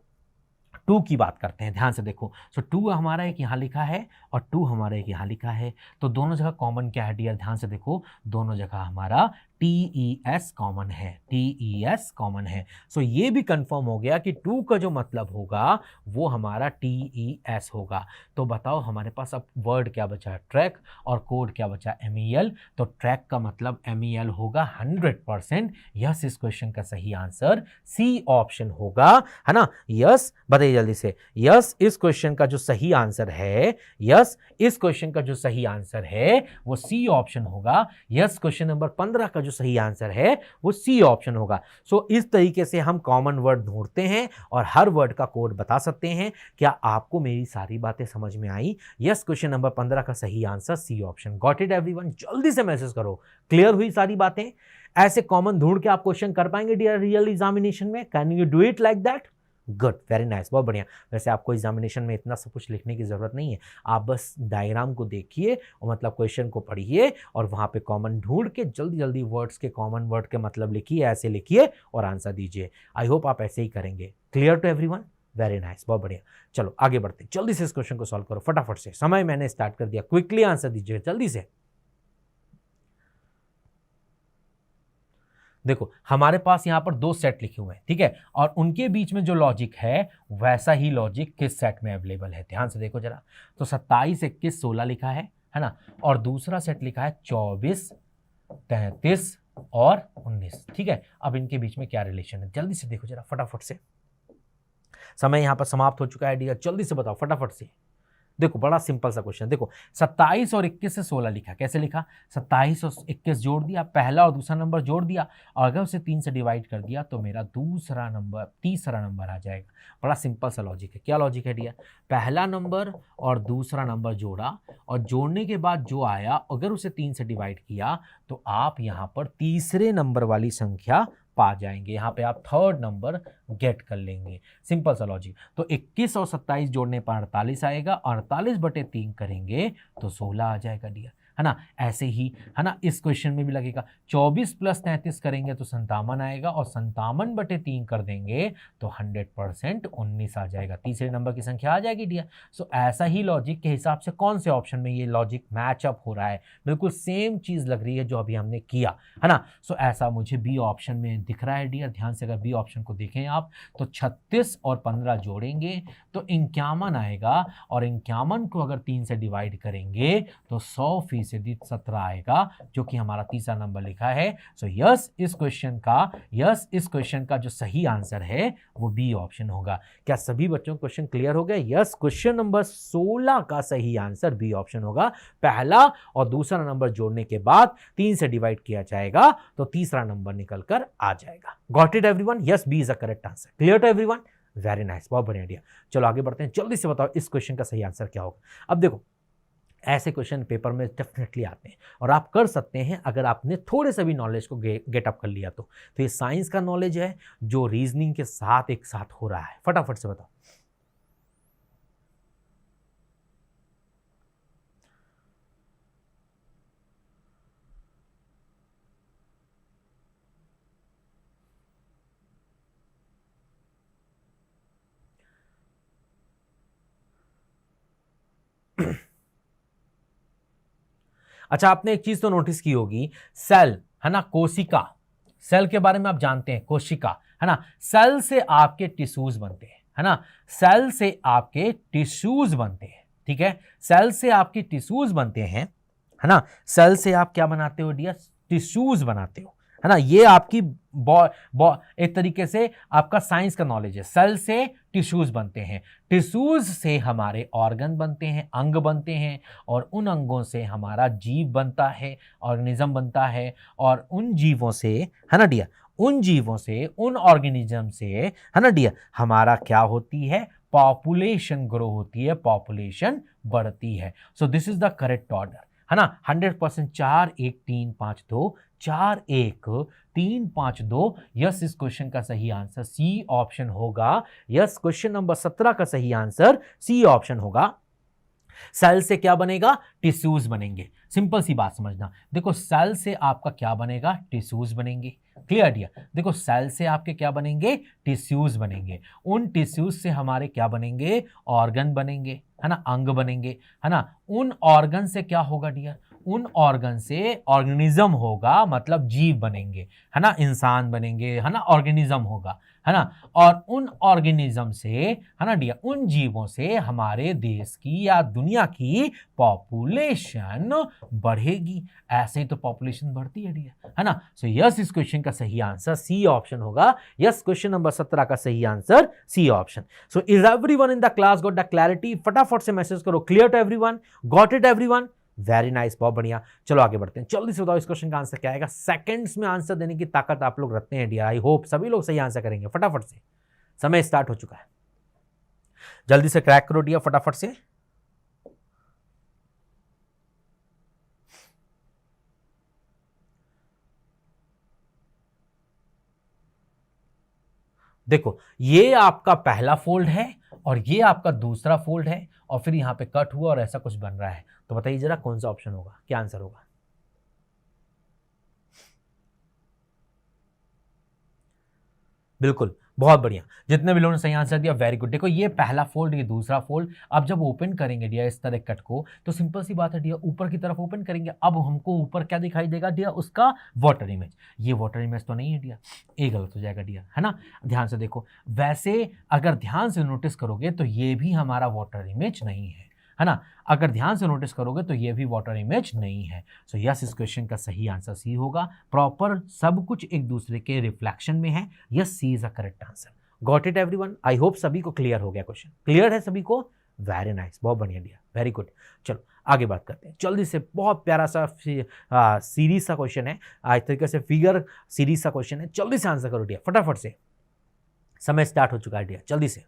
2 की बात करते हैं, ध्यान से देखो। सो 2 हमारा एक यहाँ लिखा है और 2 हमारा एक यहाँ लिखा है, तो दोनों जगह कॉमन क्या है डियर, ध्यान से देखो, दोनों जगह हमारा TES कॉमन है, TES कॉमन है। सो ये भी कंफर्म हो गया कि 2 का जो मतलब होगा वो हमारा TES होगा। तो बताओ हमारे पास अब वर्ड क्या बचा, ट्रैक, और कोड क्या बचा, MEL। तो ट्रैक का मतलब MEL होगा 100%। यस, इस क्वेश्चन का सही आंसर C ऑप्शन होगा, है ना। यस बताइए जल्दी से, यस इस क्वेश्चन का जो सही आंसर है, यस इस क्वेश्चन का जो सही आंसर है वो C ऑप्शन होगा। यस क्वेश्चन नंबर 15 का जो सही आंसर है वो C ऑप्शन होगा। सो इस तरीके से हम कॉमन वर्ड ढूंढते हैं और हर वर्ड का कोड बता सकते हैं। क्या आपको मेरी सारी बातें समझ में आई? यस क्वेश्चन नंबर 15 का सही answer C option. Got it everyone? जल्दी से मैसेज करो, क्लियर हुई सारी बातें? ऐसे कॉमन ढूंढ के आप क्वेश्चन कर पाएंगे डियर रियल एग्जामिनेशन में? Can you do it like that? Good, very nice, बहुत बढ़िया। वैसे आपको एग्जामिनेशन में इतना सब कुछ लिखने की ज़रूरत नहीं है, आप बस डायग्राम को देखिए और मतलब क्वेश्चन को पढ़िए और वहाँ पे कॉमन ढूंढ के जल्दी जल्दी वर्ड्स के, कॉमन वर्ड के मतलब लिखिए, ऐसे लिखिए और आंसर दीजिए। आई होप आप ऐसे ही करेंगे। Clear to everyone? Very nice, बहुत बढ़िया। चलो आगे बढ़ते हैं, जल्दी से इस क्वेश्चन को सॉल्व करो फटाफट से, समय मैंने स्टार्ट कर दिया, क्विकली आंसर दीजिए जल्दी से। देखो हमारे पास यहां पर 2 सेट लिखे हुए हैं, ठीक है, और उनके बीच में जो लॉजिक है वैसा ही लॉजिक किस सेट में अवेलेबल है, ध्यान से देखो जरा। तो 27, 21, 16 लिखा है ना, और दूसरा सेट लिखा है 24, 33 और 19, ठीक है। अब इनके बीच में क्या रिलेशन है, जल्दी से देखो जरा फटाफट से, समय यहां पर समाप्त हो चुका है डियर, जल्दी से बताओ फटाफट से। देखो बड़ा सिंपल सा क्वेश्चन, देखो 27 और 21 से 16 लिखा, कैसे लिखा, 27 और 21 जोड़ दिया, पहला और दूसरा नंबर जोड़ दिया, और अगर उसे 3 से डिवाइड कर दिया तो मेरा तीसरा नंबर आ जाएगा। बड़ा सिंपल सा लॉजिक है। क्या लॉजिक है डियर? पहला नंबर और दूसरा नंबर जोड़ा और जोड़ने के बाद जो आया अगर उसे 3 से डिवाइड किया तो आप यहाँ पर तीसरे नंबर वाली संख्या पा जाएंगे, यहाँ पे आप थर्ड नंबर गेट कर लेंगे। सिंपल सा लॉजिक। तो 21 और 27 जोड़ने पर 48 आएगा, 48/3 करेंगे तो 16 आ जाएगा डियर, है ना। ऐसे ही है ना इस क्वेश्चन में भी लगेगा, 24 + 33 करेंगे तो 57 आएगा, और 57/3 कर देंगे तो 100% 19 आ जाएगा, तीसरे नंबर की संख्या आ जाएगी डियर। सो ऐसा ही लॉजिक के हिसाब से कौन से ऑप्शन में ये लॉजिक मैच अप हो रहा है, बिल्कुल सेम चीज लग रही है जो अभी हमने किया, है ना। सो ऐसा मुझे बी ऑप्शन में दिख रहा है डियर। ध्यान से अगर बी ऑप्शन को देखें आप तो 36 और 15 जोड़ेंगे तो 51 आएगा, और 51 को अगर 3 से डिवाइड करेंगे तो 100% सीधी 17 आएगा, जो कि हमारा तीसरा नंबर लिखा है। सो यस इस क्वेश्चन का जो सही आंसर है वो बी ऑप्शन होगा। क्या सभी बच्चों को क्वेश्चन क्लियर हो गया? यस, क्वेश्चन नंबर 16 का सही आंसर बी ऑप्शन होगा। पहला और दूसरा नंबर जोड़ने के बाद 3 से डिवाइड किया जाएगा तो तीसरा नंबर निकल कर आ जाएगा। Got it everyone? Yes, B is the correct answer. Clear to everyone? Very nice, बहुत बढ़िया आइडिया। चलो आगे बढ़ते हैं, जल्दी से बताओ इस क्वेश्चन का सही आंसर क्या होगा। अब देखो, ऐसे क्वेश्चन पेपर में डेफिनेटली आते हैं और आप कर सकते हैं अगर आपने थोड़े से भी नॉलेज को गेट अप कर लिया तो ये साइंस का नॉलेज है जो रीजनिंग के साथ एक साथ हो रहा है। फटाफट से बताओ। अच्छा, आपने एक चीज तो नोटिस की होगी, सेल है ना, कोशिका, सेल के बारे में आप जानते हैं, कोशिका है ना, सेल से आपके टिश्यूज बनते हैं, है ना, सेल से आपके टिश्यूज बनते हैं, ठीक है, सेल से आपके टिश्यूज बनते हैं, है ना, सेल से आप क्या बनाते हो डियर? टिश्यूज बनाते हो, है ना। ये आपकी एक तरीके से आपका साइंस का नॉलेज है। सेल से टिश्यूज बनते हैं, टिश्यूज से हमारे ऑर्गन बनते हैं, अंग बनते हैं, और उन अंगों से हमारा जीव बनता है, ऑर्गेनिज्म बनता है, और उन जीवों से, है ना डियर, उन जीवों से, उन ऑर्गेनिज्म से, है ना डियर, हमारा क्या होती है? पॉपुलेशन ग्रो होती है, पॉपुलेशन बढ़ती है। So this is the correct order, है ना। 100% 4 1 3 5 2, 4 1 3 5 2। यस, इस क्वेश्चन का सही आंसर सी ऑप्शन होगा। यस, क्वेश्चन नंबर 17 का सही आंसर सी ऑप्शन होगा। सेल से क्या बनेगा? टिश्यूज बनेंगे। सिंपल सी बात समझना, देखो सेल से आपका क्या बनेगा? टिश्यूज बनेंगे। Clear dear? देखो सेल से आपके क्या बनेंगे? टिश्यूज बनेंगे। उन टिश्यूज से हमारे क्या बनेंगे? ऑर्गन बनेंगे, है ना, अंग बनेंगे, है ना। उन ऑर्गन से क्या होगा डियर? उन ऑर्गन से ऑर्गेनिज्म होगा, मतलब जीव बनेंगे, है ना, इंसान बनेंगे, है ना, ऑर्गेनिज्म होगा, है ना। और उन ऑर्गेनिज्म से, है ना डियर, उन जीवों से हमारे देश की या दुनिया की पॉपुलेशन बढ़ेगी। ऐसे ही तो पॉपुलेशन बढ़ती है डियर, है ना। सो यस, इस क्वेश्चन का सही आंसर सी ऑप्शन होगा। यस, क्वेश्चन नंबर 17 का सही answer C option. So is everyone in the class got the clarity? फटाफट से मैसेज करो, clear to everyone? Got it everyone? Very nice, बहुत बढ़िया। चलो आगे बढ़ते हैं, जल्दी से बताओ इस क्वेश्चन का आंसर क्या आएगा। सेकंड्स में आंसर देने की ताकत आप लोग रखते हैं डियर। आई होप सभी लोग सही आंसर करेंगे। फटाफट से, समय स्टार्ट हो चुका है, जल्दी से क्रैक करो डियर, फटाफट से। देखो, ये आपका पहला फोल्ड है और ये आपका दूसरा फोल्ड है, और फिर यहां पे कट हुआ और ऐसा कुछ बन रहा है। तो बताइए जरा कौन सा ऑप्शन होगा, क्या आंसर होगा? बिल्कुल, बहुत बढ़िया, जितने भी लोगों ने सही आंसर दिया वेरी गुड। देखो, ये पहला फोल्ड, ये दूसरा फोल्ड। अब जब ओपन करेंगे डियर इस तरह कट को, तो सिंपल सी बात है डियर, ऊपर की तरफ ओपन करेंगे। अब हमको ऊपर क्या दिखाई देगा डियर? उसका वाटर इमेज। ये वाटर इमेज तो नहीं है डियर, ये गलत हो जाएगा डियर, है ना। ध्यान से देखो, वैसे अगर ध्यान से नोटिस करोगे तो ये भी हमारा वाटर इमेज नहीं है ना। अगर ध्यान से नोटिस करोगे तो ये भी वाटर इमेज नहीं है। सो यस, इस क्वेश्चन का सही आंसर सी होगा। प्रॉपर सब कुछ एक दूसरे के रिफ्लेक्शन में है। Yes, C is a correct answer. Got it everyone? I hope सभी को क्लियर हो गया क्वेश्चन। क्लियर है सभी को? वेरी नाइस, बहुत बढ़िया डियर, वेरी गुड। चलो आगे बात करते हैं जल्दी से। बहुत प्यारा सा सीरीज सा क्वेश्चन है, इस तरीके से फिगर सीरीज सा क्वेश्चन है। जल्दी से आंसर करो डियर, फटाफट से, समय स्टार्ट हो चुका है डियर, जल्दी से।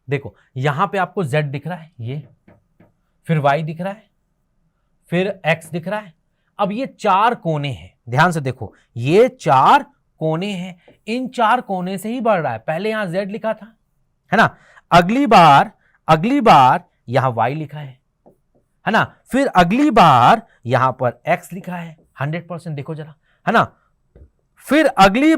देखो, यहां पे आपको z दिख रहा है, ये फिर y दिख रहा है, फिर x दिख रहा है। अब ये 4 कोने हैं, ध्यान से देखो, ये 4 कोने हैं, इन 4 कोने से ही बढ़ रहा है। पहले यहां z लिखा था, है ना, अगली बार यहां y लिखा है ना, फिर अगली बार यहां पर x लिखा है 100%, देखो जरा, है ना, फिर अगली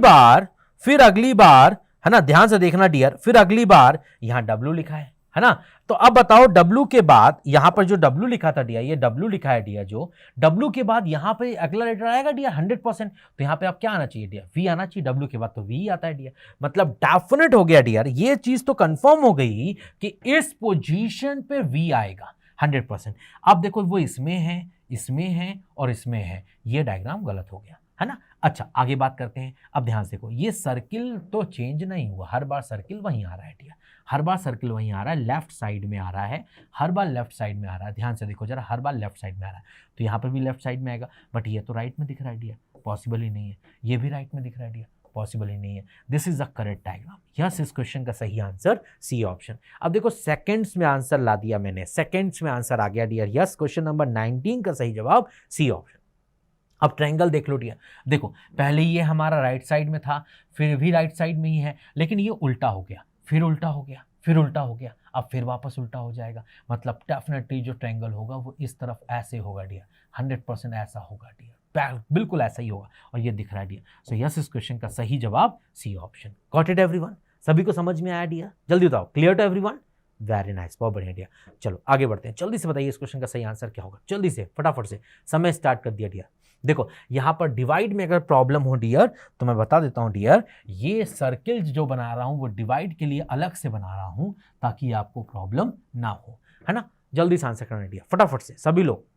बार, है ना, ध्यान से देखना डियर, फिर अगली बार यहां W लिखा है है ना। तो अब बताओ W के बाद यहां पर जो W लिखा था डियर, ये W लिखा है डियर, जो W के बाद यहां पे अगला लेटर आएगा डियर 100%, तो यहां पे अब क्या आना चाहिए डियर, V आना चाहिए। W के बाद तो V आता है डियर, मतलब डेफिनेट हो गया डियर, ये चीज तो कंफर्म हो गई कि इस पोजीशन पे V आएगा 100%। अब देखो वो इसमें है, इसमें है और इसमें है, ये डायग्राम गलत हो गया, है ना। अच्छा आगे बात करते हैं। अब ध्यान से देखो, ये सर्किल तो चेंज नहीं हुआ, हर बार सर्किल वहीं आ रहा है डियर, हर बार सर्किल वहीं आ रहा है, लेफ्ट साइड में आ रहा है, हर बार लेफ्ट साइड में आ रहा है। ध्यान से देखो जरा, हर बार लेफ्ट साइड में आ रहा है, तो यहाँ पर भी लेफ्ट साइड में आएगा, बट ये तो राइट में दिख रहा है डियर, पॉसिबल ही नहीं है। ये भी राइट में दिख रहा है डियर, पॉसिबल ही नहीं है। This is the correct diagram. Yes, इस क्वेश्चन का सही आंसर सी ऑप्शन। अब देखो सेकंड्स में आंसर ला दिया मैंने, सेकंड्स में आंसर आ गया डियर। यस, क्वेश्चन नंबर 19 का सही जवाब सी ऑप्शन। अब ट्रायंगल देख लो डियर, देखो पहले ये हमारा राइट साइड में था, फिर भी राइट साइड में ही है, लेकिन ये उल्टा हो गया, फिर उल्टा हो गया, फिर उल्टा हो गया, अब फिर वापस उल्टा हो जाएगा। मतलब डेफिनेटली जो ट्रायंगल होगा वो इस तरफ ऐसे होगा डियर, 100% ऐसा होगा डियर, बिल्कुल ऐसा ही होगा, और ये दिख रहा है डियर। सो यस, इस क्वेश्चन का सही जवाब C option. Got it everyone? सभी को समझ में आया डियर? जल्दी बताओ, clear to everyone? Very nice, बहुत बढ़िया डियर। चलो आगे बढ़ते हैं, जल्दी से बताइए इस क्वेश्चन का सही आंसर क्या होगा, जल्दी से फटाफट से, समय स्टार्ट कर दिया डियर। देखो यहां पर डिवाइड में अगर प्रॉब्लम हो डियर, तो मैं बता देता हूं डियर, ये सर्किल जो बना रहा हूं वो डिवाइड के लिए अलग से बना रहा हूं ताकि आपको प्रॉब्लम ना हो, है ना। जल्दी से आंसर करना डियर, फटाफट से सभी लोग।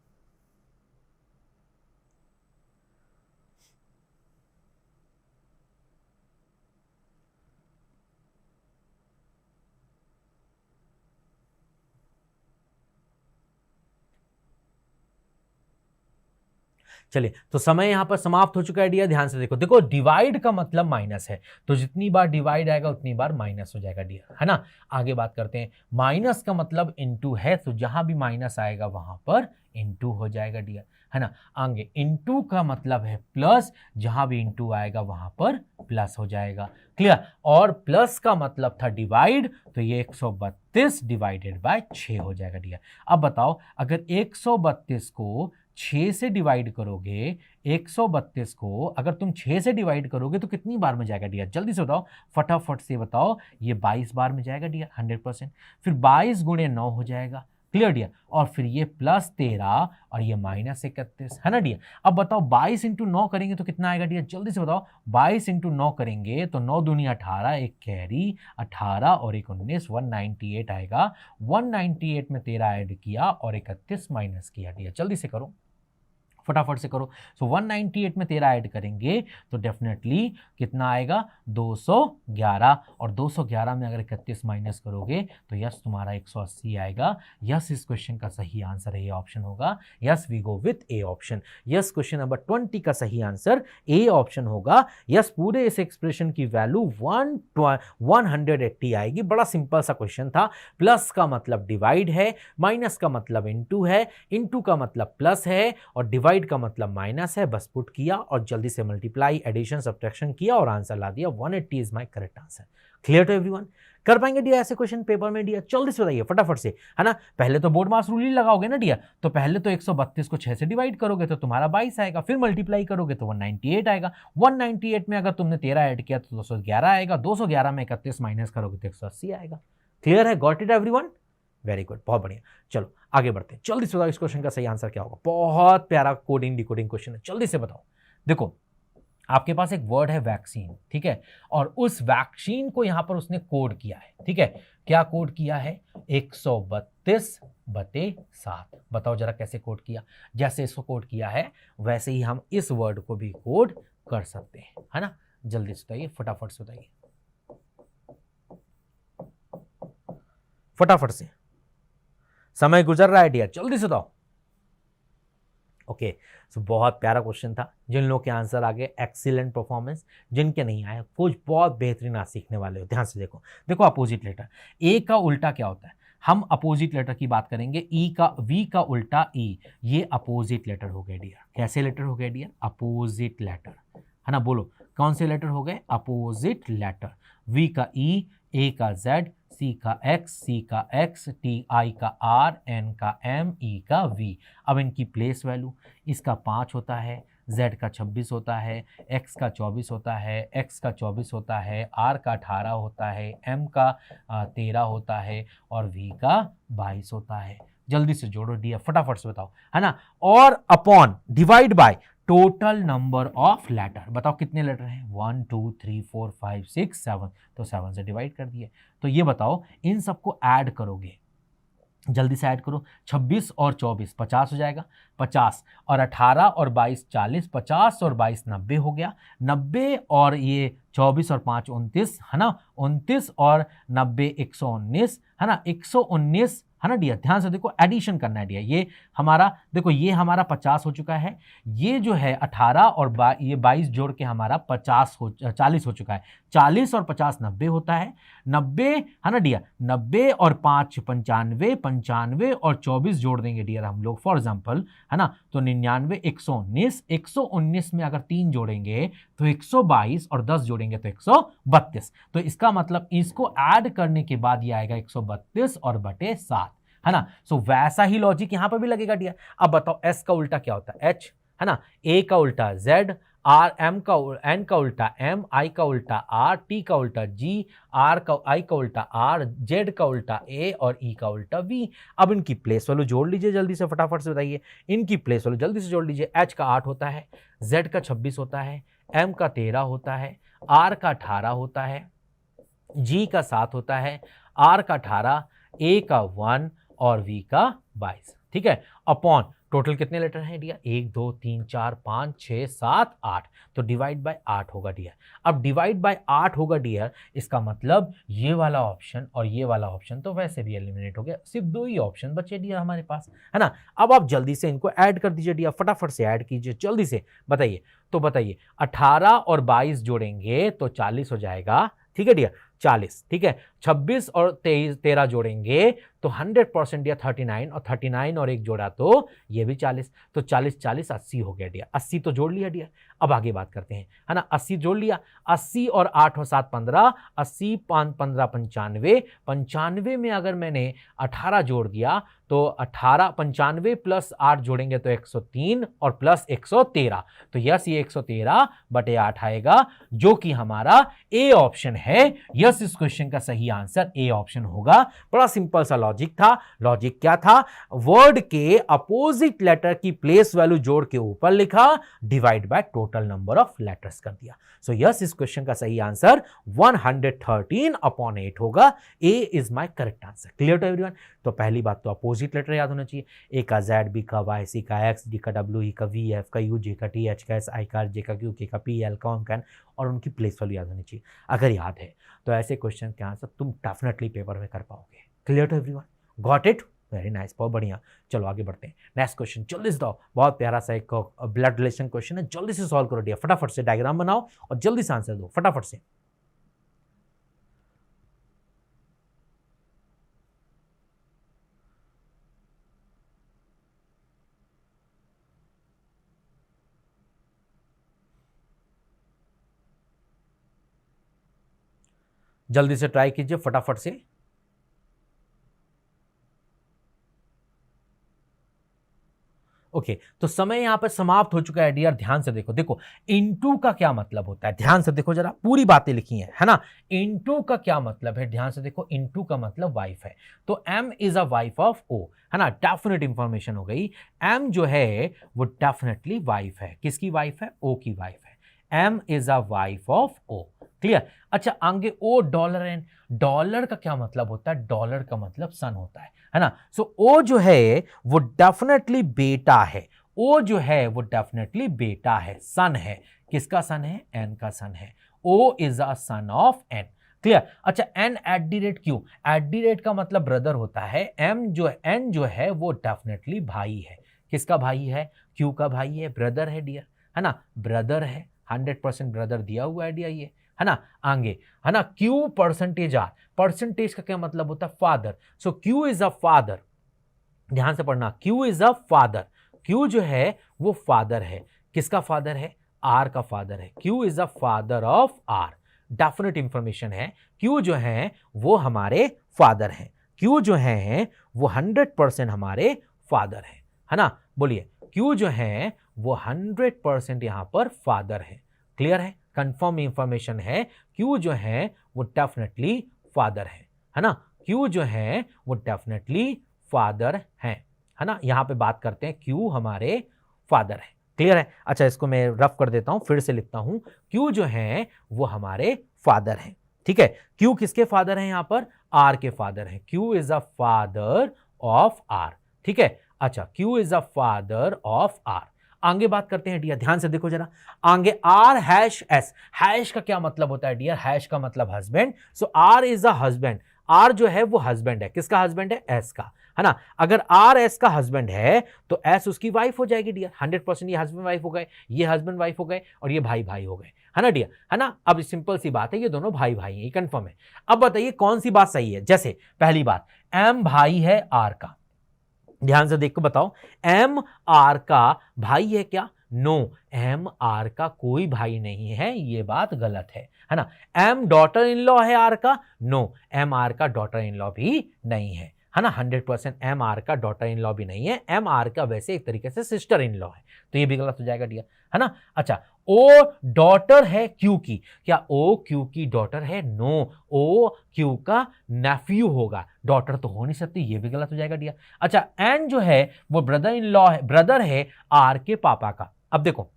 चलिए, तो समय यहां पर समाप्त हो चुका है डियर। ध्यान से देखो, देखो डिवाइड का मतलब माइनस है, तो जितनी बार डिवाइड आएगा उतनी बार माइनस हो जाएगा डियर, है ना। आगे बात करते हैं, माइनस का मतलब इनटू है, तो जहां भी माइनस आएगा वहां पर इनटू हो जाएगा डियर, है ना। आगे इनटू का मतलब है प्लस, जहां भी इनटू आएगा वहां पर प्लस हो जाएगा, क्लियर। और प्लस का मतलब था डिवाइड, तो ये 132 डिवाइडेड बाय 6 हो जाएगा डियर। अब बताओ, अगर 132 को 6 से डिवाइड करोगे, 132 को अगर तुम 6 से डिवाइड करोगे तो कितनी बार में जाएगा डियर, जल्दी से बताओ, फटाफट से बताओ। ये 22 बार में जाएगा डियर, 100%। फिर 22 गुणे 9 हो जाएगा, क्लियर डियर। और फिर ये प्लस 13 और ये माइनस 31, है ना डियर। अब बताओ 22 इंटू 9 करेंगे तो कितना आएगा डियर, जल्दी से बताओ। 22 इंटू 9 करेंगे तो 9 दूनी 18, एक कैरी 18 और एक 19, 198 आएगा। 198 में 13 ऐड किया और 31 माइनस किया डियर, जल्दी से करो, फटाफट से करो। सो 198 में 13 ऐड करेंगे तो डेफिनेटली कितना आएगा, 211, और 211 में अगर 31 माइनस करोगे तो यस तुम्हारा 180 आएगा। यस, इस क्वेश्चन का सही आंसर ए ऑप्शन होगा। Yes, we go with A option. Yes, question number 20 का सही आंसर ए ऑप्शन होगा। यस, पूरे इस एक्सप्रेशन की वैल्यू 180 आएगी। बड़ा सिंपल सा क्वेश्चन था। प्लस का मतलब डिवाइड है, माइनस का मतलब इनटू है, इनटू का मतलब प्लस है, और डिवाइड का मतलब माइनस है। बस पुट किया और जल्दी से मल्टीप्लाई, एडिशन, सब्ट्रैक्शन किया और आंसर ला दिया। 180 is my correct answer. Clear to everyone? कर पाएंगे डियर ऐसे क्वेश्चन पेपर में डियर? जल्दी से बताइए फटाफट से, है ना। पहले तो बोर्ड मास रूल ही लगाओगे ना डियर, तो पहले तो 132 को 6 से डिवाइड करोगे तो तुम्हारा 22 आएगा, फिर मल्टीप्लाई करोगे तो 198 आएगा। 198 में अगर तुमने 13 ऐड किया तो 211 आएगा। 211 में 31 माइनस करोगे तो 180 आएगा। क्लियर है? Got it everyone? Very good, बहुत बढ़िया। चलो आगे बढ़ते हैं, जल्दी से बताओ इस क्वेश्चन का सही आंसर क्या होगा। बहुत प्यारा कोडिंग डिकोडिंग क्वेश्चन है, जल्दी से बताओ। देखो आपके पास एक वर्ड है वैक्सीन, ठीक है, और उस वैक्सीन को यहां पर उसने कोड किया है, ठीक है। क्या कोड किया है? 132/7। बताओ जरा कैसे कोड किया। जैसे इसको कोड किया है वैसे ही हम इस वर्ड को भी कोड कर सकते हैं, है ना। जल्दी से बताइए, फटाफट से बताइए, फटाफट से, समय गुजर रहा है डियर, जल्दी से बताओ। ओके, सो बहुत प्यारा क्वेश्चन था। जिन लोगों के आंसर आ गए एक्सीलेंट परफॉर्मेंस, जिनके नहीं आए कुछ बहुत बेहतरीन आज सीखने वाले हो। ध्यान से देखो, देखो अपोजिट लेटर, ए का उल्टा क्या होता है, हम अपोजिट लेटर की बात करेंगे। ई का, वी का उल्टा ई, ये अपोजिट लेटर हो गए डियर। कैसे लेटर हो गए डियर? अपोजिट लेटर, है ना। बोलो कौन से लेटर हो गए? Opposite letter. वी का ई, ए का जेड, सी का एक्स, सी का एक्स, टी आई का आर, एन का एम, ई का वी। अब इनकी प्लेस वैल्यू, इसका 5 होता है, Z का 26 होता है, X का 24 होता है, X का 24 होता है, R का 18 होता है, M का 13 होता है और V का 22 होता है। जल्दी से जोड़ो डियर, फटाफट से बताओ, है ना। और upon divide by total number of letter, बताओ कितने लेटर हैं, 1 2 3 4 5 6 7, तो 7 से डिवाइड कर दिए। तो ये बताओ इन सबको ऐड करोगे, जल्दी से ऐड करो, 26 और 24 50 हो जाएगा, 50 और 18 और 22 40, 50 और 22 90 हो गया, 90 और ये 24 और 5 29, है ना, 29 और 90 119, है ना, 119, है ना डियर। ध्यान से देखो, एडिशन करना है डियर। ये हमारा देखो, ये हमारा 50 हो चुका है, ये जो है 18 और ये 22 जोड़ के हमारा 40 हो चुका है। 40 और 50 90 होता है, 90, है ना डियर, 90 और 5 95, 95 और 24 जोड़ देंगे डियर हम लोग फॉर एग्जांपल, है ना, तो 99 119, 119 में अगर 3 जोड़ेंगे तो 122 और 10 जोड़ेंगे तो 132। तो इसका मतलब इसको ऐड करने के बाद ये आएगा 132 और बटे 7, है ना। सो वैसा ही लॉजिक यहां पर भी लगेगा डियर। अब बताओ S का उल्टा क्या होता है, H, है ना, A का उल्टा Z, R, M का N का उल्टा M, I का उल्टा R, T का उल्टा G, R का I का उल्टा R, Z का उल्टा A और E का उल्टा V। अब इनकी प्लेस वैल्यू जोड़ लीजिए, जल्दी से फटाफट से बताइए, इनकी प्लेस वैल्यू जल्दी से जोड़ लीजिए। H का 8 होता है, Z का 26 होता है, M का 13 होता है, R का 18 होता है, G का 7 होता है, R का 18, A का 1 और V का 22, ठीक है। अपॉन टोटल कितने लेटर हैं डियर, 1 2 3 4 5 6 7 8, तो डिवाइड बाय 8 होगा डियर। अब डिवाइड बाय 8 होगा डियर, इसका मतलब ये वाला ऑप्शन और ये वाला ऑप्शन तो वैसे भी एलिमिनेट हो गया, सिर्फ 2 ही ऑप्शन बचे डियर हमारे पास, है ना। अब आप जल्दी से इनको ऐड कर दीजिए डियर, फटाफट से ऐड कीजिए, जल्दी से बताइए। तो बताइए 18 और 22 जोड़ेंगे तो 40 हो जाएगा, ठीक है डियर, 40, ठीक है। 26 और 13 जोड़ेंगे तो 100% डियर 39, और 39 और 1 जोड़ा तो ये भी 40, तो 40 40 80 हो गया डियर। 80 तो जोड़ लिया डियर। अब आगे बात करते हैं, है ना, 80 जोड़ लिया, 80 और 8 और 7 15, 80 5 15 95, 95 में अगर मैंने 18 जोड़ दिया तो 18 95 प्लस 8 जोड़ेंगे तो 103 और प्लस 113, तो यस ये 113 बटे 8 आएगा, जो कि हमारा ए ऑप्शन है। यस, इस क्वेश्चन का सही आंसर ए ऑप्शन होगा। बड़ा सिंपल सा लॉजिक था। लॉजिक क्या था, वर्ड के अपोजिट लेटर की प्लेस वैल्यू जोड़ के ऊपर लिखा, divide by total number of letters कर दिया। सो यस, इस क्वेश्चन का सही आंसर 113/8 होगा। A is my correct answer. Clear to everyone. तो पहली बात तो अपोजिट लेटर याद होना चाहिए, ए का Z, बी का Y, सी का X, डी का W, ई का V, F का U, J का T, H का S, I का R, J का Q, K का P, L का M का N, और उनकी प्लेस वैल्यू याद होनी चाहिए। अगर याद है तो ऐसे क्वेश्चन के आंसर तुम डेफिनेटली पेपर में कर पाओगे। Clear to everyone, got it, very nice, बहुत बढ़िया। चलो आगे बढ़ते हैं, नेक्स्ट क्वेश्चन जल्दी से दो। बहुत प्यारा सा एक ब्लड रिलेशन क्वेश्चन है, जल्दी से सॉल्व करो डियर, फटाफट से डायग्राम बनाओ और जल्दी से आंसर दो फटाफट से। जल्दी से ट्राई कीजिए फटाफट से। ओके, तो समय यहां पर समाप्त हो चुका है डियर। ध्यान से देखो, देखो इनटू का क्या मतलब होता है, ध्यान से देखो जरा, पूरी बातें लिखी हैं, है ना। इनटू का क्या मतलब है, ध्यान से देखो, इनटू का मतलब वाइफ है, तो M is a wife of O, है ना, डेफिनेट इंफॉर्मेशन हो गई। एम जो है वो डेफिनेटली वाइफ है, किसकी वाइफ है, ओ की वाइफ है। M is a wife of O, clear. अच्छा आगे ओ डॉलर एन, डॉलर का क्या मतलब होता है, डॉलर का मतलब सन होता है ना। सो ओ जो है वो डेफिनेटली बेटा है, ओ जो है वो डेफिनेटली बेटा है, सन है, किसका सन है, एन का सन है। O is a son of N, clear. अच्छा N at the rate Q, at the rate का मतलब ब्रदर होता है। एम जो एन जो है वो डेफिनेटली भाई है, किसका भाई है, क्यू का भाई है, ब्रदर है डियर, है ना, ब्रदर है, 100% ब्रदर दिया हुआ है डियर ये, है ना। आगे, है ना, क्यू परसेंटेज आर, परसेंटेज का क्या मतलब होता है, father. So Q is a father, ध्यान से पढ़ना, Q is a father, Q जो है वो फादर है, किसका फादर है, आर का फादर है। Q is a father of R, definite information है, क्यू जो है वो हमारे फादर हैं, क्यू जो है वो 100% हमारे फादर है ना। बोलिए क्यू जो है वो 100% यहां पर फादर है। क्लियर है, कंफर्म इंफॉर्मेशन है, Q जो है वो डेफिनेटली फादर है ना, Q जो है वो डेफिनेटली फादर है ना। यहां पे बात करते हैं Q हमारे फादर है। क्लियर है। अच्छा, इसको मैं रफ कर देता हूं, फिर से लिखता हूं, Q जो है वो हमारे फादर है। ठीक है, Q किसके फादर है, यहां पर R के फादर है। Q is a father of R। ठीक है, अच्छा, Q is a father of R। आगे बात करते हैं डियर, ध्यान से देखो जरा, आगे R हैश S। हैश का क्या मतलब होता है डियर, हैश का मतलब husband. So R is a husband, R जो है वो हस्बैंड है, किसका हस्बैंड है, S का, है ना। अगर R S का हस्बैंड है तो S उसकी वाइफ हो जाएगी डियर, 100%। ये हस्बैंड वाइफ हो गए, ये हस्बैंड वाइफ हो गए, और ये भाई भाई हो गए, है ना डियर, है ना। अब सिंपल सी बात है, ये दोनों भाई भाई हैं, ये कंफर्म है। अब बताइए कौन सी बात सही है। जैसे पहली बात, M भाई है R का, ध्यान से देख को बताओ, M R का भाई है क्या, नो, M R का कोई भाई नहीं है, ये बात गलत है ना। M डॉटर इन लॉ है R का, नो, M R का डॉटर इन लॉ भी नहीं है ना। 100% M R का डॉटर इन लॉ भी नहीं है, M R का वैसे एक तरीके से सिस्टर इन लॉ है, तो ये भी गलत हो जाएगा डियर, है ना। अच्छा, O डॉटर है Q की, क्या O Q की डॉटर है, नो, O Q का नेफ्यू होगा, डॉटर तो हो नहीं सकती, ये भी गलत हो जाएगा डियर। अच्छा, N जो है वो ब्रदर इन लॉ है, ब्रदर है R के पापा का। अब देखो,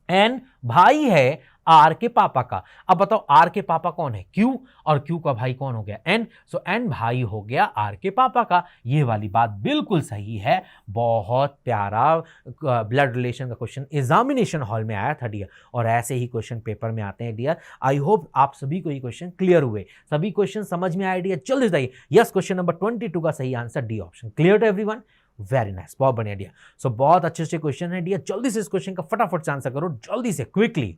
N भाई है R के पापा का। अब बताओ R के पापा कौन है, Q, और Q का भाई कौन हो गया, N। सो N भाई हो गया R के पापा का। ये वाली बात बिल्कुल सही है। बहुत प्यारा ब्लड रिलेशन का क्वेश्चन एग्जामिनेशन हॉल में आया था डियर, और ऐसे ही क्वेश्चन पेपर में आते हैं डियर। आई होप आप सभी को ये क्वेश्चन क्लियर हुए, सभी क्वेश्चन समझ में आए डियर। जल्दी बताइए, यस, क्वेश्चन नंबर 22 का सही answer D option. Clear to everyone, very nice, बहुत बढ़िया डियर। सो बहुत अच्छे अच्छे क्वेश्चन है डियर, जल्दी से इस क्वेश्चन का फटाफट से आंसर करो, जल्दी से, क्विकली,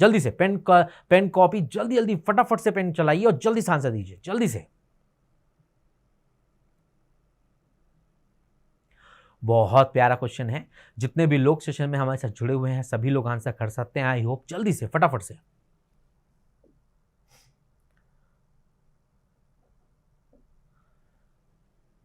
जल्दी से पेन कॉपी जल्दी जल्दी फटाफट से पेन चलाइए और जल्दी से आंसर दीजिए, जल्दी से। बहुत प्यारा क्वेश्चन है, जितने भी लोग सेशन में हमारे साथ जुड़े हुए हैं सभी लोग आंसर कर सकते हैं, आई होप। जल्दी से फटाफट से।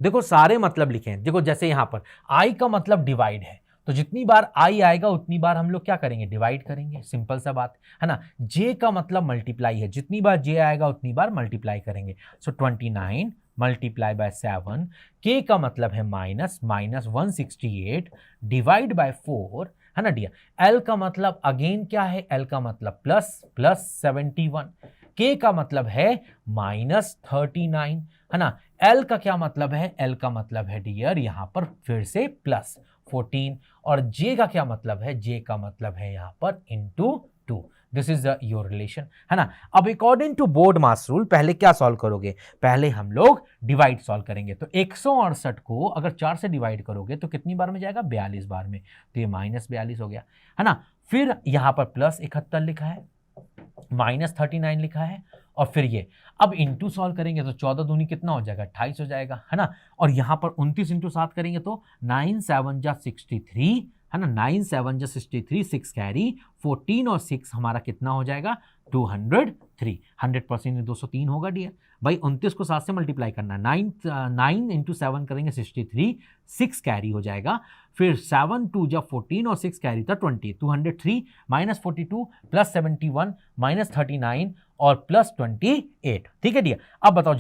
देखो सारे मतलब लिखे हैं, देखो जैसे यहां पर आई का मतलब डिवाइड है, तो जितनी बार आई आएगा उतनी बार हम लोग क्या करेंगे, डिवाइड करेंगे, सिंपल सा बात है ना। जे का मतलब मल्टीप्लाई है, जितनी बार जे आएगा उतनी बार मल्टीप्लाई करेंगे। सो 29 मल्टीप्लाई बाय 7। के का मतलब है माइनस 168 डिवाइड बाय 4, है ना डियर। एल का मतलब अगेन क्या है, एल का मतलब प्लस 71। के का मतलब है -39, है ना। एल का क्या मतलब है, एल का मतलब है डियर यहां पर फिर से +14, और जे का क्या मतलब है, जे का मतलब है यहां पर *2। दिस इज योर रिलेशन, है ना। अब according to BODMAS rule पहले क्या सॉल्व करोगे, पहले हम लोग डिवाइड सॉल्व करेंगे। तो 168 को अगर 4 से डिवाइड करोगे तो कितनी बार में जाएगा, 42 बार में, तो ये -42 हो गया, है ना। फिर यहां पर +71 लिखा है, -39 लिखा है, और फिर ये अब इंटू सॉल्व करेंगे तो 14 दूनी कितना हो जाएगा, 28 हो जाएगा, है ना। और यहां पर 29 इंटू 7 करेंगे तो 9 7 जा 63, है ना। 9 7 जा 63, 6 कैरी, 14 और 6 हमारा कितना हो जाएगा, 203। 100% 203 होगा डियर भाई। 29 को 7 से मल्टीप्लाई करना, 9 इंटू 7 करेंगे 63, 6 कैरी हो जाएगा, फिर 7 2 जा 14 और 6 कैरी था 20, 203 -42 +71 -39 और +28। ठीक है डियर। अब बताओ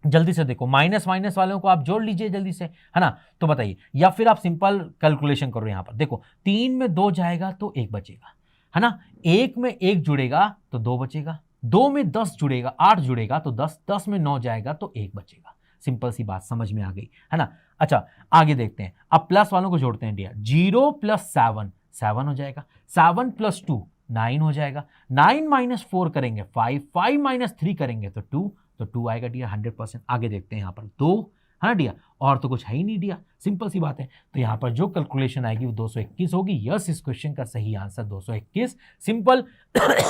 जल्दी से देखो, माइनस वालों को आप जोड़ लीजिए जल्दी से, है ना। तो बताइए, या फिर आप सिंपल कैलकुलेशन करो, यहां पर देखो 3 में 2 जाएगा तो 1 बचेगा, है ना। 1 में 1 जुड़ेगा तो 2 बचेगा, 2 में 10 जुड़ेगा, 8 जुड़ेगा तो 10, 10 में 9 जाएगा तो 1 बचेगा। सिंपल सी बात समझ में आ गई, है ना। अच्छा आगे देखते हैं, अब प्लस वालों को जोड़ते हैं डियर। 0 + 7 7 हो जाएगा, 7 + 2 9 हो जाएगा, 9 - 4 करेंगे 5, 5 - 3 करेंगे तो 2, तो 2 आएगा डियर 100%। आगे देखते हैं, यहाँ पर 2, है ना डियर, और तो कुछ है ही नहीं डियर, सिंपल सी बात है। तो यहाँ पर जो कैलकुलेशन आएगी वो 221 होगी। यस, इस क्वेश्चन का सही आंसर 221, सिंपल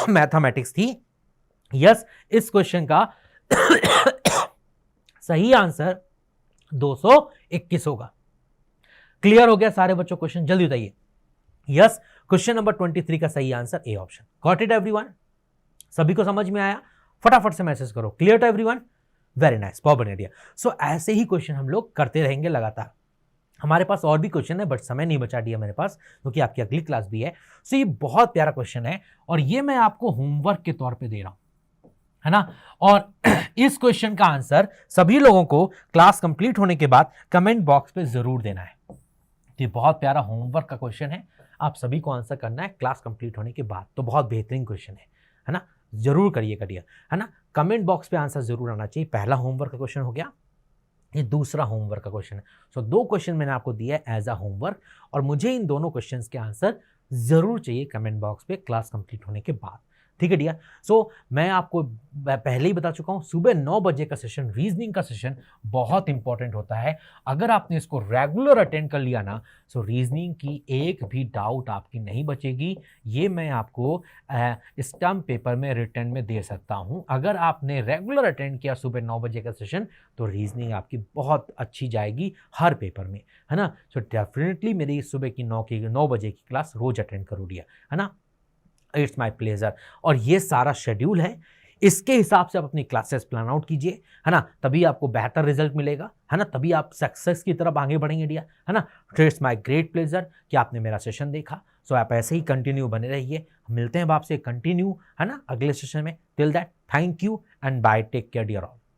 मैथमेटिक्स थी। यस, इस क्वेश्चन का सही आंसर 221 होगा। क्लियर हो गया सारे बच्चों क्वेश्चन, जल्दी बताइए। यस, क्वेश्चन नंबर 23 का सही answer A option. Got it everyone, सभी को समझ में आया, फटाफट से मैसेज करो। Clear to everyone, very nice, बहुत बढ़िया। सो ऐसे ही क्वेश्चन हम लोग करते रहेंगे लगातार। हमारे पास और भी क्वेश्चन है बट समय नहीं बचा दिया मेरे पास क्योंकि आपकी अगली क्लास भी है। सो ये बहुत प्यारा क्वेश्चन है और ये मैं आपको होमवर्क के तौर पे दे रहा हूं, है ना। और इस क्वेश्चन का आंसर सभी लोगों को क्लास कंप्लीट होने के बाद कमेंट बॉक्स पे जरूर देना है। तो ये बहुत प्यारा होमवर्क का क्वेश्चन है, आप सभी को आंसर करना है क्लास कंप्लीट होने के बाद। तो बहुत बेहतरीन क्वेश्चन है ना, जरूर करिएगा डियर, है ना। कमेंट बॉक्स पे आंसर जरूर आना चाहिए। पहला होमवर्क का क्वेश्चन हो गया, ये दूसरा होमवर्क का क्वेश्चन है। सो 2 क्वेश्चन मैंने आपको दिया है एज अ होमवर्क और मुझे इन दोनों क्वेश्चंस के आंसर जरूर चाहिए कमेंट बॉक्स पे क्लास कंप्लीट होने के बाद, ठीक है डियर। सो मैं आपको पहले ही बता चुका हूं, सुबह 9 बजे का सेशन, रीजनिंग का सेशन बहुत इंपॉर्टेंट होता है। अगर आपने इसको रेगुलर अटेंड कर लिया ना, सो रीजनिंग की एक भी डाउट आपकी नहीं बचेगी। ये मैं आपको स्टम्प पेपर में रिटर्न में दे सकता हूं। अगर आपने रेगुलर अटेंड किया सुबह 9 बजे का सेशन तो रीजनिंग आपकी बहुत अच्छी जाएगी हर पेपर में, है ना। सो डेफिनेटली मेरी सुबह की 9 बजे की क्लास रोज अटेंड करो डियर, है ना। It's my pleasure. और ये सारा शेड्यूल है, इसके हिसाब से आप अपनी क्लासेस प्लान आउट कीजिए, है ना, तभी आपको बेहतर रिजल्ट मिलेगा, है ना, तभी आप सक्सेस की तरफ आगे बढ़ेंगे डियर, है ना। तो इट्स माई ग्रेट प्लेजर कि आपने मेरा सेशन देखा। सो आप ऐसे ही कंटिन्यू बने रहिए, मिलते हैं आपसे कंटिन्यू, है ना, अगले सेशन में। Till that thank you and bye, take care dear all.